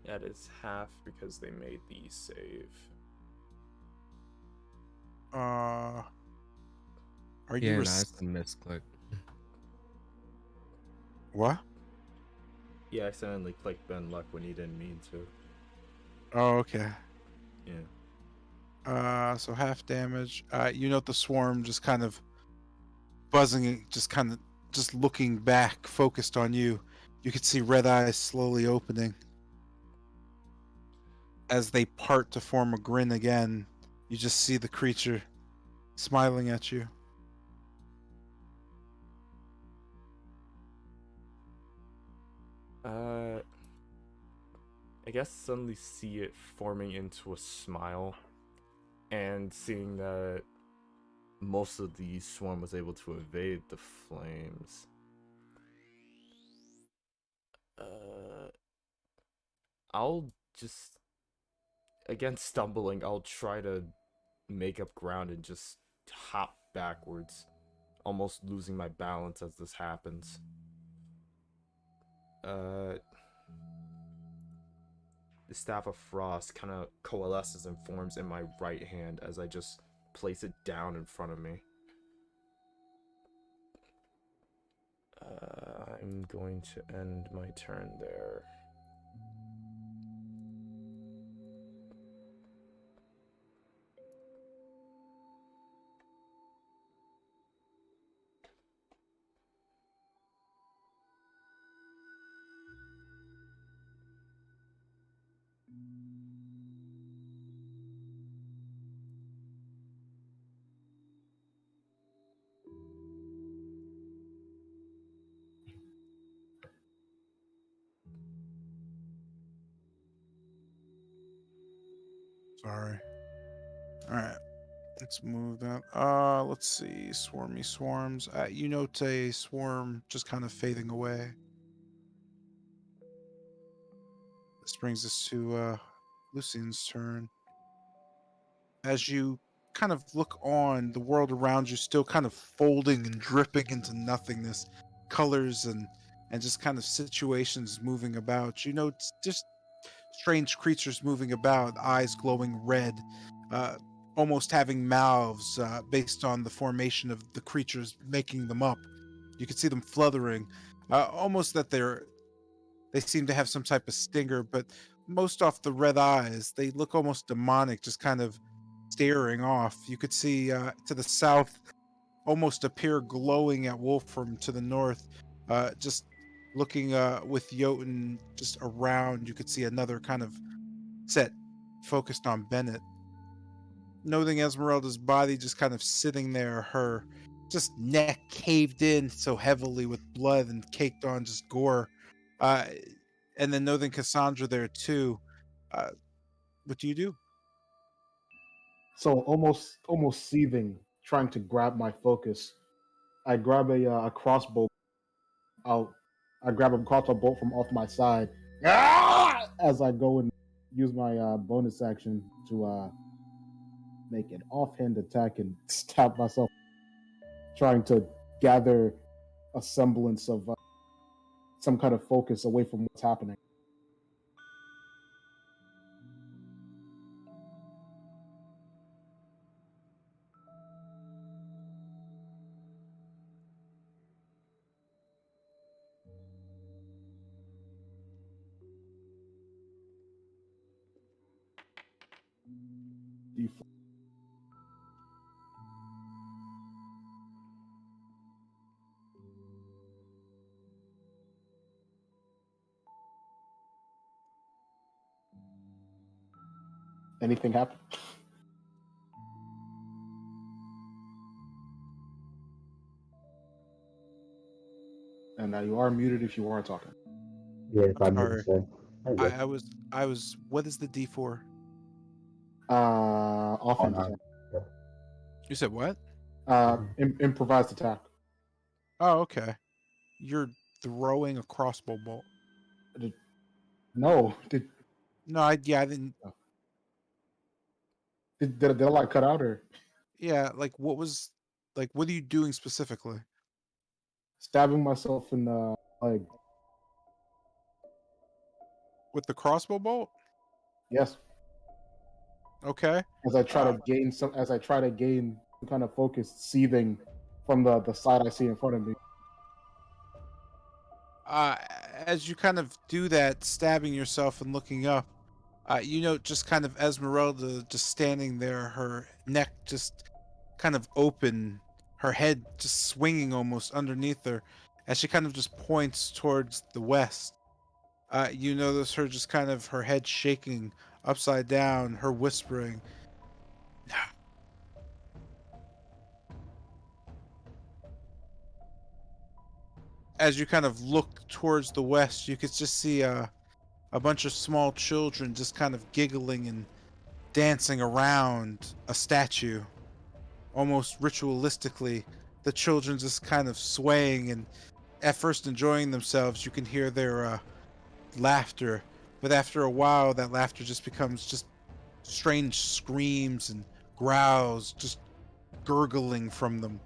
S6: That is half because they made the save.
S1: Are
S3: Yeah,
S1: you
S3: nice and misclick.
S1: What?
S6: Yeah, I accidentally clicked Ben Luck when he didn't mean to.
S1: Oh, okay.
S6: Yeah.
S1: So half damage. You note the swarm just kind of buzzing, just looking back, focused on you. You can see red eyes slowly opening. As they part to form a grin again, you just see the creature smiling at you.
S6: I guess suddenly see it forming into a smile, and seeing that most of the swarm was able to evade the flames. I'll just, again stumbling, I'll try to make up ground and just hop backwards, almost losing my balance as this happens. The Staff of Frost kind of coalesces and forms in my right hand as I just place it down in front of me. I'm going to end my turn there.
S1: Sorry. All right. Let's move that. Let's see. Swarmy swarms. You note a swarm just kind of fading away. This brings us to Lucian's turn. As you kind of look on, the world around you still kind of folding and dripping into nothingness, colors and just kind of situations moving about. You know, it's just strange creatures moving about, eyes glowing red, uh, almost having mouths based on the formation of the creatures making them up. You can see them fluttering, almost that they seem to have some type of stinger, but most off the red eyes, they look almost demonic, just kind of staring off. You could see to the south almost appear glowing at Wolfram to the north, just looking with Jotun just around. You could see another kind of set focused on Bennett. Noting Esmeralda's body just kind of sitting there, her just neck caved in so heavily with blood and caked on just gore. Uh, and then noting Cassandra there too. What do you do?
S2: So almost seething, trying to grab my focus. I grab a crossbow out. I grab a crossbow bolt from off my side as I go and use my bonus action to make an offhand attack and stab myself, trying to gather a semblance of some kind of focus away from what's happening. D4. Anything happen? And you are muted if you are talking.
S5: Yeah, if I
S1: I'm
S5: made
S1: sorry.
S5: it say. Okay.
S1: I was. What is the D4?
S2: Offhand
S5: Oh,
S2: attack.
S5: no.
S1: You said what?
S2: Improvised attack.
S1: Oh, okay. You're throwing a crossbow bolt.
S2: No,
S1: No, I didn't.
S2: did a light cut out or
S1: Yeah, like what was, like what are you doing specifically
S2: stabbing myself in the leg?
S1: with the crossbow bolt?
S2: Yes,
S1: Okay.
S2: as I try to gain some kind of focus, seething from the side I see in front of me.
S1: Uh, as you kind of do that, stabbing yourself and looking up, you know, just kind of Esmeralda just standing there, her neck just kind of open, her head just swinging almost underneath her, as she kind of just points towards the west. You notice her just kind of her head shaking upside down, her whispering. As you kind of look towards the west, you could just see a bunch of small children just kind of giggling and dancing around a statue, almost ritualistically. The children just kind of swaying and at first enjoying themselves. You can hear their laughter, but after a while, that laughter just becomes just strange screams and growls, just gurgling from them.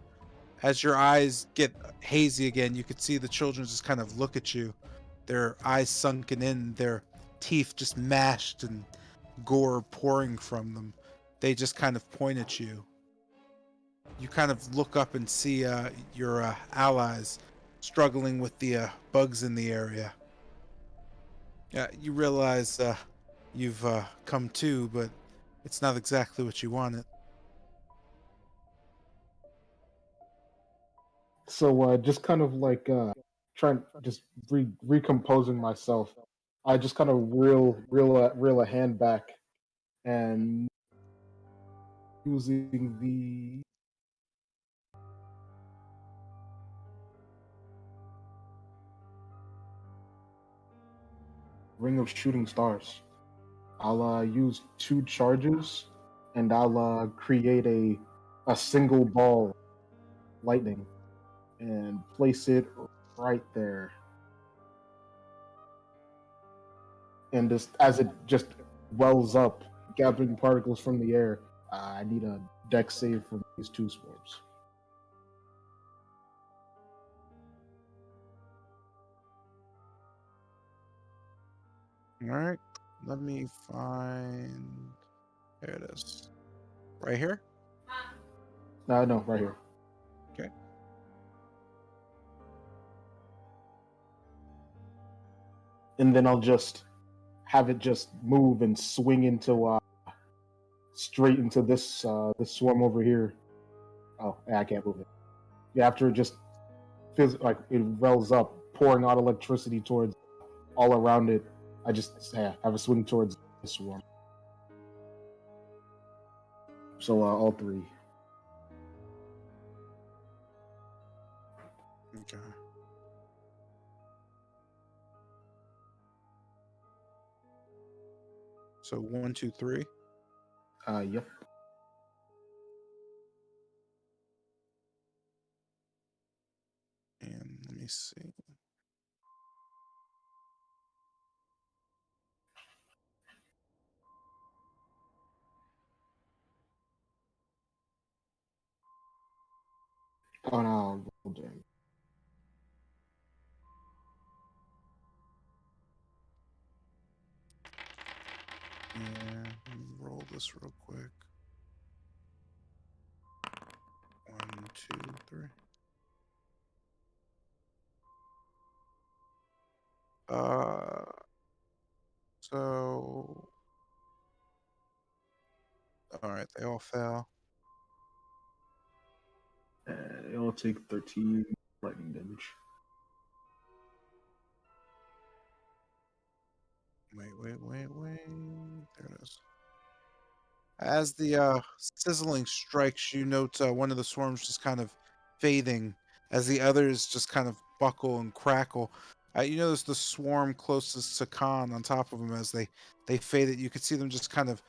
S1: As your eyes get hazy again, you could see the children just kind of look at you. their eyes sunken in, their teeth just mashed and gore pouring from them. They just kind of point at you. You kind of look up and see your allies struggling with the bugs in the area. You realize you've come to, but it's not exactly what you wanted.
S2: So just kind of like trying just recomposing myself. I just kind of reel a hand back and using the Ring of Shooting Stars. I'll use 2 charges, and I'll create a single ball lightning and place it right there. And just as it just wells up, gathering particles from the air, I need a dex save from these 2 swarms.
S1: All right, let me find. There it is. Right here?
S2: No, right here.
S1: Okay.
S2: And then I'll just have it just move and swing into straight into this this swarm over here. Oh, yeah, I can't move it. Yeah, after it just feels like it wells up, pouring out electricity towards all around it, I just have a swing towards this swarm. So all 3.
S1: Okay. So 1, 2, 3.
S2: Yep.
S1: And let me see.
S2: Oh no, roll damage.
S1: Yeah, let me roll this real quick. 1, 2, 3. So all right, they all fail.
S2: They all take 13 lightning damage.
S1: Wait. There it is. As the sizzling strikes, you note one of the swarms just kind of fading as the others just kind of buckle and crackle. You notice the swarm closest to Khan on top of him as they faded. You could see them just kind of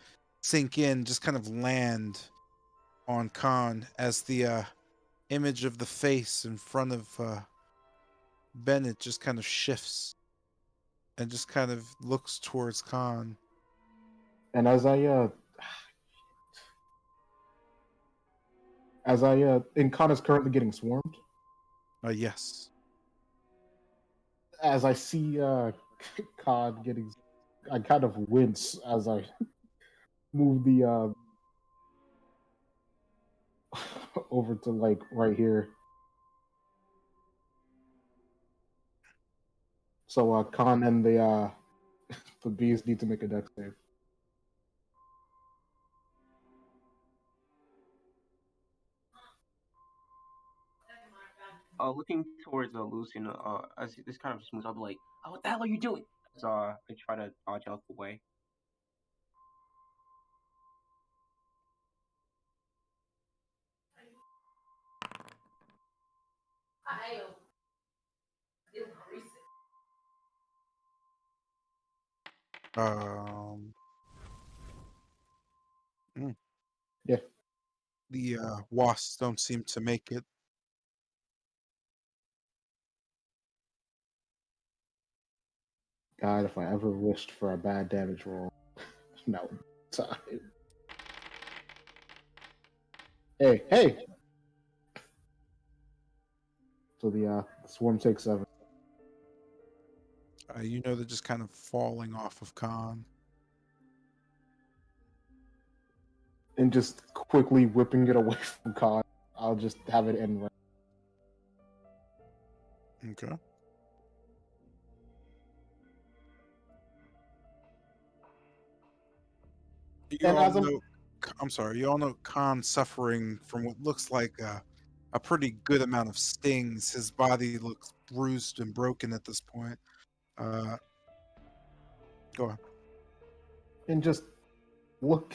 S1: sink in, just kind of land on Khan as the image of the face in front of Bennett just kind of shifts and just kind of looks towards Khan.
S2: And as and Khan is currently getting swarmed.
S1: Yes.
S2: As I see Khan getting, I kind of wince as I move the over to like right here. So Khan and the the bees need to make a dex save.
S4: Looking towards Lucian, as this kind of just moves, I'll be like, "Oh, what the hell are you doing?" So I try to dodge out the way.
S1: Um.
S2: Yeah.
S1: The wasps don't seem to make it.
S2: God, if I ever wished for a bad damage roll, no time. Hey! So the swarm takes 7.
S1: You know they're just kind of falling off of Khan.
S2: And just quickly whipping it away from Khan. I'll just have it end right.
S1: Okay. You
S2: And
S1: all
S2: as I'm
S1: know, I'm sorry, you all know Khan suffering from what looks like a pretty good amount of stings. His body looks bruised and broken at this point. Uh, go on.
S2: and just look,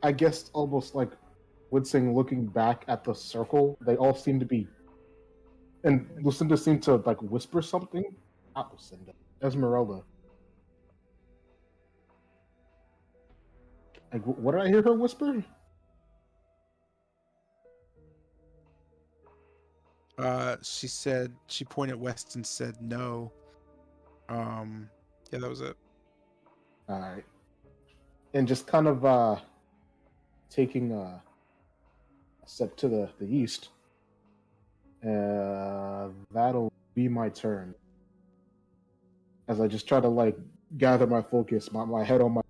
S2: I guess almost like Woodsing looking back at the circle, they all seem to be, and Lucinda seemed to like whisper something. Not Lucinda, Esmeralda. Like, what did I hear her whisper?
S1: She said, she pointed west and said no. Yeah, that was it.
S2: All right, and just kind of taking a step to the east. That'll be my turn. As I just try to like gather my focus, my head on my.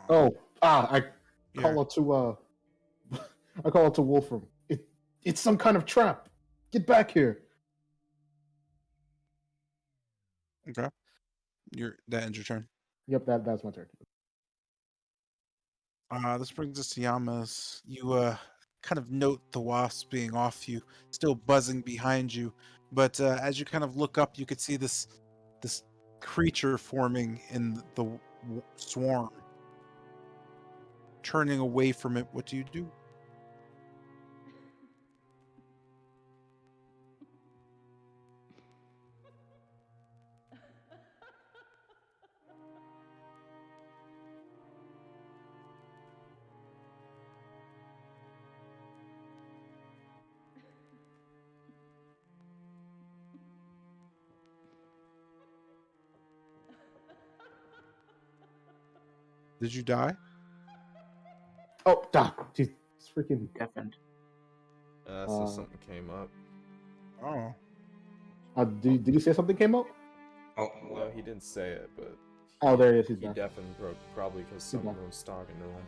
S2: Oh, I
S1: yeah.
S2: call out to I call out to Wolfram. It's some kind of trap. Get back here.
S1: Okay. That ends your turn.
S2: Yep, that's my turn.
S1: This brings us to Yamas. You kind of note the wasp being off you, still buzzing behind you, but as you kind of look up, you could see this creature forming in the swarm. Turning away from it, what do you do? Did you die?
S2: Oh, jeez, it's freaking.
S4: Deafened.
S6: So something came up.
S1: Oh.
S2: Did you say something came up?
S8: Oh,
S6: No, he didn't say it, but
S2: Oh, there he is. He's
S6: he
S2: back.
S6: deafened probably because
S2: He's
S6: someone
S2: back.
S6: was talking to him.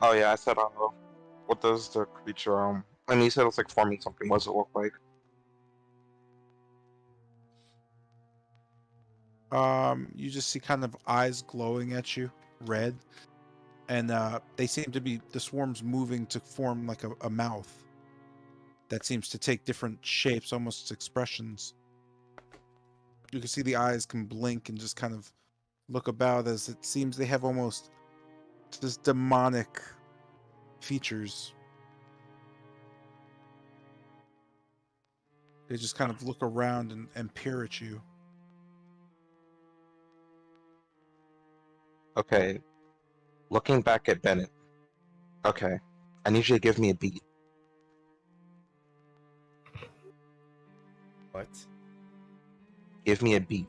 S8: oh yeah, I said, what does the creature, I mean, you said it's like forming something. What does it look like?
S1: You just see kind of eyes glowing at you, red, and they seem to be the swarms moving to form like a mouth that seems to take different shapes, almost expressions. You can see the eyes can blink and just kind of look about as it seems they have almost just demonic features. They just kind of look around and peer at you.
S8: Okay, looking back at Bennett. Okay, I need you to give me a beat.
S6: What?
S8: Give me a beat.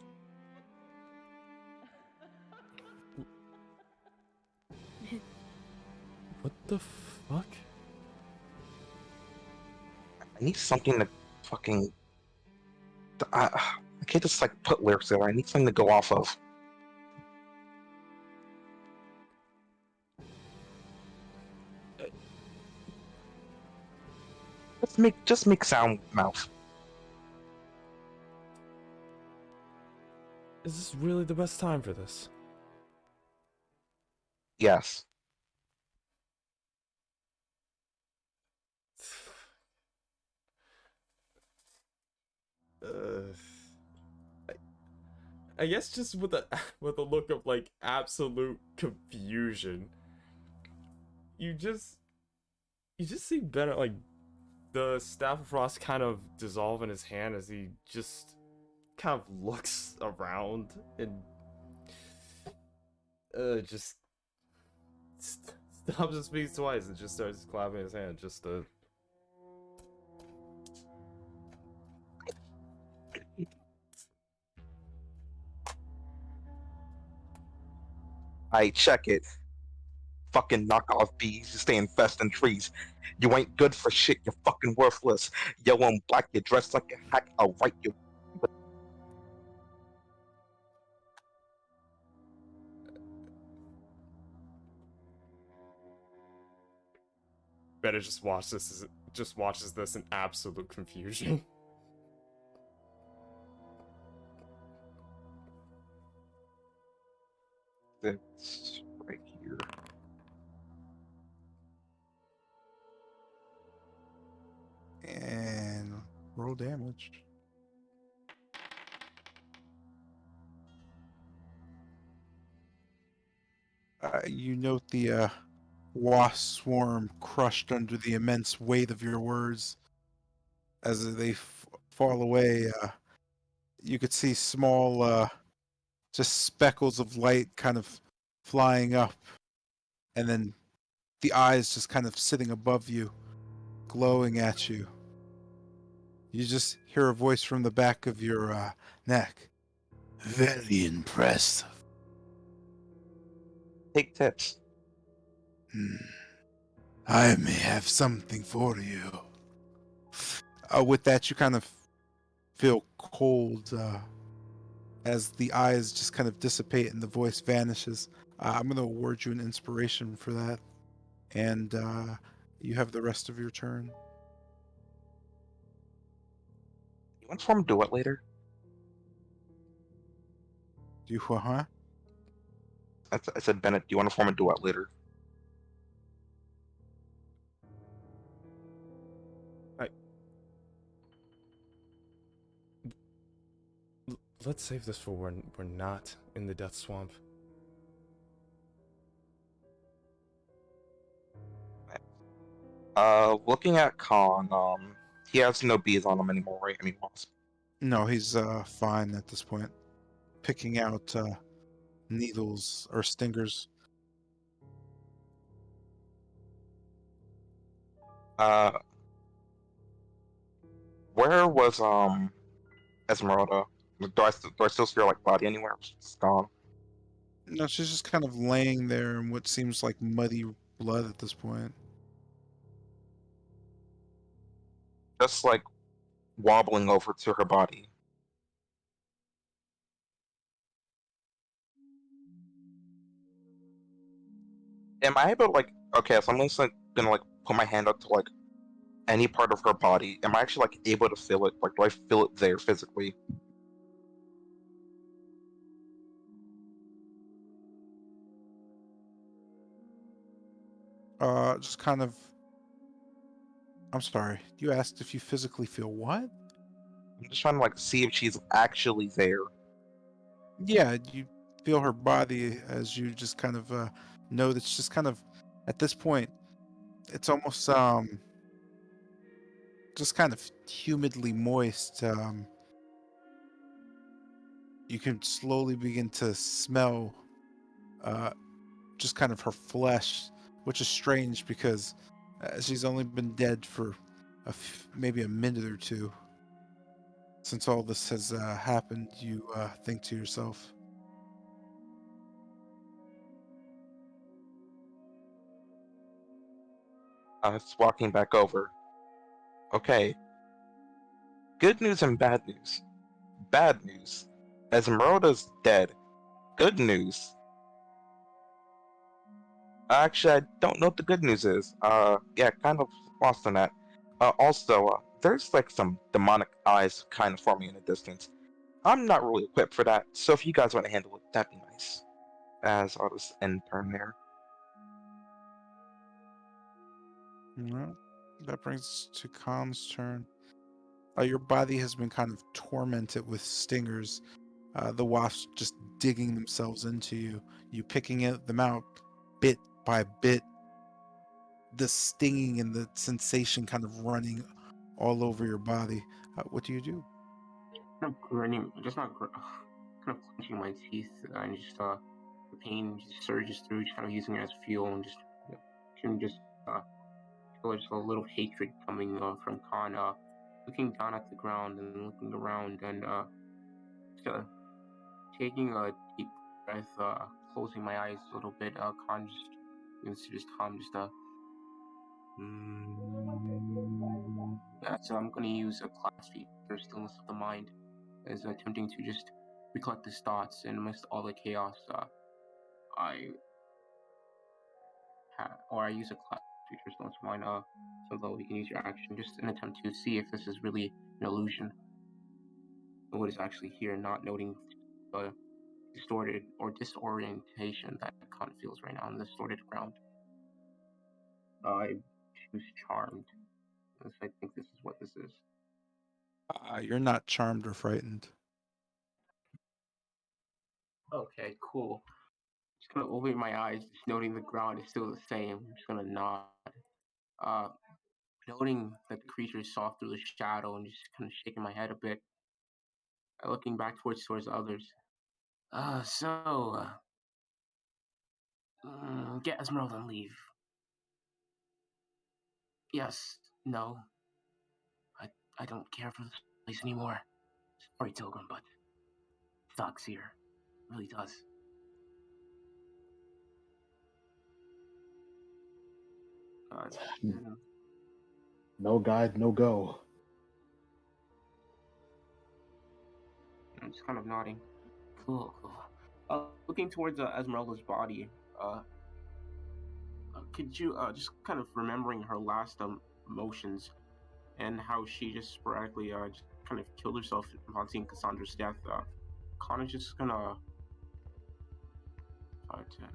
S6: What the fuck?
S8: I need something to fucking. I can't just like put lyrics there. I need something to go off of. Just make sound with mouth.
S6: Is this really the best time for this?
S8: Yes.
S6: I guess just with a with a look of like absolute confusion. You just see Bennett like the staff of frost kind of dissolve in his hand as he just kind of looks around and just stops and speaks twice and just starts clapping his hand just to
S8: I check it. Fucking knockoff bees, you stay infesting trees. You ain't good for shit, you're fucking worthless. Yellow and black, you dress like a hack, I'll write you.
S6: Better just watches this in absolute confusion.
S8: It's right here.
S1: And roll damage. You note the wasp swarm crushed under the immense weight of your words. As they fall away, you could see small, just speckles of light kind of flying up, and then the eyes just kind of sitting above you, glowing at you. You just hear a voice from the back of your neck. Very impressive.
S8: Take tips.
S1: I may have something for you. With that, you kind of feel cold as the eyes just kind of dissipate and the voice vanishes. I'm going to award you an inspiration for that. And you have the rest of your turn.
S8: You want to form a duet later?
S1: You, huh?
S8: I said, Bennett, do you want to form a duet later?
S6: Let's save this for when we're not in the death swamp.
S8: Looking at Khan, he has no bees on him anymore, right? I mean, wasp.
S1: No, he's fine at this point. Picking out needles or stingers.
S8: Where was Esmeralda? Do I still see her like body anywhere? She's gone.
S1: No, she's just kind of laying there in what seems like muddy blood at this point.
S8: Just like wobbling over to her body. Am I able to like? Okay, so I'm just like gonna like put my hand up to like any part of her body. Am I actually like able to feel it? Like, do I feel it there physically?
S1: Just kind of. I'm sorry. You asked if you physically feel what?
S8: I'm just trying to like see if she's actually there.
S1: Yeah, you feel her body as you just kind of know that it's just kind of at this point. It's almost just kind of humidly moist. You can slowly begin to smell uh, just kind of her flesh, which is strange because she's only been dead for maybe a minute or two. Since all this has happened, you think to yourself,
S8: It's walking back over. Okay. Good news and bad news. Bad news. Esmeralda's dead. Good news. Actually, I don't know what the good news is. Yeah, kind of lost on that. Also, there's like some demonic eyes kind of forming in the distance. I'm not really equipped for that, so if you guys want to handle it, that'd be nice. As I'll just end turn there.
S1: well, that brings us to Khan's turn. Your body has been kind of tormented with stingers. The wasps just digging themselves into you. You picking them out bit by bit. The stinging and the sensation kind of running all over your body. What do you do?
S4: Kind of grinning, kind of clenching my teeth, and just the pain just surges through, just kind of using it as fuel, and just can just feel just a little hatred coming from Khan, looking down at the ground and looking around, and just, taking a deep breath, closing my eyes a little bit, just hum, yeah, so I'm gonna use a class feature, stillness of the mind, as attempting to just recollect his thoughts, and amidst all the chaos, I I use a class feature, stillness of mind, so that we can use your action, just an attempt to see if this is really an illusion, or what is actually here, not noting the distorted or disorientation that Khan feels right now in the distorted ground. I choose charmed. I think this is what this is.
S1: You're not charmed or frightened.
S4: Okay, cool. Just gonna open my eyes, just noting the ground is still the same. I'm just gonna nod. Uh, Noting that the creature is soft through the shadow and just kind of shaking my head a bit. Looking back towards others. Get Esmeralda and leave. Yes, no. I don't care for this place anymore. Sorry, Pilgrim, but it sucks here. It really does.
S2: No guide, no go.
S4: I'm just kind of nodding. Cool. Looking towards Esmeralda's body, could you just kind of remembering her last emotions and how she just sporadically just kind of killed herself upon seeing Cassandra's death? Kind of just gonna 5, 10,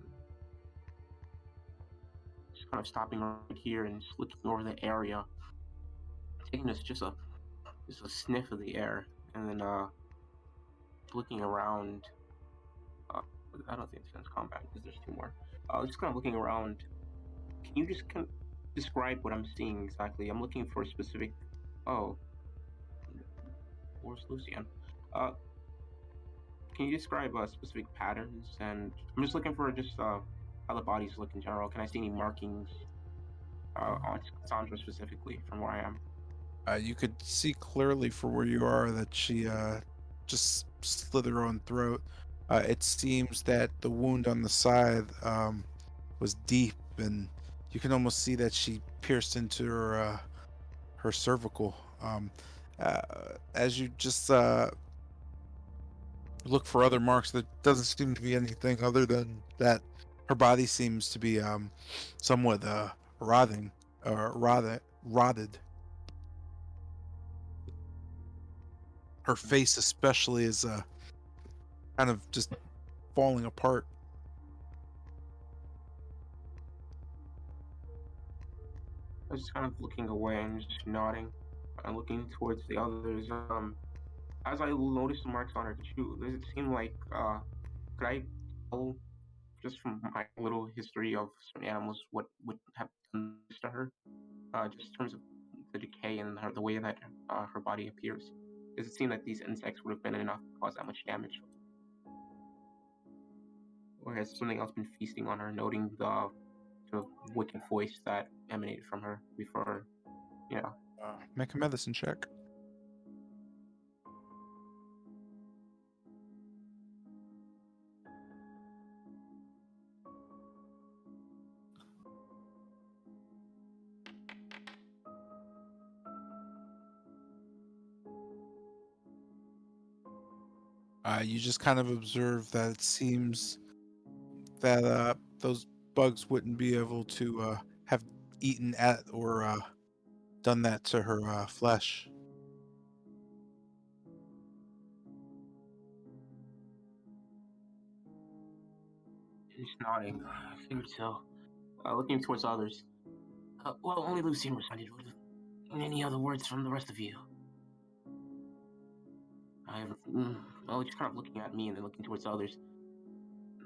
S4: just kind of stopping right here and just looking over the area, taking just a sniff of the air, and then looking around. I don't think it's combat because there's 2 more. Just kind of looking around. Can you just kind of describe what I'm seeing exactly? I'm looking for a specific. Oh, where's Lucian? Can you describe specific patterns? And I'm just looking for just how the bodies look in general. Can I see any markings on Cassandra specifically from where I am?
S1: You could see clearly for where you are that she just slit her own throat. It seems that the wound on the side was deep, and you can almost see that she pierced into her cervical. Uh, as you just look for other marks, there doesn't seem to be anything other than that. Her body seems to be somewhat rotted. Her face, especially, is kind of just falling apart.
S4: I was just kind of looking away and just nodding and looking towards the others. As I noticed the marks on her, does it seem like could I tell just from my little history of certain animals what would have done this to her? Just in terms of the decay and the way that her body appears. Does it seem that these insects would have been enough to cause that much damage? Or has something else been feasting on her, noting the wicked voice that emanated from her before,
S1: Make a medicine check. You just kind of observe that it seems that those bugs wouldn't be able to have eaten at or done that to her flesh.
S4: He's nodding. I figured so. Looking towards others. Well, only Lucian responded. Any other words from the rest of you? Just kind of looking at me and then looking towards others.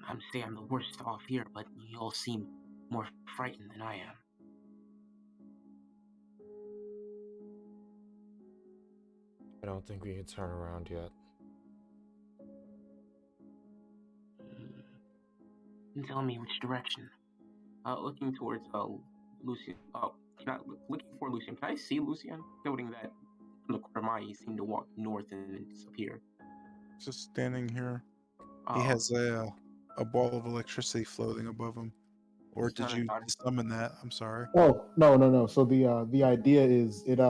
S4: I'm saying I'm the worst off here, but you all seem more frightened than I am.
S6: I don't think we can turn around yet.
S4: Tell me which direction. Looking towards Lucian. Looking for Lucian. Can I see Lucian? Noting that from the corner of my eye, he seemed to walk north and then disappear.
S1: Just standing here.
S4: Oh.
S1: He has a a ball of electricity floating above him. Or did you summon that? I'm sorry.
S2: Oh no. So the idea is it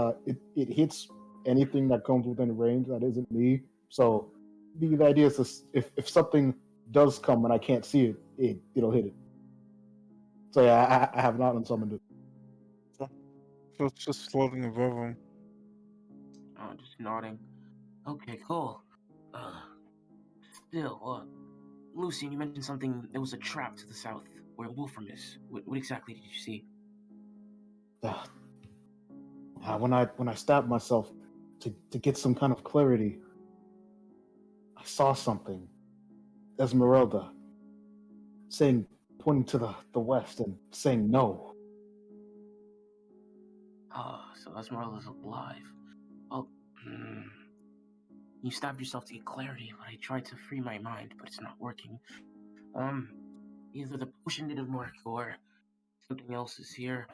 S2: hits anything that comes within range that isn't me. So the idea is if something does come and I can't see it'll hit it. So yeah, I have not unsummoned it.
S1: So it's just floating above him.
S4: Just nodding. Okay, cool. Still, Lucian, you mentioned something. There was a trap to the south where Wolfram is. What exactly did you see?
S2: When I stabbed myself to get some kind of clarity, I saw something. Esmeralda saying, pointing to the west and saying no.
S4: So Esmeralda's alive. Oh, you stabbed yourself to get clarity, but I tried to free my mind, but it's not working. Either the potion didn't work or something else is here.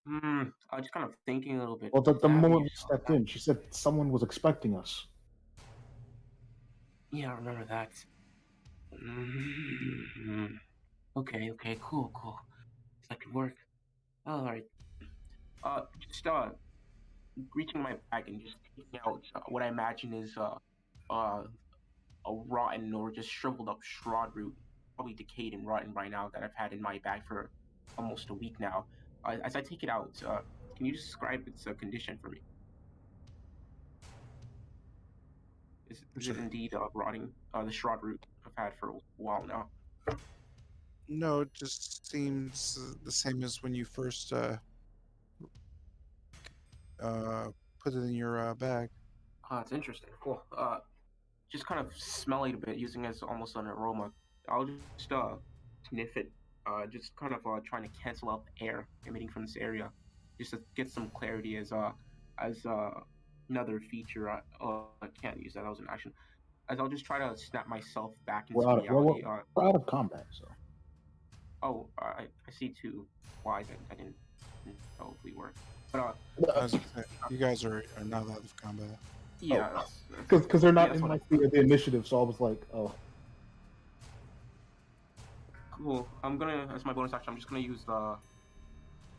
S4: I was just kind of thinking a little bit.
S2: Well, the
S4: Stabbing
S2: moment we
S4: yourself,
S2: stepped in, she said someone was expecting us.
S4: Yeah, I remember that. Okay, cool. That could work. Alright. Just reaching my bag and just taking out what I imagine is a rotten or just shriveled up Strahd root, probably decayed and rotten by now, that I've had in my bag for almost a week now. As I take it out, can you describe its condition for me? Is it indeed rotting? The Strahd root I've had for a while now.
S1: No, it just seems the same as when you first put it in your bag.
S4: It's interesting. Cool. Just kind of smell it a bit, using it as almost an aroma. I'll just sniff it, just kind of trying to cancel out the air emitting from this area, just to get some clarity as another feature. I can't use that. That was an action. As I'll just try to snap myself back into reality.
S2: We're out of combat, so.
S4: I see two Ys. I didn't know if we were. But
S1: you guys are not out of combat.
S4: Yeah,
S2: because they're not in like the initiative, so I was like, oh.
S4: Cool. I'm gonna, as my bonus action, I'm just gonna use the.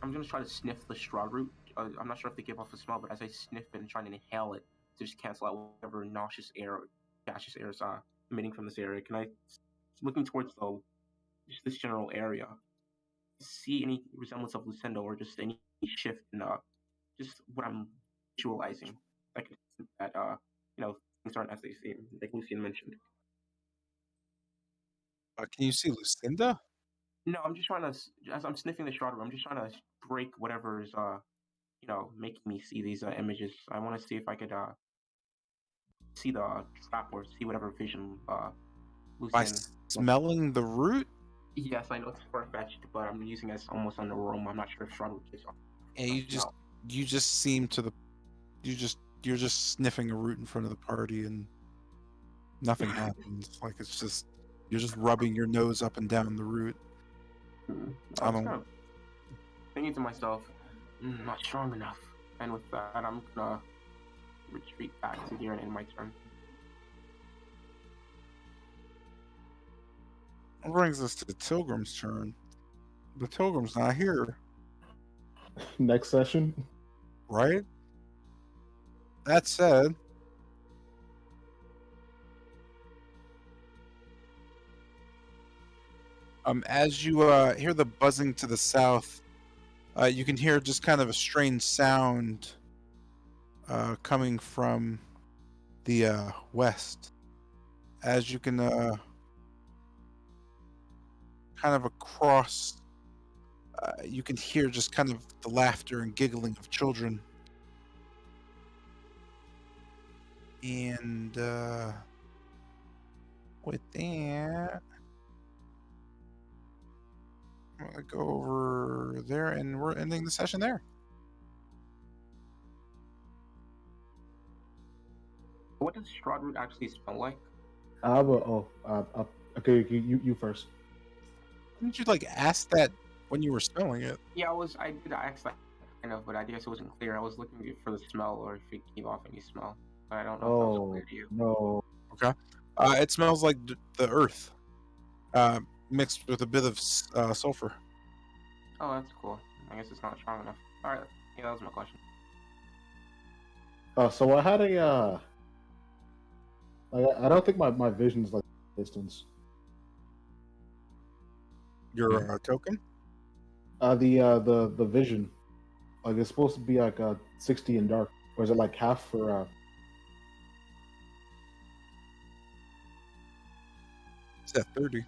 S4: I'm gonna try to sniff the Strahd root. I'm not sure if they give off a smell, but as I sniff it and try to inhale it to just cancel out whatever nauseous air or gaseous air is emitting from this area, can I, looking towards just this general area, see any resemblance of Lucindo or just any shift in just what I'm visualizing, like that things aren't as they seem, like Lucian mentioned.
S1: Can you see Lucinda?
S4: No, I'm just trying to, as I'm sniffing the Strahd root, I'm just trying to break whatever is making me see these images. I want to see if I could see the trap or see whatever vision Lucian.
S1: By smelling the root?
S4: Yes, I know it's far-fetched, but I'm using it as almost an aroma. I'm not sure if Strahd root gives off.
S1: And you just seem to you're just sniffing a root in front of the party and nothing happens. Like it's just you're just rubbing your nose up and down the root.
S4: I was kind of thinking to myself, not strong enough. And with that, I'm gonna retreat back to here and end my turn.
S1: That brings us to the Tilgrim's turn. The Tilgrim's not here.
S2: Next session?
S1: Right? That said, as you hear the buzzing to the south, you can hear just kind of a strange sound coming from the west. As you can kind of across, you can hear just kind of the laughter and giggling of children. And with that, I'm going to go over there, and we're ending the session there.
S4: What does Strahd root actually smell like?
S2: Okay, you first.
S1: Didn't you ask that when you were smelling it?
S4: Yeah, I did ask that kind of, but I guess it wasn't clear. I was looking for the smell or if it gave off any smell, but I don't know if that was clear to you.
S2: No.
S1: Okay. It smells like the earth. mixed with a bit of sulfur.
S4: Oh, that's cool. I guess it's not strong enough. All right. Yeah, that was my question.
S2: So I had a I don't think my vision's like distance.
S1: Your token?
S2: The vision, like it's supposed to be like 60 in dark, or is it like half for?
S1: It's at 30.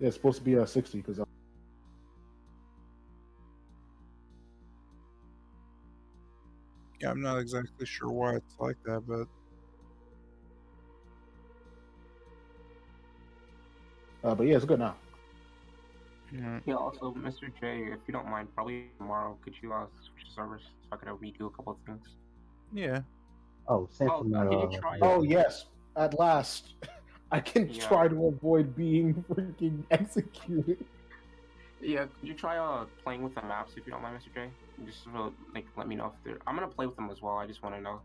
S2: Yeah, it's supposed to be 60 because.
S1: Yeah, I'm not exactly sure why it's like that, but
S2: But yeah, it's good now.
S4: Yeah, also, Mr. J, if you don't mind, probably tomorrow, could you switch the servers so I could redo a couple of things?
S1: yeah.
S5: Oh, same
S4: Oh,
S5: for
S4: can you
S5: my.
S4: try?
S2: Oh yes, at last, I can
S4: Yeah.
S2: try to avoid being freaking executed.
S4: Yeah, could you try playing with the maps if you don't mind, Mr. J? Just like let me know if they're. I'm gonna play with them as well. I just want to know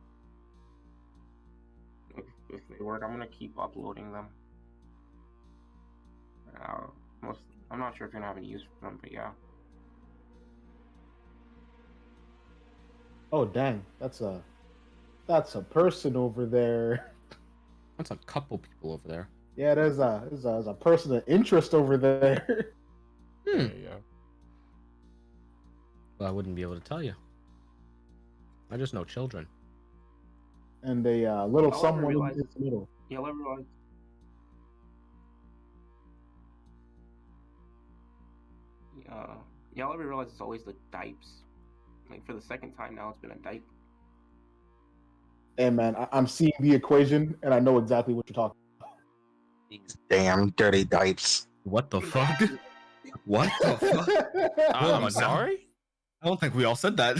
S4: if they work. I'm gonna keep uploading them. I'm not sure if you're gonna have any use for them, but yeah.
S2: Oh dang, that's a person over there.
S3: That's a couple people over there.
S2: Yeah, there's a person of interest over there.
S3: Hmm.
S6: There you go.
S3: Well, I wouldn't be able to tell you. I just know children.
S2: And a little
S4: I'll
S2: someone
S4: realize-
S2: in the middle.
S4: Y'all ever realize? Y'all ever realize it's always the dipes? Like for the second time now, it's been a dipe.
S2: Hey man, I'm seeing the equation and I know exactly what you're talking
S8: These damn dirty dipes.
S3: What the fuck? What the fuck?
S2: about.
S3: Oh,
S6: I'm sorry?
S3: I don't think we all said that.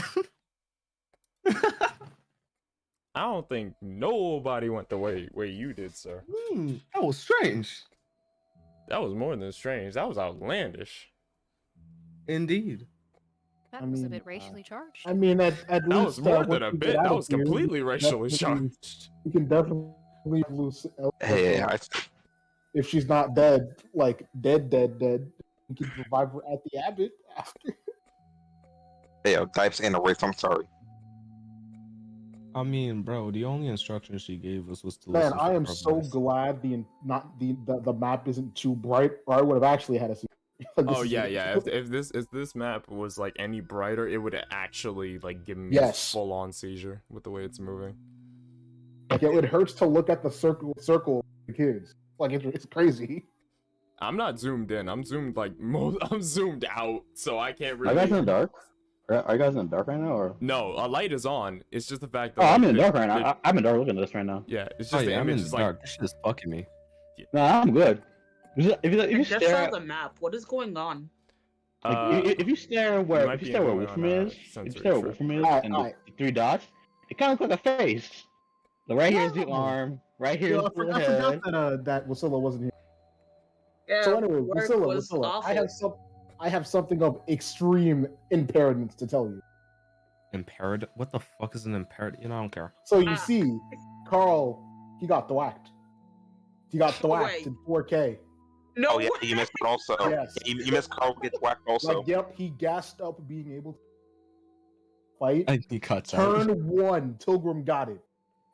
S6: I don't think nobody went the way you did, sir.
S3: That was strange.
S6: That was more than strange. That was outlandish.
S3: Indeed.
S7: That
S2: I
S7: was a
S2: mean,
S7: bit racially charged.
S2: I mean, at
S6: That
S2: least
S6: was more
S2: once
S6: than a
S2: we
S6: bit.
S2: get out
S6: That
S2: of
S6: was
S2: here,
S6: completely racially
S2: definitely-
S6: charged.
S2: we can definitely lose.
S8: Hey,
S2: If she's not dead, like dead, we can revive her at the Abbot after.
S8: dipes and a race. I'm sorry.
S3: I mean, bro, the only instruction she gave us was to
S2: Man,
S3: listen
S2: I
S3: for
S2: am so
S3: progress.
S2: glad the map isn't too bright, or I would have actually had a. Like, this
S6: Oh
S2: is
S6: yeah.
S2: ridiculous.
S6: If this map was like any brighter, it would actually like give me
S2: Yes.
S6: a full on seizure with the way it's moving.
S2: Like it hurts to look at the circle of the kids. Like it's crazy.
S6: I'm not zoomed in. I'm zoomed I'm zoomed out, so I can't
S5: Are you guys in
S6: really.
S5: the dark? Are you guys in the dark right now, or?
S6: No, a light is on. It's just the fact that.
S5: Oh, I'm
S6: like,
S5: in the dark right
S6: the-
S5: now. I'm in the dark looking at this right now.
S6: Yeah, it's
S3: Oh
S6: just the
S3: yeah, I'm
S6: image
S3: in
S6: is
S3: the
S6: like.
S3: dark. This shit is fucking me.
S5: No, I'm good. If you
S9: I just
S5: stare,
S9: saw
S5: at,
S9: the map. What is going on?
S5: if you stare where
S6: might
S5: if you
S6: be
S5: stare where
S6: going
S5: Wolfram
S6: on,
S5: is, if you
S6: sensory
S5: stare where
S6: trip.
S5: Wolfram is,
S2: Alright,
S5: and
S2: alright.
S5: the three dots, it kind of looks like a face. So right here is the
S2: No.
S5: arm. Right here
S2: Yo,
S5: is
S2: I
S5: the
S2: forgot
S5: head.
S2: that Wasilla wasn't here.
S9: Yeah,
S2: So anyway,
S9: work
S2: Wasilla,
S9: was awful.
S2: I have something of extreme imperative to tell you.
S3: Imperative? What the fuck is an imperative? You know, I don't care.
S2: So you
S9: Ah.
S2: see, Carl, he got thwacked. He got thwacked
S9: Wait.
S2: in 4K.
S9: No
S8: Oh yeah,
S9: way.
S8: you missed it also.
S2: Yes.
S8: You missed Carl gets whacked also.
S2: Like, yep, he gassed up being able to fight.
S3: And he cuts out.
S2: Turn 1, Tilgrim got it.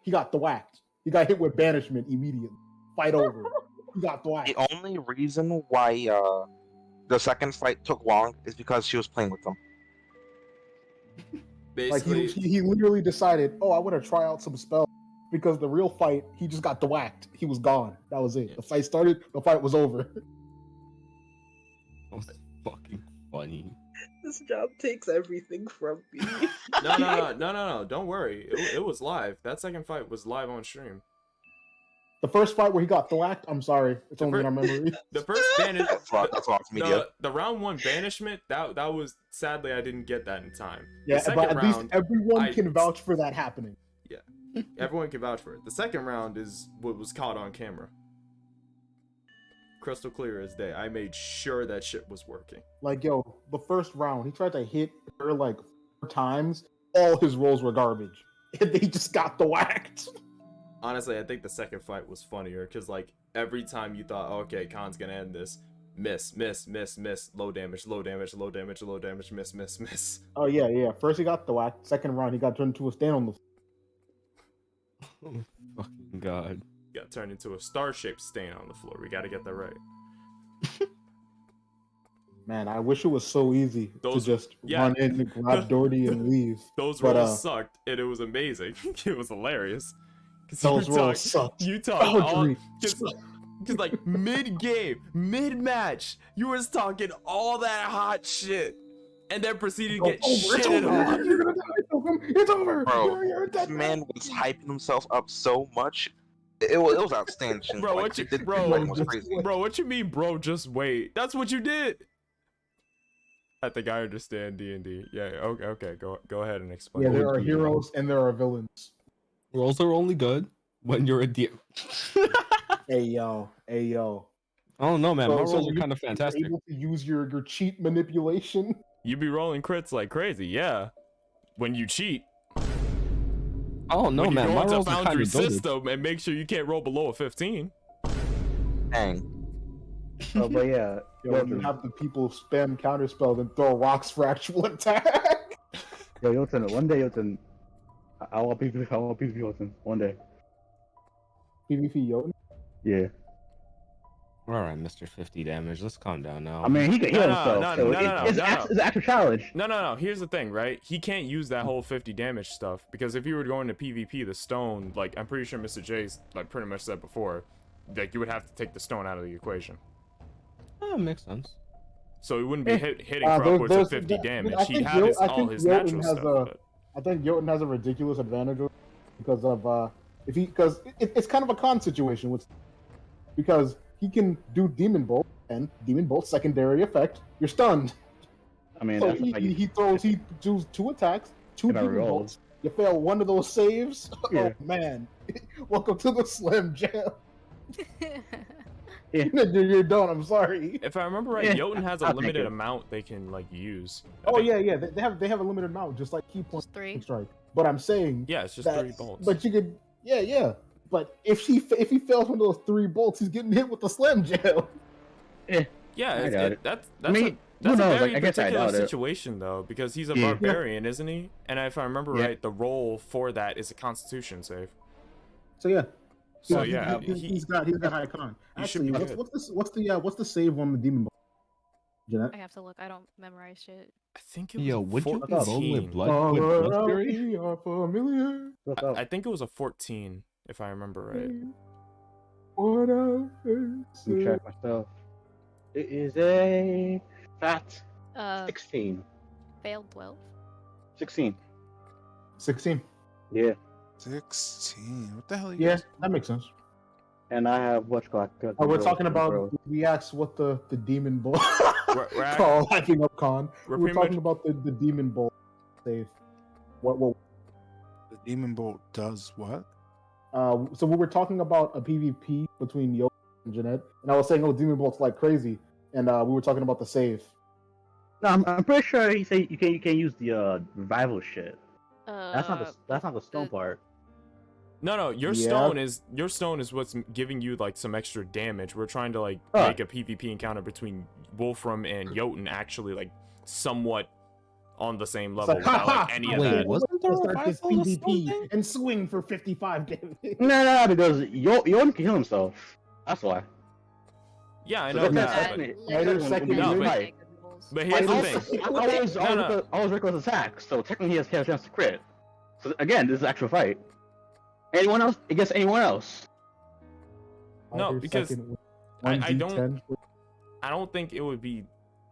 S2: He got thwacked. He got hit with banishment immediately. Fight over. He got thwacked.
S8: The only reason why the second fight took long is because she was playing with them.
S2: Like
S6: Basically,
S2: he literally decided, oh, I want to try out some spells because the real fight, he just got thwacked. He was gone. That was it. The fight started. The fight was over.
S3: That was fucking funny.
S9: This job takes everything from me.
S6: no. Don't worry. It was live. That second fight was live on stream.
S2: The first fight where he got thwacked, I'm sorry, it's only in our memory.
S6: The first banish.
S8: That's lost media.
S6: The round 1 banishment. That was sadly I didn't get that in time.
S2: Yeah,
S6: The
S2: but
S6: second
S2: at least
S6: round,
S2: everyone can vouch for that happening.
S6: everyone can vouch for it. The second round is what was caught on camera. Crystal clear as day. I made sure that shit was working.
S2: Like, yo, the first round, he tried to hit her like 4 times. All his rolls were garbage. And they just got thwacked.
S6: Honestly, I think the second fight was funnier because like every time you thought, okay, Khan's gonna end this, miss, low damage, low damage, low damage, low damage, miss.
S2: Oh yeah, yeah. First he got the whack. Second round he got turned into a stand on the.
S3: Oh, fucking god.
S6: Got turned into a star-shaped stain on the floor. We gotta get that right.
S2: Man, I wish it was so easy to just run in and grab Doherty and leave.
S6: Those
S2: But,
S6: rolls sucked, and it was amazing. It was hilarious.
S2: Those rolls sucked.
S6: You talk all
S2: Boundary
S6: because like mid-game, mid-match, you was talking all that hot shit, and then proceeded to get shitted on.
S2: You're gonna die. It's over.
S8: Bro,
S2: You're
S8: this man was hyping himself up so much. It was outstanding.
S6: Bro,
S8: like,
S6: what you,
S8: the
S6: bro,
S8: fighting was crazy.
S6: bro, what you mean, bro? Just wait. That's what you did. I think I understand D&D. Yeah. Okay. Go ahead and explain.
S2: Yeah, there are heroes and there are villains.
S3: Rolls are only good when you're a DM.
S2: Hey yo.
S3: I don't know, man. My rolls are
S2: you-
S3: kind of
S2: you're
S3: fantastic.
S2: Able to use your cheat manipulation.
S6: You be rolling crits like crazy, yeah. When you cheat.
S3: Oh no,
S6: when you
S3: man.
S6: go
S3: My
S6: into
S3: rolls are kind
S6: Foundry
S3: of goated.
S6: system and make sure you can't roll below a 15.
S8: Dang.
S5: But yeah,
S2: Yo, you have the people spam counterspell and throw rocks for actual attack.
S5: Yo, Jotun, one day, Jotun, I want PvP Jotun, one day.
S2: PvP Jotun?
S5: Yeah.
S3: All right, Mr. 50 damage. Let's calm down now.
S5: I mean, he can heal himself, so it's
S6: no.
S5: an actual challenge.
S6: No. Here's the thing, right? He can't use that whole 50 damage stuff because if you were going to PvP, the stone, like I'm pretty sure Mr. J's like pretty much said before, like you would have to take the stone out of the equation.
S3: That makes sense.
S6: So he wouldn't be hitting for upwards of 50 damage. He'd have all his natural stuff.
S2: I think Jotun has a ridiculous advantage because of because it's kind of a con situation with because he can do Demon Bolt and Demon Bolt secondary effect. You're stunned.
S5: I mean,
S2: so
S5: that's
S2: he does two attacks, two Demon Bolts. You fail one of those saves.
S5: Yeah.
S2: Oh man, welcome to the Slim Jam.
S5: Yeah.
S2: You're done. I'm sorry.
S6: If I remember right, Jotun has a limited amount they can like use.
S2: Oh yeah. They have a limited amount, just like key point strike. But I'm saying
S6: it's just 3 bolts.
S2: But you could yeah. But if he fails one of those 3 bolts, he's getting hit with the Slam Jam.
S6: That's
S5: I mean,
S6: that's
S5: who
S6: a
S5: knows?
S6: very
S5: I guess I
S6: particular
S5: doubt it.
S6: situation though, because he's a barbarian, isn't he? And if I remember right, the roll for that is a Constitution save.
S2: So yeah.
S6: So
S2: he's got high con. Actually,
S6: be good.
S2: what's the save on the Demon Bolt? Jeanette?
S7: I have to look. I don't memorize shit.
S6: I think it was
S3: would you be rolling with
S6: 14.
S3: blood? With blood fury?
S6: I think it was a 14, if I remember right.
S5: Let me check myself. It is a fat 16.
S7: Failed 12.
S5: 16.
S2: 16.
S5: Yeah.
S1: 16. What the hell are you
S2: Yeah,
S1: guys?
S2: that makes sense.
S5: And I have what's called.
S2: We're talking about. We asked what the Demon Bolt
S6: We're
S2: call hacking up con.
S6: We're
S2: We're
S6: pretty
S2: talking
S6: much-
S2: about the Demon Bolt save. What?
S1: The Demon Bolt does what?
S2: So we were talking about a PvP between Yo and Jeanette, and I was saying, "Oh, Demon Bolt's like crazy," and we were talking about the save.
S5: No, I'm pretty sure he said you can't use the revival shit. That's not the stone part.
S6: No, your stone is what's giving you like some extra damage. We're trying to like make a PvP encounter between Wolfram and Jotun actually like somewhat on the same level without like any of that.
S3: Wasn't there a
S2: Start this
S3: revival or something?
S2: PvP and swing for 55 damage.
S5: No, because Yoden can heal himself. That's why.
S6: Yeah, I
S5: So
S6: know
S5: that's-
S6: that. But here's the thing.
S5: Always reckless attack, so technically he has a chance to crit. So again, this is an actual fight. Anyone else against anyone else?
S6: No, because I don't think it would be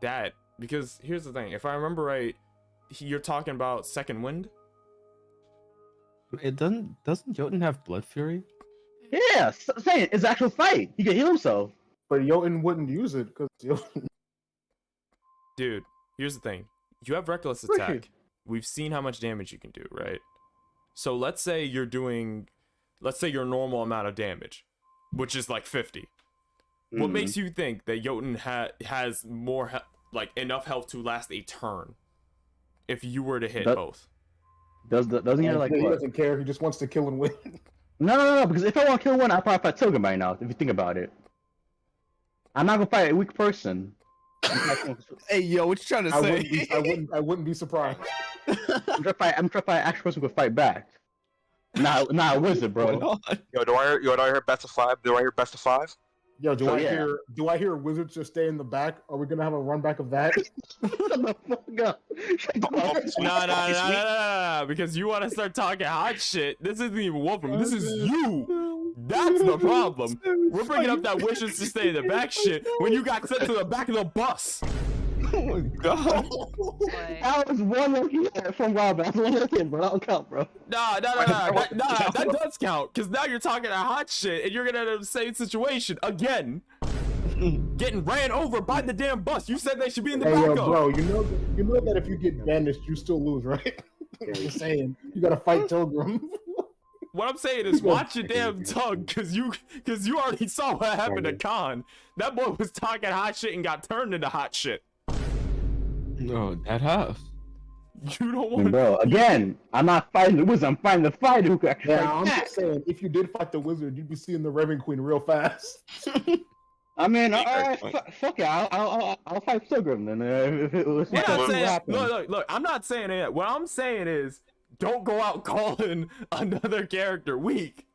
S6: that, because here's the thing. If I remember right, you're talking about second wind.
S3: It doesn't Jotun have blood fury?
S5: Yeah, saying it's an actual fight. He can heal himself.
S2: But Jotun wouldn't use it because Jotun.
S6: Dude, here's the thing. You have reckless
S2: Really?
S6: attack. We've seen how much damage you can do, right? So let's say your normal amount of damage, which is like 50. What makes you think that Jotun has more like enough health to last a turn if you were to hit both?
S5: Doesn't he have like
S2: he
S5: what?
S2: doesn't care. He just wants to kill and win.
S5: No, because if I want to kill one, I'll probably fight Togan by now, if you think about it. I'm not gonna fight a weak person.
S3: Hey, yo, what you trying to say?
S2: I wouldn't be surprised.
S5: I'm trying to fight an actual person who can fight back. Not a wizard, bro.
S8: Yo, do I hear best of 5? Do I hear best of 5?
S2: Yo, do
S5: So,
S2: I hear wizards just stay in the back? Are we gonna have a run back of that?
S5: Shut the fuck up.
S3: No, because you want to start talking hot shit. This isn't even Wolfram. This is you. That's the problem. We're bringing up that wishes to stay in the back shit when you got sent to the back of the bus. Oh my god.
S5: That was one lucky hit from Robin. That's one lucky hit, bro. That don't count, bro.
S3: Nah, that does count. Because now you're talking that hot shit and you're gonna have the same situation again. Getting ran over by the damn bus. You said they should be in the
S2: Hey,
S3: back
S2: yo,
S3: of.
S2: bro, you know that if you get banished, you still lose, right? Just saying, you gotta fight Tilgrim.
S3: What I'm saying is watch your damn tongue, cause you already saw what happened to Khan. That boy was talking hot shit and got turned into hot shit.
S10: No, that house.
S3: You don't want.
S5: Bro, again, I'm not fighting the wizard. I'm fighting the fighter who can actually
S2: Yeah,
S5: fight
S2: I'm
S5: back.
S2: just saying, if you did fight the wizard, you'd be seeing the Revenant Queen real fast.
S5: I mean, fuck it. I'll fight Pilgrim then. If it was
S3: We're not saying,
S5: happen.
S3: look, I'm not saying it. What I'm saying is, don't go out calling another character weak.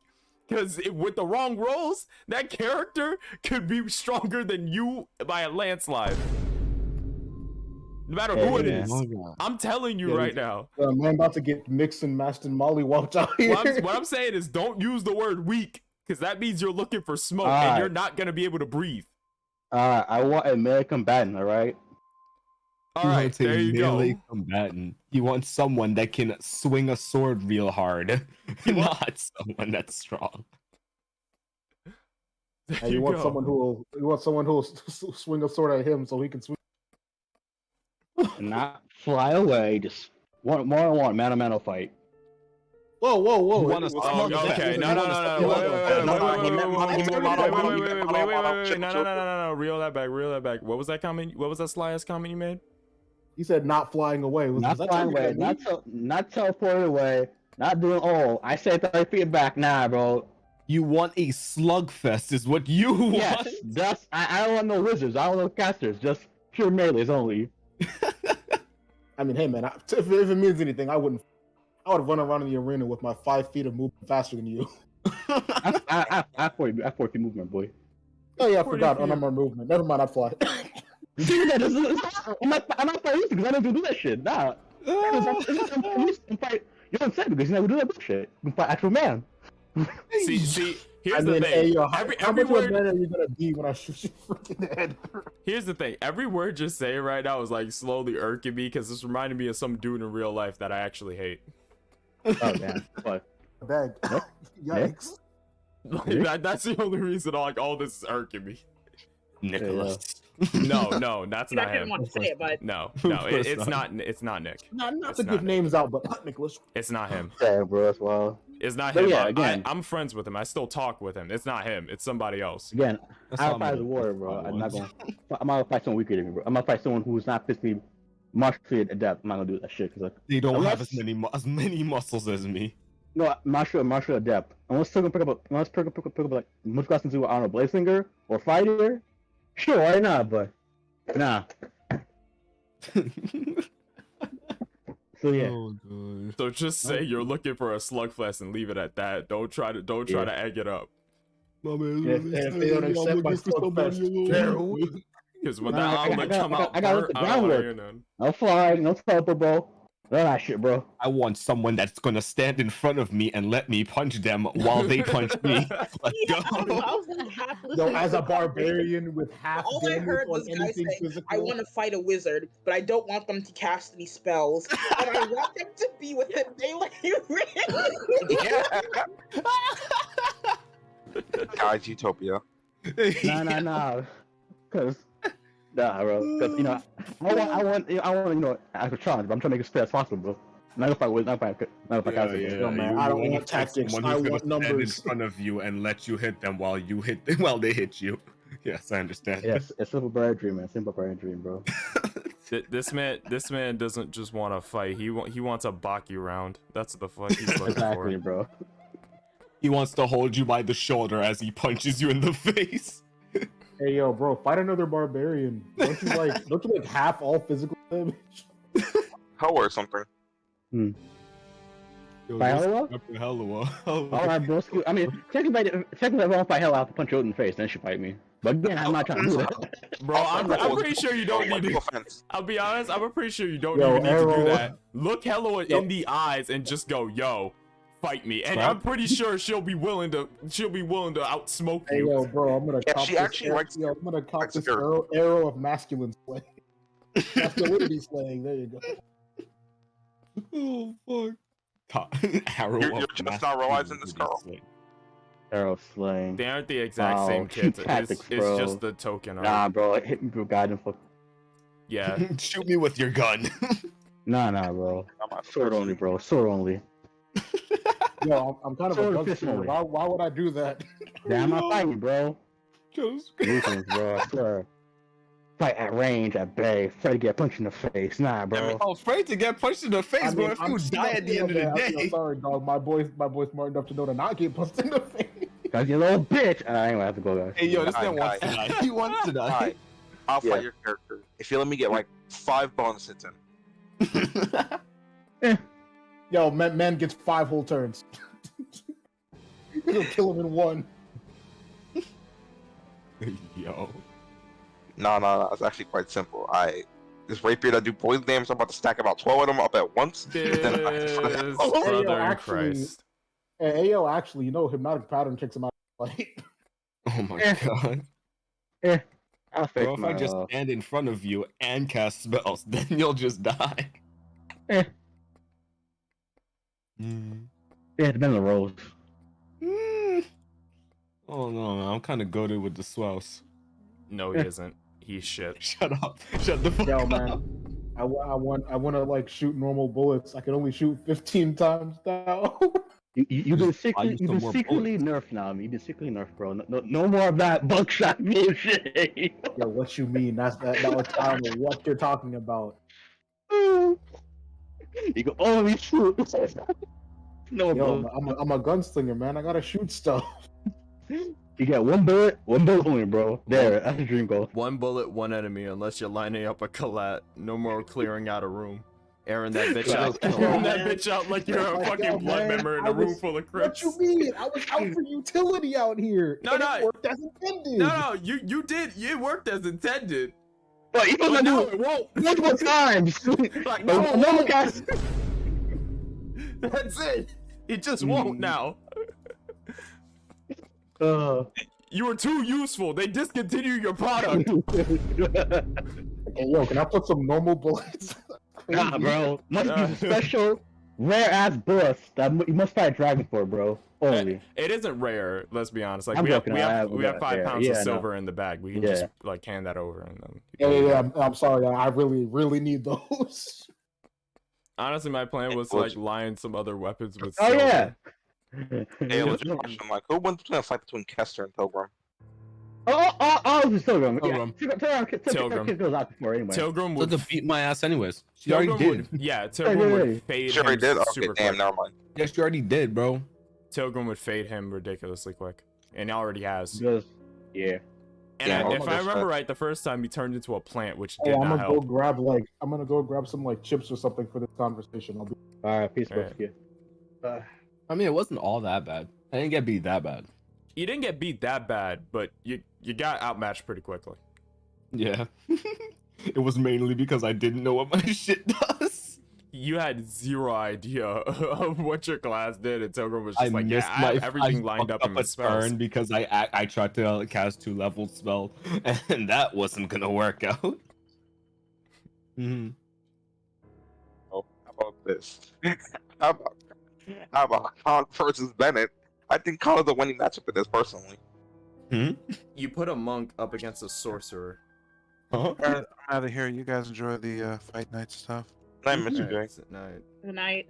S3: Because with the wrong rolls, that character could be stronger than you by a landslide. No matter who it is. I'm telling you right now.
S2: Man, about to get mixed and matched and Molly walked out here.
S3: What I'm saying is, don't use the word weak. Because that means you're looking for smoke and you're not going to be able to breathe.
S5: I want a melee combatant, alright?
S3: Alright, there you go.
S10: Combatant. He wants someone that can swing a sword real hard. Not someone that's strong.
S2: And you want someone who will swing a sword at him so he can swing.
S5: Not fly away, just one man-on-man fight.
S2: Whoa!
S3: Okay, no. Reel that back. What was that comment? What was that sly ass comment you made?
S2: He said not flying away.
S5: Not flying away, not teleporting away, not doing all. I said 30 feet back, nah, bro.
S10: You want a slugfest is what you want?
S5: Yes, that's, I don't want no wizards, I don't want no casters, just pure melees only.
S2: I mean, hey man, if it means anything, I would run around in the arena with my 5 feet of movement faster than you.
S5: I 40 feet movement, boy.
S2: Oh yeah, I forgot unarmored movement. Never mind, I'd fly.
S5: I'm not fighting because I never do that shit. Nah. You don't say because you never do that bullshit. You can fight actual man.
S3: See, here's the thing.
S2: Hey, yo, how much
S3: word
S2: man are you gonna be when I shoot you freaking head?
S3: Here's the thing. Every word you're saying right now is like slowly irking me because this reminded me of some dude in real life that I actually hate.
S5: Oh man, what?
S2: Bad. Yikes.
S3: That's the only reason all this is irking me.
S10: Nicholas.
S3: No, that's not
S9: I didn't
S3: him.
S9: want to say it, but
S3: No, it's not Nick.
S2: Not to give names out, but not Nicholas.
S3: It's not him.
S5: Yeah, bro, that's wild.
S3: It's not
S5: But
S3: him.
S5: yeah, again.
S3: I'm friends with him. I still talk with him. It's not him. It's somebody else.
S5: Again,
S10: That's
S5: I'll
S10: all
S5: fight
S10: I'm
S5: the warrior, bro.
S10: gonna-
S5: I'm gonna fight someone weaker than me, bro. I'm gonna fight someone who's not physically martially adept. I'm not gonna do that shit because
S10: They don't
S5: Unless-
S10: have as many muscles as me.
S5: no, martial adept. Unless someone pick up like much class into I don't know, Blazinger or fighter. Sure, why not? But nah. So yeah.
S10: Oh, God.
S3: So just say you're looking for a slugfest and leave it at that. Don't try to egg it up.
S10: My man,
S2: If they don't accept my slugfest,
S3: Because when
S5: Nah,
S3: that outlet come out,
S5: I gotta let the
S3: burnt, I don't want to hear
S5: groundwork.
S3: none.
S5: No fly, no teleport, bro. None of that shit, bro.
S10: I want someone that's gonna stand in front of me and let me punch them while they punch me. Let's
S9: Yeah, I
S10: go.
S9: was half
S2: no,
S9: listening
S2: as
S9: to
S2: a barbarian with half
S9: all I
S2: damage
S9: heard
S2: on
S9: was guys
S2: anything
S9: say,
S2: physical.
S9: I want to fight a wizard, but I don't want them to cast any spells. And I want them to be within daylight range.
S8: Guys, Utopia.
S5: Nah. Cause bro. Cause I want actual challenge, but I'm trying to make it as fair as possible, bro. Not if I was, not if I casters, bro.
S2: No, man, I don't
S10: wanna
S2: want
S10: pick
S2: tactics,
S10: someone
S2: I
S10: who's gonna
S2: want
S10: stand
S2: numbers.
S10: in front of you and let you hit them while they hit you. Yes, I understand.
S5: Yes, it's simple bird dream, man. Simple bird dream, bro.
S3: This man doesn't just want to fight. He wants a Baki round. That's the fuck he's looking
S5: Exactly,
S3: for.
S5: bro.
S10: He wants to hold you by the shoulder as he punches you in the face.
S2: Hey yo, bro, fight another barbarian. Don't you like half all physical damage?
S8: Hell or something.
S10: Yo,
S5: Fight
S10: this
S5: Hello?
S10: after Hello.
S5: Alright, bro. I mean, technically, if I don't fight hell, I have to punch her in the face, then she fight me. But again, I'm not trying to do that.
S3: Bro, I'm pretty sure you don't need to.
S8: Offense.
S3: I'll be honest, I'm pretty sure you don't
S2: Yo,
S3: even need to
S2: Arrow.
S3: do that. Look Hello
S2: Yo.
S3: in the eyes and just go, yo, fight me. And
S10: Right.
S3: I'm pretty sure she'll be willing to outsmoke
S2: Hey
S3: you.
S2: yo, bro, I'm gonna
S8: Yeah,
S2: cop
S8: she
S2: this
S8: actually
S2: arrow,
S8: likes-
S2: yo, I'm gonna cop
S8: likes
S2: this
S8: her.
S2: arrow of masculine slaying. Masculinity slaying, there you go.
S10: Oh fuck. Arrow
S8: You're
S10: of
S8: just not realizing this,
S10: masculinity
S8: Carl.
S10: slaying.
S5: Arrow slaying.
S3: They aren't the exact
S5: Wow,
S3: same
S5: cheap
S3: kids.
S5: tactics,
S3: It's
S5: bro.
S3: just the token
S5: Nah,
S3: art.
S5: bro, hit me through guidance.
S3: Yeah.
S10: Shoot me with your gun.
S5: Nah, bro. Sword only, bro. Sword only.
S2: Yo, I'm kind of a
S5: Sword
S2: gunslinger.
S5: efficiently.
S2: Why would I do that?
S5: Nah, I'm not fighting, bro.
S10: Just
S5: Ruthless, bro. I swear. Fight at range, at bay, afraid to get punched in the face. Nah, bro.
S8: Yeah,
S10: I was afraid to get punched in the face, bro. If you die at the end of the
S2: I'm
S10: day.
S2: sorry, dog. My boy's smart enough to know to not get punched in the face.
S5: Cause you little bitch. Anyway, I have to go, guys.
S10: Hey, yo, this man
S8: Hi,
S10: wants to die. He wants to die.
S8: Alright, I'll
S5: Yeah.
S8: fight your character if you let me get like 5 bonus hits in.
S2: Yo, man gets 5 whole turns. You'll kill him in 1.
S10: Yo.
S8: No, it's actually quite simple. This rapier that do poison damage, I'm about to stack about 12 of them up at once.
S3: This
S2: yo,
S3: brother
S2: actually-
S3: Christ.
S2: Hey, yo, actually, you know, hypnotic pattern kicks him out of the fight.
S10: Oh my
S5: Eh.
S10: god.
S5: I'll fix
S10: Bro, if
S5: my,
S10: I just stand in front of you and cast spells, then you'll just die.
S5: Eh.
S10: Mm.
S5: Yeah, depends on the rolls.
S10: Mm. Oh no, I'm kind of goated with the swells.
S3: No, he isn't. He's shit.
S10: Shut up. Shut the fuck
S2: Yo,
S10: up.
S2: man. I want to like shoot normal bullets. I can only shoot 15 times now.
S5: You've been
S10: Just buy you some more
S5: secretly nerfed now. You've been secretly nerfed, bro. No more of that buckshot bullshit.
S2: Yo, what you mean? That was I don't know what you're talking about.
S5: You can only shoot. No,
S2: Yo,
S5: bro.
S2: I'm a gunslinger, man. I gotta shoot stuff.
S5: You get one bullet only, bro. There, that's the dream goal.
S3: One bullet, one enemy, unless you're lining up a collat. No more clearing out a room. Airing that bitch out.
S5: Yo,
S3: Airing that
S2: man.
S3: bitch out like you're a
S2: Yo,
S3: fucking blood
S2: man,
S3: member in
S2: I
S3: a room
S2: was-
S3: full of
S2: What
S3: crips.
S2: you mean? I was out for utility out here.
S3: No,
S2: and
S3: no.
S2: it worked as intended.
S3: No, you did. It worked as intended.
S5: But you
S3: But
S5: don't
S3: now
S5: do
S3: it won't.
S5: multiple times.
S3: Like, no, it
S5: no
S3: won't.
S5: guys.
S3: That's it. It just
S2: Mm.
S3: won't now. You were too useful. They discontinued your product.
S2: Okay, yo, can I put some normal bullets?
S5: Nah, bro. Must be special, rare ass bullets that you must fight a dragon for, bro. Only.
S3: It isn't rare. Let's be honest. Like
S5: I'm
S3: we have,
S5: joking,
S3: we
S5: I
S3: have,
S5: have-
S3: we have
S5: yeah,
S3: 5 pounds
S5: yeah,
S3: of
S5: I know.
S3: silver in the bag. We can
S5: Yeah.
S3: just like hand that over and then.
S2: Yeah, I'm sorry. I really need those.
S3: Honestly, my plan was to like line some other weapons with.
S5: Oh
S3: silver.
S5: yeah.
S8: Hey, legit question, like, who wins between a fight between Kester and Pilgrim?
S5: Oh, it's Pilgrim.
S10: Pilgrim.
S5: Pilgrim goes out before anyway.
S3: Tilgrim
S10: So
S3: would.
S10: to beat my ass anyways. She already
S3: Tilgrim
S10: did.
S3: would. Yeah, Tilgrim would fade
S8: Sure,
S3: him
S8: he did? Okay,
S3: super
S8: damn,
S3: quick.
S8: never mind.
S10: Yes, she already did, bro.
S3: Tilgrim would fade him ridiculously quick, and he already has.
S5: Because, yeah.
S3: And
S8: Yeah,
S3: if
S8: I'm
S3: I
S8: gonna
S3: remember
S8: say-
S3: right, the first time he turned into a plant, which
S2: Hey,
S3: did
S2: I'm
S3: not
S2: gonna go
S3: help.
S2: grab some like chips or something for this conversation. I'll be.
S5: All right, peace,
S3: Alright.
S5: bro.
S10: I mean, it wasn't all that bad. I didn't get beat that bad.
S3: You didn't get beat that bad, but you got outmatched pretty quickly.
S10: Yeah. It was mainly because I didn't know what my shit does.
S3: You had zero idea of what your class did, and Tilgrim was just
S10: I
S3: like, yeah,
S10: missed
S3: I
S10: my
S3: have everything lined
S10: fucked
S3: up in my
S10: a
S3: spells.
S10: turn because I tried to cast 2-level spell and that wasn't gonna work out. Mhm.
S8: Oh, how about this? how about Khan versus Bennett? I think Khan is the winning matchup in this, personally.
S3: You put a monk up against a sorcerer.
S10: Huh?
S1: I'm out of here. You guys enjoy the fight night stuff.
S8: Night, Mr. J.
S3: Alright, night.
S9: Good night.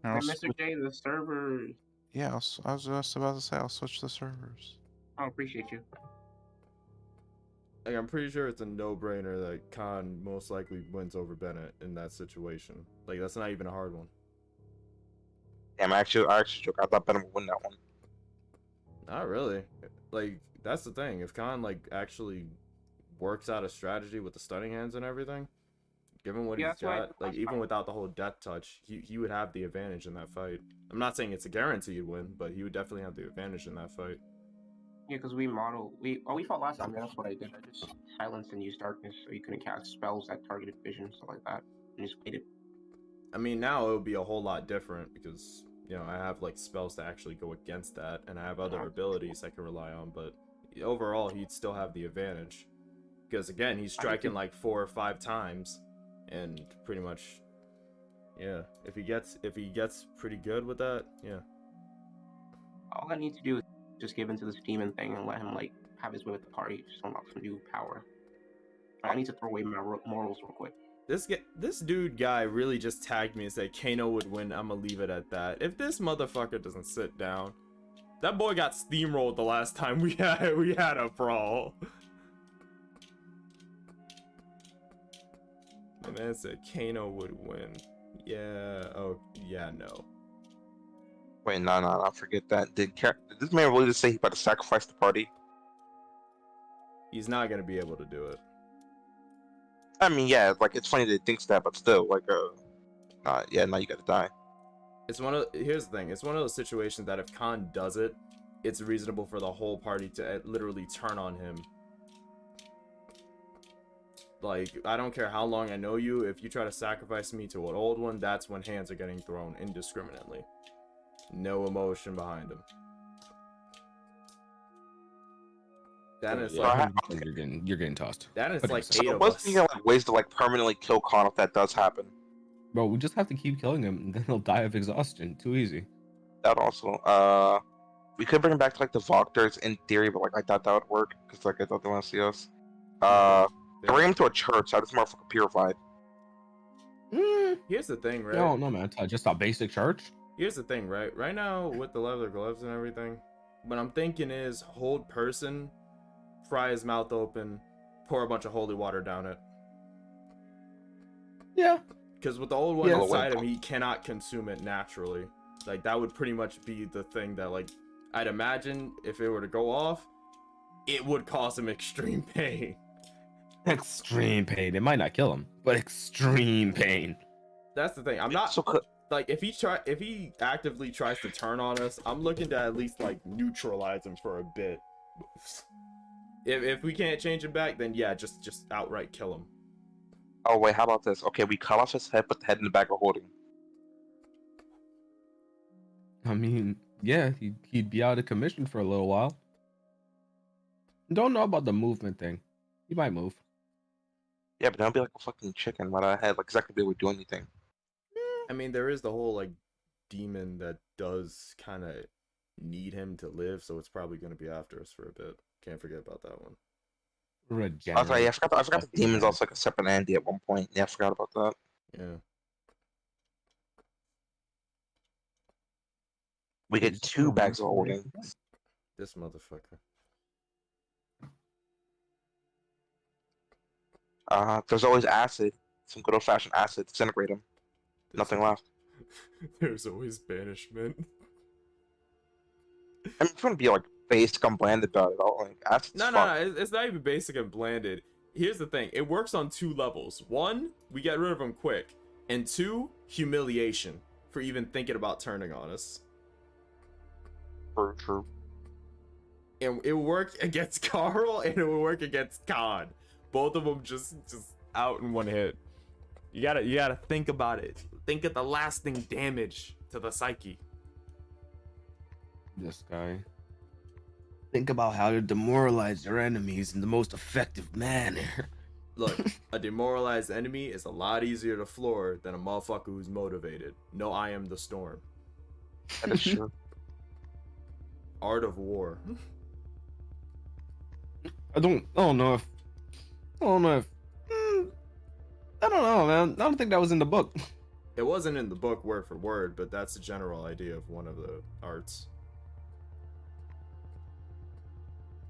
S1: And
S4: Hey,
S1: I'll
S4: Mr. J, the server.
S1: Yeah, I was just about to say I'll switch the servers.
S4: I appreciate you.
S6: Like, I'm pretty sure it's a no-brainer that Khan most likely wins over Bennett in that situation. Like, that's not even a hard one.
S8: Damn, I actually joke. I thought Bennett would win that one.
S6: Not really. Like, that's the thing. If Khan, like, actually works out a strategy with the stunning hands and everything, given what
S4: Yeah,
S6: he's
S4: that's why
S6: got, like, even without the whole death touch, he would have the advantage in that fight. I'm not saying it's a guaranteed win, but he would definitely have the advantage in that fight.
S4: Yeah, because we fought last time. Yeah, that's what I did. I just silenced and used darkness, so you couldn't cast spells that targeted vision, stuff like that, and just waited.
S6: I mean, now it would be a whole lot different because, you know, I have, like, spells to actually go against that, and I have other abilities I can rely on, but overall, he'd still have the advantage. Because, again, he's striking, like, 4 or 5 times, and pretty much, yeah, if he gets pretty good with that, yeah.
S4: All I need to do is just give into this demon thing and let him like have his way with the party. Just unlock some new power. I need to throw away my morals real quick.
S6: This dude guy really just tagged me and said Kano would win. I'ma leave it at that. If this motherfucker doesn't sit down, that boy got steamrolled the last time we had a brawl. The man said Kano would win. Yeah. Oh yeah. No.
S8: Wait, no, forget that. Did this man really just say he about to sacrifice the party?
S6: He's not gonna be able to do it.
S8: I mean, yeah, like it's funny that he thinks that, but still, like, yeah, now you gotta die.
S6: Here's the thing. It's one of those situations that if Khan does it, it's reasonable for the whole party to literally turn on him. Like, I don't care how long I know you, if you try to sacrifice me to an old one, that's when hands are getting thrown indiscriminately. No emotion behind them. That is like
S10: you're getting tossed.
S6: That is like
S8: So
S6: 8 of
S8: what's
S6: us.
S8: thinking like ways to like permanently kill Khan if that does happen?
S10: Bro, we just have to keep killing him, and then he'll die of exhaustion. Too easy.
S8: That also, we could bring him back to like the Voctors in theory, but like I thought that would work because like I thought they want to see us. Bring him to a church. How does motherfucker purified?
S6: Here's the thing, right?
S10: No, man. Just a basic church.
S6: Here's the thing, right? Right now, with the leather gloves and everything, what I'm thinking is hold person, pry his mouth open, pour a bunch of holy water down it.
S10: Yeah.
S6: Because with the old one inside him, he cannot consume it naturally. Like, that would pretty much be the thing that, like, I'd imagine if it were to go off, it would cause him extreme pain.
S10: Extreme pain. It might not kill him, but extreme pain.
S6: That's the thing. I'm not like if he actively tries to turn on us, I'm looking to at least like neutralize him for a bit. If we can't change him back, then yeah, just outright kill him.
S8: Oh wait, how about this? Okay, we cut off his head, put the head in the bag of holding.
S10: I mean, yeah, he'd be out of commission for a little while. Don't know about the movement thing. He might move.
S8: Yeah, but that'll be like a fucking chicken without a head. Like, exactly be able to do anything.
S6: I mean, there is the whole like demon that does kind of need him to live, so it's probably going to be after us for a bit. Can't forget about that one.
S10: Regenerate.
S8: Okay, yeah, I forgot the demon's also like a separate Andy at one point. Yeah, I forgot about that.
S6: Yeah.
S8: We get 2 bags of holding.
S6: This motherfucker.
S8: There's always acid. Some good old-fashioned acid. Disintegrate him. Nothing left.
S6: There's always banishment.
S8: I mean, if you want to be like basic and bland about it, all like acid's
S6: No,
S8: fun.
S6: it's not even basic and blanded. Here's the thing. It works on 2 levels. 1, we get rid of him quick. And 2, humiliation for even thinking about turning on us.
S8: True.
S6: And it will work against Carl and it will work against Khan. Both of them just out in one hit. You gotta think about it. Think of the lasting damage to the psyche.
S10: This guy. Think about how to demoralize your enemies in the most effective manner.
S6: Look, a demoralized enemy is a lot easier to floor than a motherfucker who's motivated. No, I am the storm.
S8: That is true.
S6: Art of War.
S10: I don't know if I don't know, man. I don't think that was in the book.
S6: It wasn't in the book word for word, but that's the general idea of one of the arts.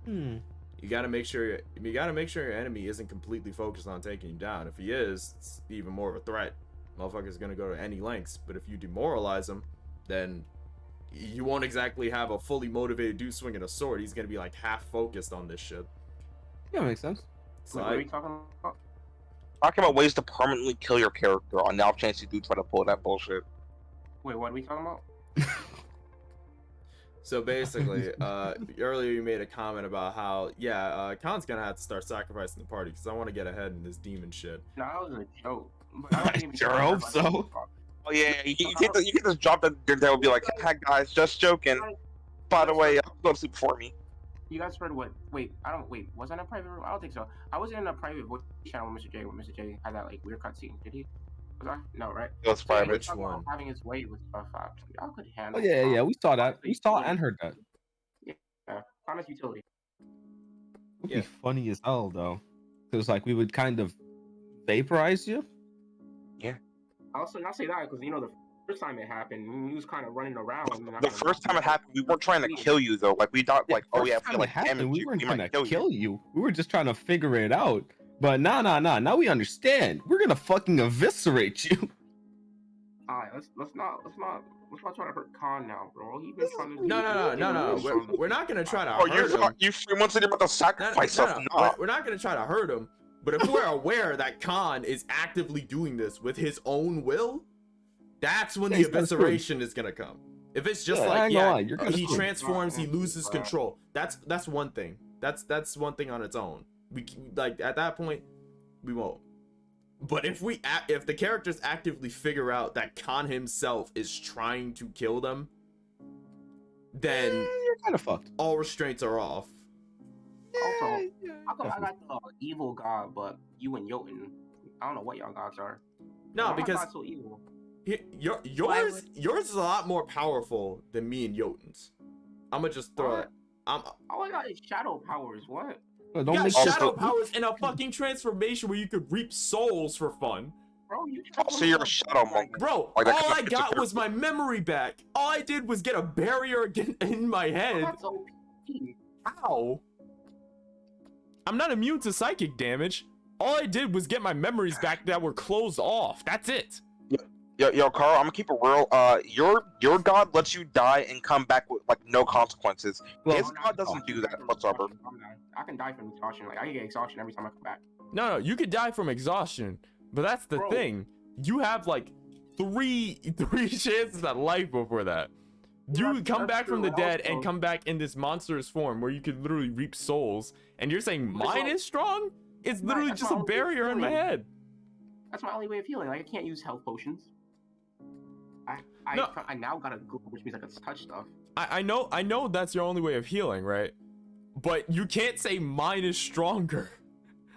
S6: You gotta make sure your enemy isn't completely focused on taking you down. If he is, it's even more of a threat. Motherfucker's gonna go to any lengths. But if you demoralize him, then you won't exactly have a fully motivated dude swinging a sword. He's gonna be like half focused on this shit.
S10: Yeah, makes sense.
S6: So
S4: What are we talking about?
S8: Talking about ways to permanently kill your character on the off chance you do try to pull that bullshit.
S4: Wait, what are we talking about?
S6: So basically, earlier you made a comment about how, Khan's gonna have to start sacrificing the party because I want to get ahead in this demon shit.
S4: No, that was a joke. But I don't even
S10: Sure
S4: care
S10: hope
S4: about
S10: so.
S4: this.
S8: Oh yeah, you can just drop that there will be like, hey guys, just joking. By the way, I'll go to sleep before me.
S4: You guys heard what? Wait, was I in a private room? I don't think so. I was in a private voice channel with Mr. J when Mr. J had that like weird cutscene. Did he? Was I? No, right?
S8: It was private.
S6: Which one?
S4: Having his way with stuff. Y'all could handle.
S10: Oh yeah, we saw that.
S4: honestly,
S10: We saw
S4: utility.
S10: and heard that.
S4: Yeah, promise utility.
S10: Would
S6: Yeah.
S10: be funny as hell though. It was like we would kind of vaporize you.
S4: I also not say that because the first time it happened, he was kind of running around. And
S8: The first time it happened, we weren't trying to kill you though. Like we thought, like, oh yeah, if we
S10: First
S8: like
S10: time it happened,
S8: damage
S10: we
S8: you,
S10: weren't
S8: we
S10: gonna
S8: might
S10: kill you. We were just trying to figure it out. But nah. Now we understand. We're gonna fucking eviscerate you.
S4: Alright, let's not try to hurt Khan now, bro. He's been trying to.
S6: No. We're not gonna try to
S8: Oh,
S6: hurt him.
S8: you 3 months ago about to sacrifice us? Nah.
S6: We're not gonna try to hurt him. But if we're aware that Khan is actively doing this with his own will, that's when the
S10: Yeah, he's gonna screw.
S6: evisceration is gonna come. If it's just
S10: Yeah, I
S6: like
S10: ain't gonna lie, you're gonna
S6: he
S10: screw.
S6: transforms, he loses control. That's one thing. That's one thing on its own. We like at that point we won't. But if the characters actively figure out that Khan himself is trying to kill them, then
S10: You're kind of fucked.
S6: all restraints are off.
S4: Also, how come I got the evil god, but you and Jotun, I don't know what y'all gods are.
S6: No,
S4: Why am I
S6: because
S4: not so evil?
S6: yours is a lot more powerful than me and Jotun's. I'm gonna just throw it.
S4: All I got is shadow powers. What?
S10: Well,
S6: You
S10: don't
S6: got
S10: make
S6: shadow powers and a fucking transformation where you could reap souls for fun.
S4: Bro, you
S8: So you're a shadow monk.
S6: Bro,
S8: Like that
S6: all
S8: kind
S6: I
S8: of
S6: got
S8: picture.
S6: was my memory back. All I did was get a barrier in my head.
S4: That's OP.
S6: Ow. I'm not immune to psychic damage. All I did was get my memories back that were closed off. That's it.
S8: Yo, Carl, I'm gonna keep it real. Your god lets you die and come back with like no consequences. His god doesn't do that whatsoever.
S4: I can die from exhaustion. Like I get exhaustion every time I come back.
S6: No, you could die from exhaustion, but that's the
S4: Bro.
S6: thing. You have like three chances at life before that. You
S4: Yeah,
S6: would come
S4: that's
S6: back from the
S4: true.
S6: dead and
S4: Also-
S6: come back in this monstrous form where you could literally reap souls, and you're saying mine is strong? It's
S4: Right,
S6: literally
S4: that's
S6: just a
S4: my only
S6: barrier in my
S4: feeling.
S6: head.
S4: That's my only way of healing. Like I can't use health potions.
S6: No.
S4: I now got a glue, which means I can touch stuff.
S6: I know that's your only way of healing, right? But you can't say mine is stronger,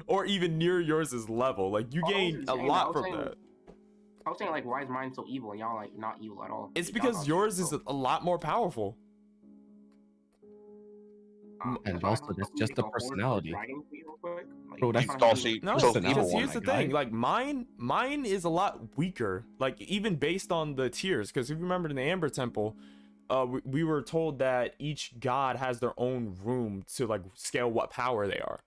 S6: or even near yours is level. Like you
S4: Oh, I
S6: gain
S4: wasn't
S6: a
S4: saying
S6: lot
S4: that. I
S6: from
S4: was saying-
S6: that.
S4: I was saying like, why is mine so evil and y'all like not evil at all?
S6: It's
S4: Y'all
S6: because
S4: got
S6: yours
S4: shit,
S6: is
S4: bro.
S6: a lot more powerful.
S10: And
S4: That's why I
S10: also,
S4: don't
S10: that's
S4: know if we
S10: just
S4: make
S10: the
S4: a horde for
S10: personality.
S4: dragon for you real quick. Like,
S10: Bro,
S4: I'm
S10: that's
S4: trying to
S8: also-
S4: do-
S6: No,
S8: So
S6: because
S8: evil,
S6: here's the
S10: my
S6: thing.
S10: guy.
S6: Like mine is a lot weaker. Like even based on the tiers, because if you remember in the Amber Temple, we were told that each god has their own room to like scale what power they are.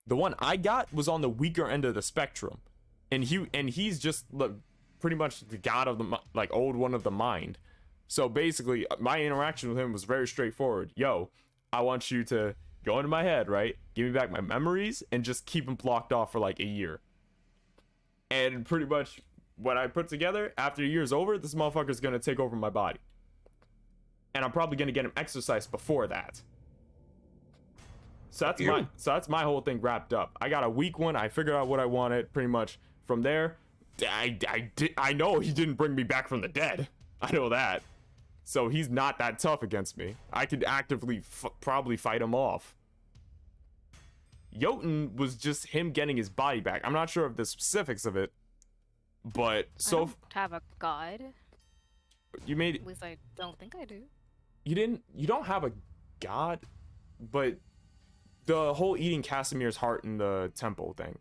S6: The one I got was on the weaker end of the spectrum, and he's just like pretty much the god of the like old one of the mind. So basically, my interaction with him was very straightforward. Yo, I want you to go into my head, right? Give me back my memories and just keep them blocked off for like a year. And pretty much what I put together, after a year's over, this motherfucker's gonna take over my body. And I'm probably gonna get him exercised before that. So that's my whole thing wrapped up. I got a weak one. I figured out what I wanted pretty much. From there, I know he didn't bring me back from the dead. I know that. So he's not that tough against me. I could actively probably fight him off. Jotun was just him getting his body back. I'm not sure of the specifics of it, but
S7: I
S6: so
S7: don't have a god.
S6: you made
S7: At least I don't think I do.
S6: you don't have a god, but the whole eating Casimir's heart in the temple thing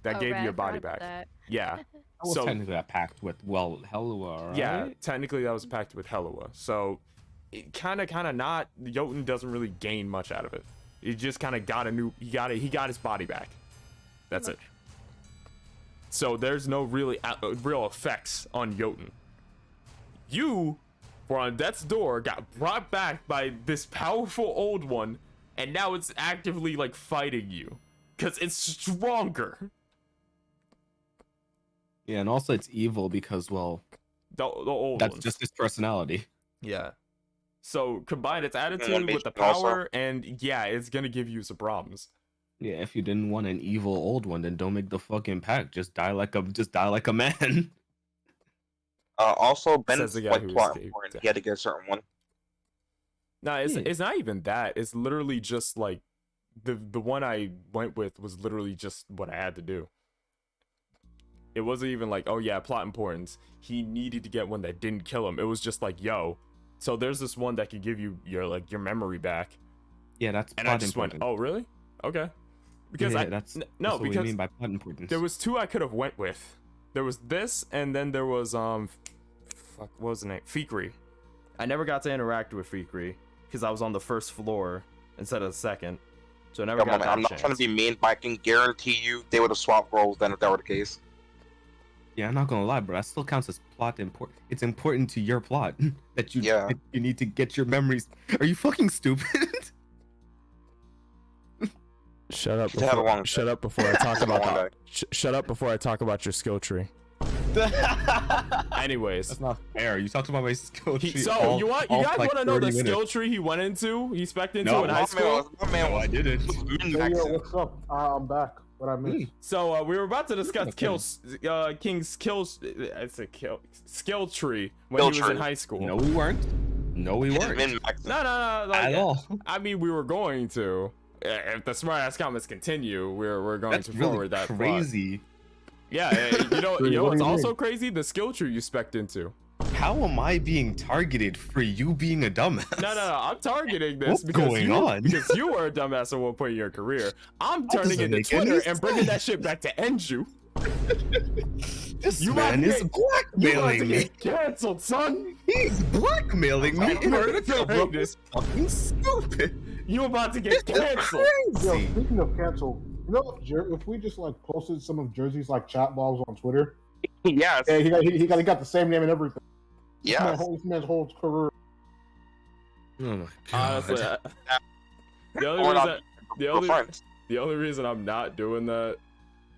S6: that
S7: Oh,
S6: gave
S7: right,
S6: you your
S7: I forgot
S6: body
S7: about
S6: back.
S7: that.
S6: Yeah.
S10: I was
S6: So-
S10: technically a pact with Helua, right?
S6: Yeah, technically that was a pact with Helua. So it kind of not. Jotun doesn't really gain much out of it. He just kind of got he got his body back. That's it. So there's no real effects on Jotun. You
S11: were on death's door, got brought back by this powerful old one, and now it's actively like fighting you because it's stronger.
S10: Yeah, and also it's evil because, well,
S11: The old
S10: that's
S11: ones.
S10: just his personality.
S11: Yeah. So combine its
S8: And
S11: attitude with the
S8: also-
S11: power, and yeah, it's gonna give you some problems.
S10: Yeah, if you didn't want an evil old one, then don't make the fucking pact. Just die like a man.
S8: Also,
S11: Says
S8: Ben's
S11: the guy
S8: like
S11: who
S8: plot
S11: escaped.
S8: important. He had to get a certain one.
S11: No, it's
S10: Yeah.
S11: it's not even that. It's literally just like the one I went with was literally just what I had to do. It wasn't even like, oh yeah, plot importance. He needed to get one that didn't kill him. It was just like, yo, so there's this one that can give you your memory back.
S10: Yeah, that's
S11: And
S10: plot
S11: I just
S10: important.
S11: went, oh really? Okay. Because
S10: yeah,
S11: I
S10: that's
S11: no,
S10: what we
S11: because
S10: mean by plot importance.
S11: there was two I could have went with. There was this, and then there was fuck, what was the name? Fikri.
S6: I never got to interact with Fikri because I was on the first floor instead of the second, so I never
S8: Come
S6: got
S8: on, man.
S6: that
S8: I'm not
S6: chance.
S8: trying to be mean, but I can guarantee you they would have swapped roles then if that were the case.
S10: Yeah, I'm not gonna lie, bro. That still counts as plot important. It's important to your plot that you
S8: Yeah.
S10: that you need to get your memories. Are you fucking stupid?
S11: Shut up!
S8: He's had a long
S11: Shut up before I talk
S8: He's had a long
S11: about
S8: day.
S11: shut up before I talk about your skill tree. Anyways,
S10: That's not fair. You talked about my skill tree.
S11: so
S10: all-
S11: you
S10: all
S11: guys
S10: like
S11: want to know the
S10: 30
S11: skill
S10: minutes.
S11: tree he went into? He spec'd into
S10: No,
S11: in
S10: my
S11: high
S10: man
S11: school.
S8: My man
S10: No, I didn't.
S8: was
S2: Hey, yo,
S8: min-maxing.
S2: what's up? I'm back. What I missed?
S11: So we were about to discuss
S10: Okay.
S11: King's skill tree when
S8: Skill
S11: he was in
S8: tree.
S11: high school.
S10: No, we weren't. No, we
S8: He's
S10: weren't.
S8: min-maxing.
S11: No, like,
S10: At all.
S11: I mean, we were going to. If the smart ass comments continue, we're going
S10: That's
S11: to
S10: really
S11: forward that plot.
S10: crazy.
S11: Yeah, you know
S2: What do
S11: what's
S2: you
S11: also
S2: mean?
S11: crazy? The skill tree you spec'd into.
S10: How am I being targeted for you being a dumbass?
S11: No, I'm targeting this
S10: What's
S11: because
S10: going
S11: you
S10: on?
S11: because you were a dumbass at one point in your career. I'm
S10: That
S11: turning
S10: doesn't
S11: into
S10: make any
S11: Twitter and bringing that
S10: sense.
S11: shit back to Enju.
S10: This
S11: You
S10: man
S11: might
S10: is
S11: get- You about to
S10: blackmailing me.
S11: get canceled, son.
S10: He's blackmailing me in order to cover up
S11: Right.
S10: this fucking stupid.
S11: You about to get canceled.
S2: Yo,
S10: Crazy.
S2: speaking of cancel, you know, if we just like posted some of Jersey's like chat logs on Twitter,
S8: Yes.
S2: yeah, he got the same name and everything.
S8: Yes.
S2: This man's whole career.
S10: Oh my god.
S11: Honestly, the only
S8: Or
S11: reason
S8: not-
S11: the
S8: we're
S11: only
S8: friends.
S11: the only reason I'm not doing that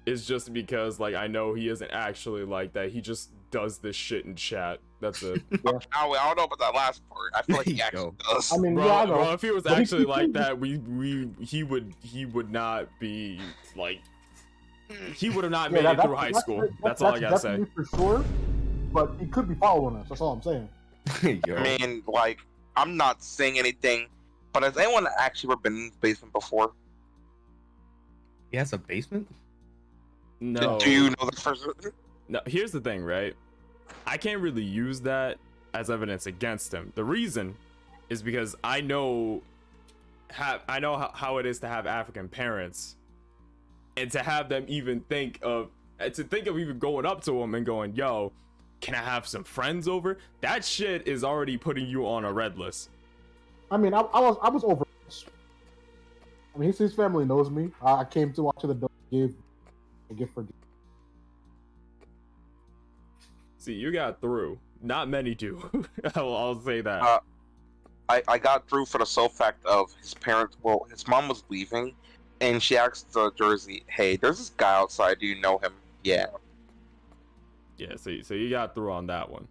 S11: is just because like I know he isn't actually like that. He just does this shit in chat. That's it.
S8: I don't know about that last part. I feel like he
S10: There you
S8: actually
S10: go.
S8: does.
S2: I mean,
S11: Bro,
S2: yeah, I know.
S11: bro, if he was
S2: But he-
S11: actually like that, he would not be like he would have not made it through high school. That's all I gotta say.
S2: definitely for sure. But he could be following us. That's all I'm saying.
S10: Yo.
S8: I mean, like, I'm not saying anything, but has anyone actually ever been in the basement before?
S10: He has a basement?
S11: No.
S8: Do you know the person?
S11: No, here's the thing, right? I can't really use that as evidence against him. The reason is because I know how it is to have African parents, and to have them even think of even going up to him and going, "Yo, can I have some friends over?" That shit is already putting you on a red list.
S2: I mean, I was over this. I mean, his family knows me. I came to watch the dog give a gift for.
S11: See, you got through. Not many do. I'll say that.
S8: I got through for the sole fact of his parents. Well, his mom was leaving, and she asked Jersey, "Hey, there's this guy outside. Do you know him?" Yeah.
S11: Yeah, so you got through on that one.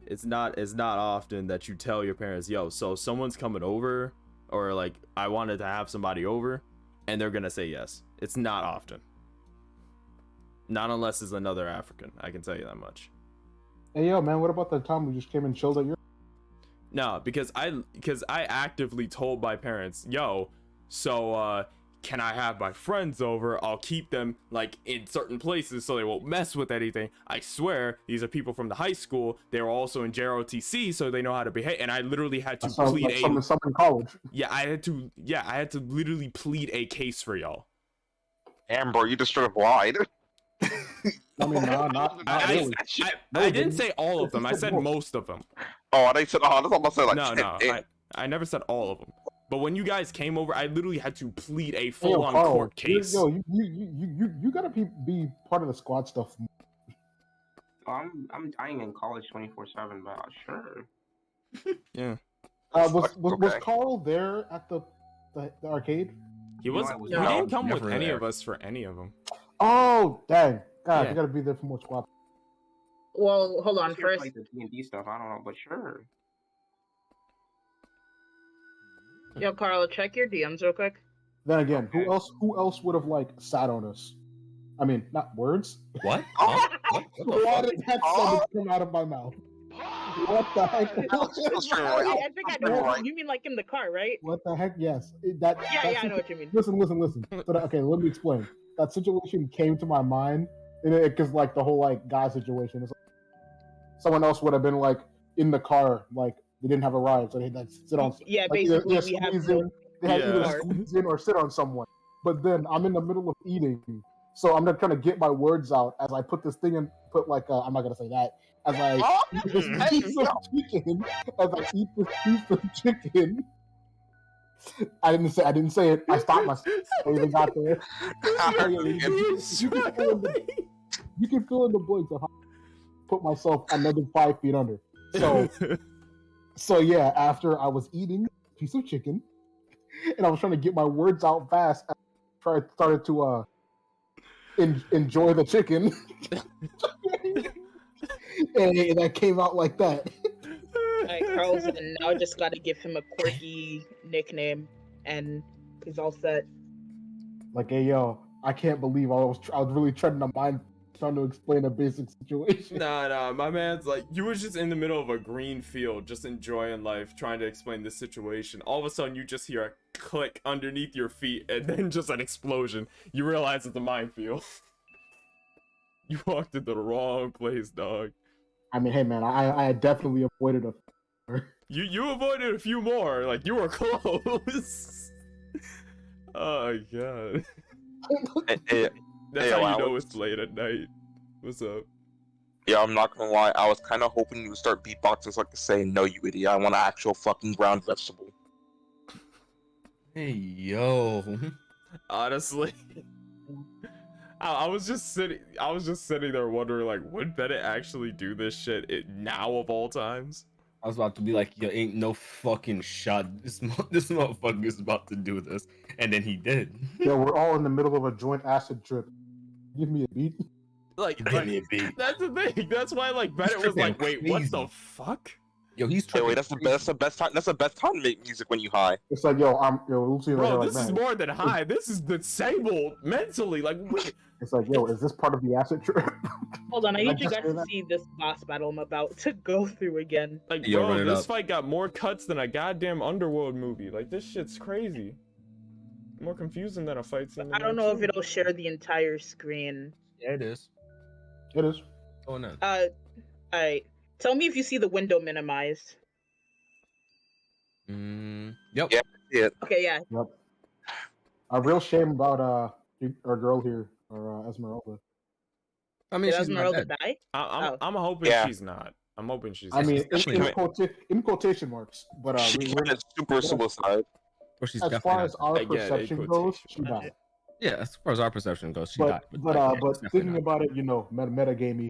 S6: It's not often that you tell your parents, yo, so someone's coming over, or like I wanted to have somebody over, and they're gonna say yes. It's not often. Not unless it's another African, I can tell you that much.
S2: Hey, yo, man, what about the time we just came and chilled at your?
S11: No, because I actively told my parents, yo, so can I have my friends over? I'll keep them like in certain places so they won't mess with anything. I swear, these are people from the high school. They were also in JROTC, so they know how to behave. And I literally had to plead
S2: like some in college.
S11: I had to literally plead a case for y'all.
S8: Damn, bro, you just straight up lied.
S2: I mean, not really.
S11: I didn't say all of them. I said most of them.
S8: Oh, they said, oh, that's almost like.
S11: No,
S8: damn.
S11: I never said all of them. But when you guys came over, I literally had to plead a
S2: Hey, yo,
S11: full-on
S2: Carl,
S11: court case.
S2: Yo, you gotta be part of the squad stuff.
S4: I ain't in college 24/7, but sure.
S11: Yeah.
S2: Was
S8: Okay.
S2: Carl there at the arcade?
S11: He
S4: No,
S11: was.
S4: I was
S11: He
S4: not.
S11: didn't come with
S10: Never
S11: any
S10: there.
S11: of us for any of them.
S2: Oh, dang. God,
S11: Yeah.
S2: you gotta be there for more squad.
S9: Well, hold
S4: I
S9: on.
S4: was here for,
S9: First,
S4: like the D&D stuff. I don't know, but sure.
S9: yo, Carl, check your DMs real quick.
S2: Then again,
S4: Okay.
S2: who else would have like sat on us? I mean, not words.
S10: What? Huh? What? What the
S2: Why
S10: fuck?
S2: did that sentence come out of my mouth? What the heck?
S9: I think I know. You mean like in the car, right?
S2: What the heck? Yes.
S9: Yeah, I know what you mean.
S2: Listen. So okay, let me explain. That situation came to my mind because like the whole like guy situation is. Someone else would have been like in the car, like they didn't have a ride, so they'd like sit on.
S9: Yeah,
S2: like,
S9: basically,
S2: either
S9: we have
S2: squeeze
S9: no.
S2: in, they had either
S11: Yeah.
S2: squeeze in or sit on someone. But then I'm in the middle of eating, so I'm not trying to get my words out as I put this thing in. Put like I'm not gonna say that as I eat this piece of chicken. As I eat this piece of chicken. I didn't say it. I stopped myself. I even got there. You can fill in the blanks of how I put myself another 5 feet under. So yeah, after I was eating a piece of chicken, and I was trying to get my words out fast, I started to enjoy the chicken, and that came out like that.
S9: Alright, Carl's in. Now I just gotta give him a quirky nickname, and he's all set.
S2: Like, hey yo, I can't believe I was really trying to explain a basic situation.
S11: Nah, my man's like, you were just in the middle of a green field, just enjoying life, trying to explain this situation. All of a sudden, you just hear a click underneath your feet, and then just an explosion. You realize it's a minefield. You walked into the wrong place, dog.
S2: I mean, hey man, I definitely avoided a.
S11: You avoided a few more, like you were close. Oh my god. That's how you know it's late at night. What's up?
S8: Yeah, I'm not gonna lie. I was kind of hoping you would start beatboxing so I could say, "No, you idiot! I want an actual fucking ground vegetable."
S10: Hey yo.
S11: Honestly, I was just sitting there wondering, like, would Bennett actually do this shit now of all times?
S10: I was about to be like, yo, ain't no fucking shot. This motherfucker is about to do this, and then he did.
S2: Yeah, we're all in the middle of a joint acid trip. Give me a beat.
S11: Like,
S10: Give me a beat.
S11: that's the thing. That's why, like, Bennett was like, "Wait, what the fuck?"
S10: Yo, he's
S8: Hey,
S10: tripping.
S8: wait, that's the best time. That's the best time to make music when you high.
S2: It's like, yo, Lucy right
S11: Bro,
S2: here,
S11: this
S2: like,
S11: is
S2: man.
S11: more than high. This is disabled mentally. Like,
S2: It's like, yo, is this part of the acid trip?
S9: Hold on, I
S2: Did I
S9: need you
S2: just
S9: guys
S2: say
S9: to
S2: that?
S9: see this boss battle I'm about to go through again.
S11: Like,
S10: Yo,
S11: bro,
S10: run it
S11: this
S10: up.
S11: fight got more cuts than a goddamn Underworld movie. Like, this shit's crazy. More confusing than a fight scene.
S9: I don't know if it'll share the entire screen.
S10: Yeah, it is.
S2: It is.
S10: Going on.
S9: Alright. Tell me if you see the window minimized.
S10: Yep.
S8: Yeah, yeah.
S9: Okay, yeah.
S2: Yep. A real shame about our girl here, or Esmeralda.
S10: I mean,
S9: Did
S10: she's not
S9: Esmeralda
S10: dead.
S9: die?
S11: I'm hoping
S8: Yeah.
S11: she's not. I'm hoping she's
S2: I
S11: not.
S2: mean,
S10: definitely
S2: in quotation marks, but
S8: She committed super suicide.
S10: Or she's
S2: as
S10: definitely
S2: far
S10: not
S2: as our
S11: Yeah,
S2: perception
S11: in
S2: goes, she
S11: quotation.
S2: died.
S10: Yeah, as far as our perception goes, she died.
S2: But
S10: like, yeah, she's
S2: but
S10: definitely
S2: thinking
S10: not.
S2: about it, you know, metagamey,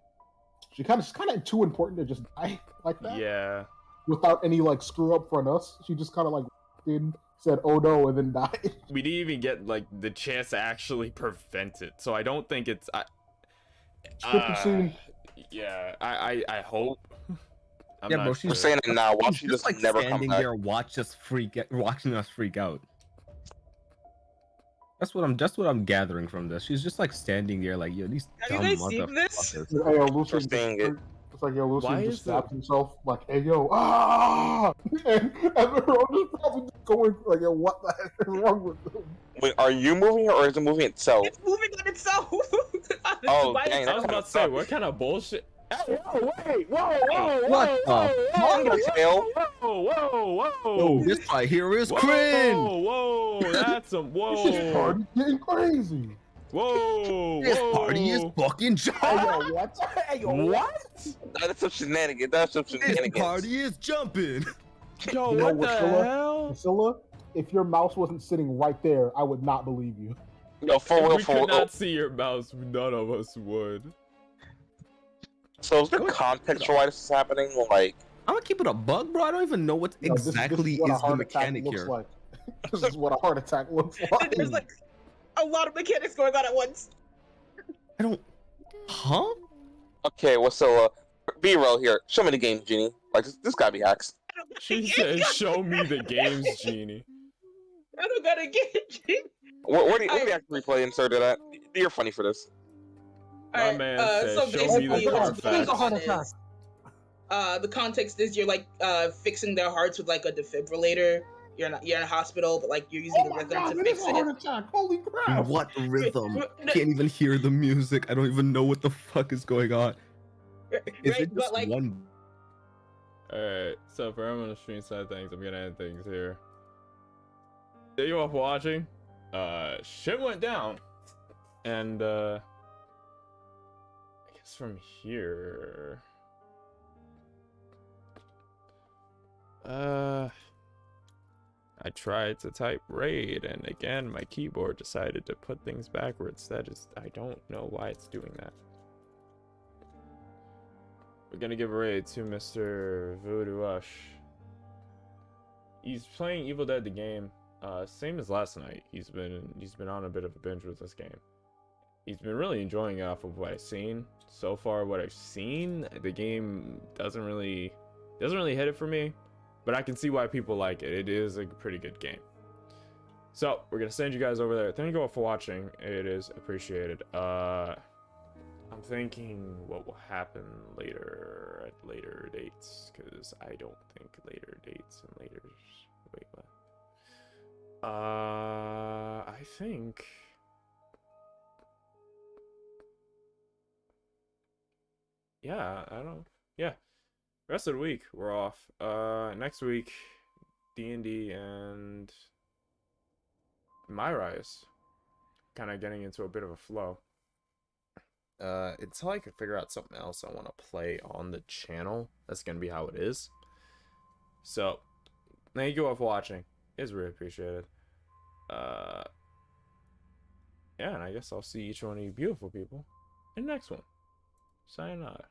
S2: she kind of too important to just die like that.
S11: Yeah.
S2: Without any like screw up from us, she just kind of like did said oh no and then died.
S11: We didn't even get like the chance to actually prevent it, so I don't think it's.
S2: Scripted scene.
S11: Yeah, I hope. I'm
S10: Yeah,
S11: not
S10: bro,
S11: sure.
S8: We're saying it now. Watch
S10: She's
S8: she
S10: just
S8: just
S10: like
S8: never come
S10: standing
S8: back.
S10: there, watching us freak out. That's what I'm gathering from this. She's just like standing there, like, yo, these
S9: Have you
S10: dumb
S9: guys seen this?
S10: motherfuckers.
S2: Hey, yo, Lucian
S8: We're seeing it.
S2: It's like, yo,
S11: Why
S2: Lucian
S11: is
S2: just stabbed
S11: it-
S2: himself, like, hey, yo, ah! And everyone just probably just going, like, yo, what the heck is wrong with them?
S8: Wait, are you moving it or is it moving itself?
S9: It's moving on itself!
S8: Oh,
S9: By
S8: dang,
S11: I was
S9: itself.
S11: about to say, what kind of bullshit? Hey, whoa, wait, whoa,
S10: What the
S11: whoa.
S10: Yo, this right here is cringe.
S11: Whoa, that's some,
S2: This
S11: whoa,
S2: party's getting crazy.
S11: whoa,
S10: This party is fucking
S2: Hey,
S10: jumping.
S2: yo, what? Hey, yo,
S11: what?
S8: That's some shenanigans. That's some
S10: This
S8: shenanigans.
S10: party is jumping.
S11: Yo,
S2: You know
S11: what the
S2: Priscilla?
S11: hell?
S2: Priscilla, if your mouse wasn't sitting right there, I would not believe you.
S8: Yo, for
S11: If
S8: real,
S11: we
S8: for
S11: could
S8: real.
S11: not see your mouse, none of us would.
S8: So is there
S3: I'm gonna
S8: context for why this is happening? Like,
S3: keep it a bug, bro. I don't even know what
S2: No, this
S3: exactly
S2: is what a
S3: is the
S2: heart attack
S3: mechanic
S2: looks
S3: here.
S2: like. This is what a heart attack looks like.
S9: There's like a lot of mechanics going on at once.
S3: I don't. Huh?
S8: okay, well, so B-roll here. Show me the game, Genie. Like, this gotta be hacks.
S11: She says, "Show me the games, Genie."
S9: I don't gotta get you.
S8: Where do the actual replay inserted at? You're funny for this.
S11: My man says,
S9: So
S11: "Show me the
S9: basically, what's going
S11: Carfax."
S9: on is, the context is you're like fixing their hearts with like a defibrillator. You're in a hospital, but like you're using the rhythm to
S2: it
S9: fix
S2: is a
S9: it.
S2: heart attack. Holy crap.
S3: What rhythm?
S9: No,
S3: Can't even hear the music. I don't even know what the fuck is going on. Is
S9: right,
S3: it
S9: but
S3: just
S9: like
S3: one?
S11: Alright, so for everyone on the stream side of things, I'm gonna end things here. Thank you all for watching. Shit went down. And I guess from here. I tried to type raid, and again my keyboard decided to put things backwards. I don't know why it's doing that. We're gonna give a raid to Mr. Voodoo Ush. He's playing Evil Dead the game, same as last night. He's been on a bit of a binge with this game. He's been really enjoying it off of what I've seen. So far, what I've seen, the game doesn't really hit it for me, but I can see why people like it. It is a pretty good game. So we're gonna send you guys over there. Thank you all for watching. It is appreciated. I'm thinking what will happen later at later dates, because I don't think later dates and later. Wait, what? I think. Yeah, I don't. Yeah, rest of the week we're off. Next week, D&D and My Rise, kind of getting into a bit of a flow. Until I can figure out something else I want to play on the channel, that's gonna be how it is. So, thank you all for watching. It's really appreciated. Yeah, and I guess I'll see each one of you beautiful people in the next one. Sayonara.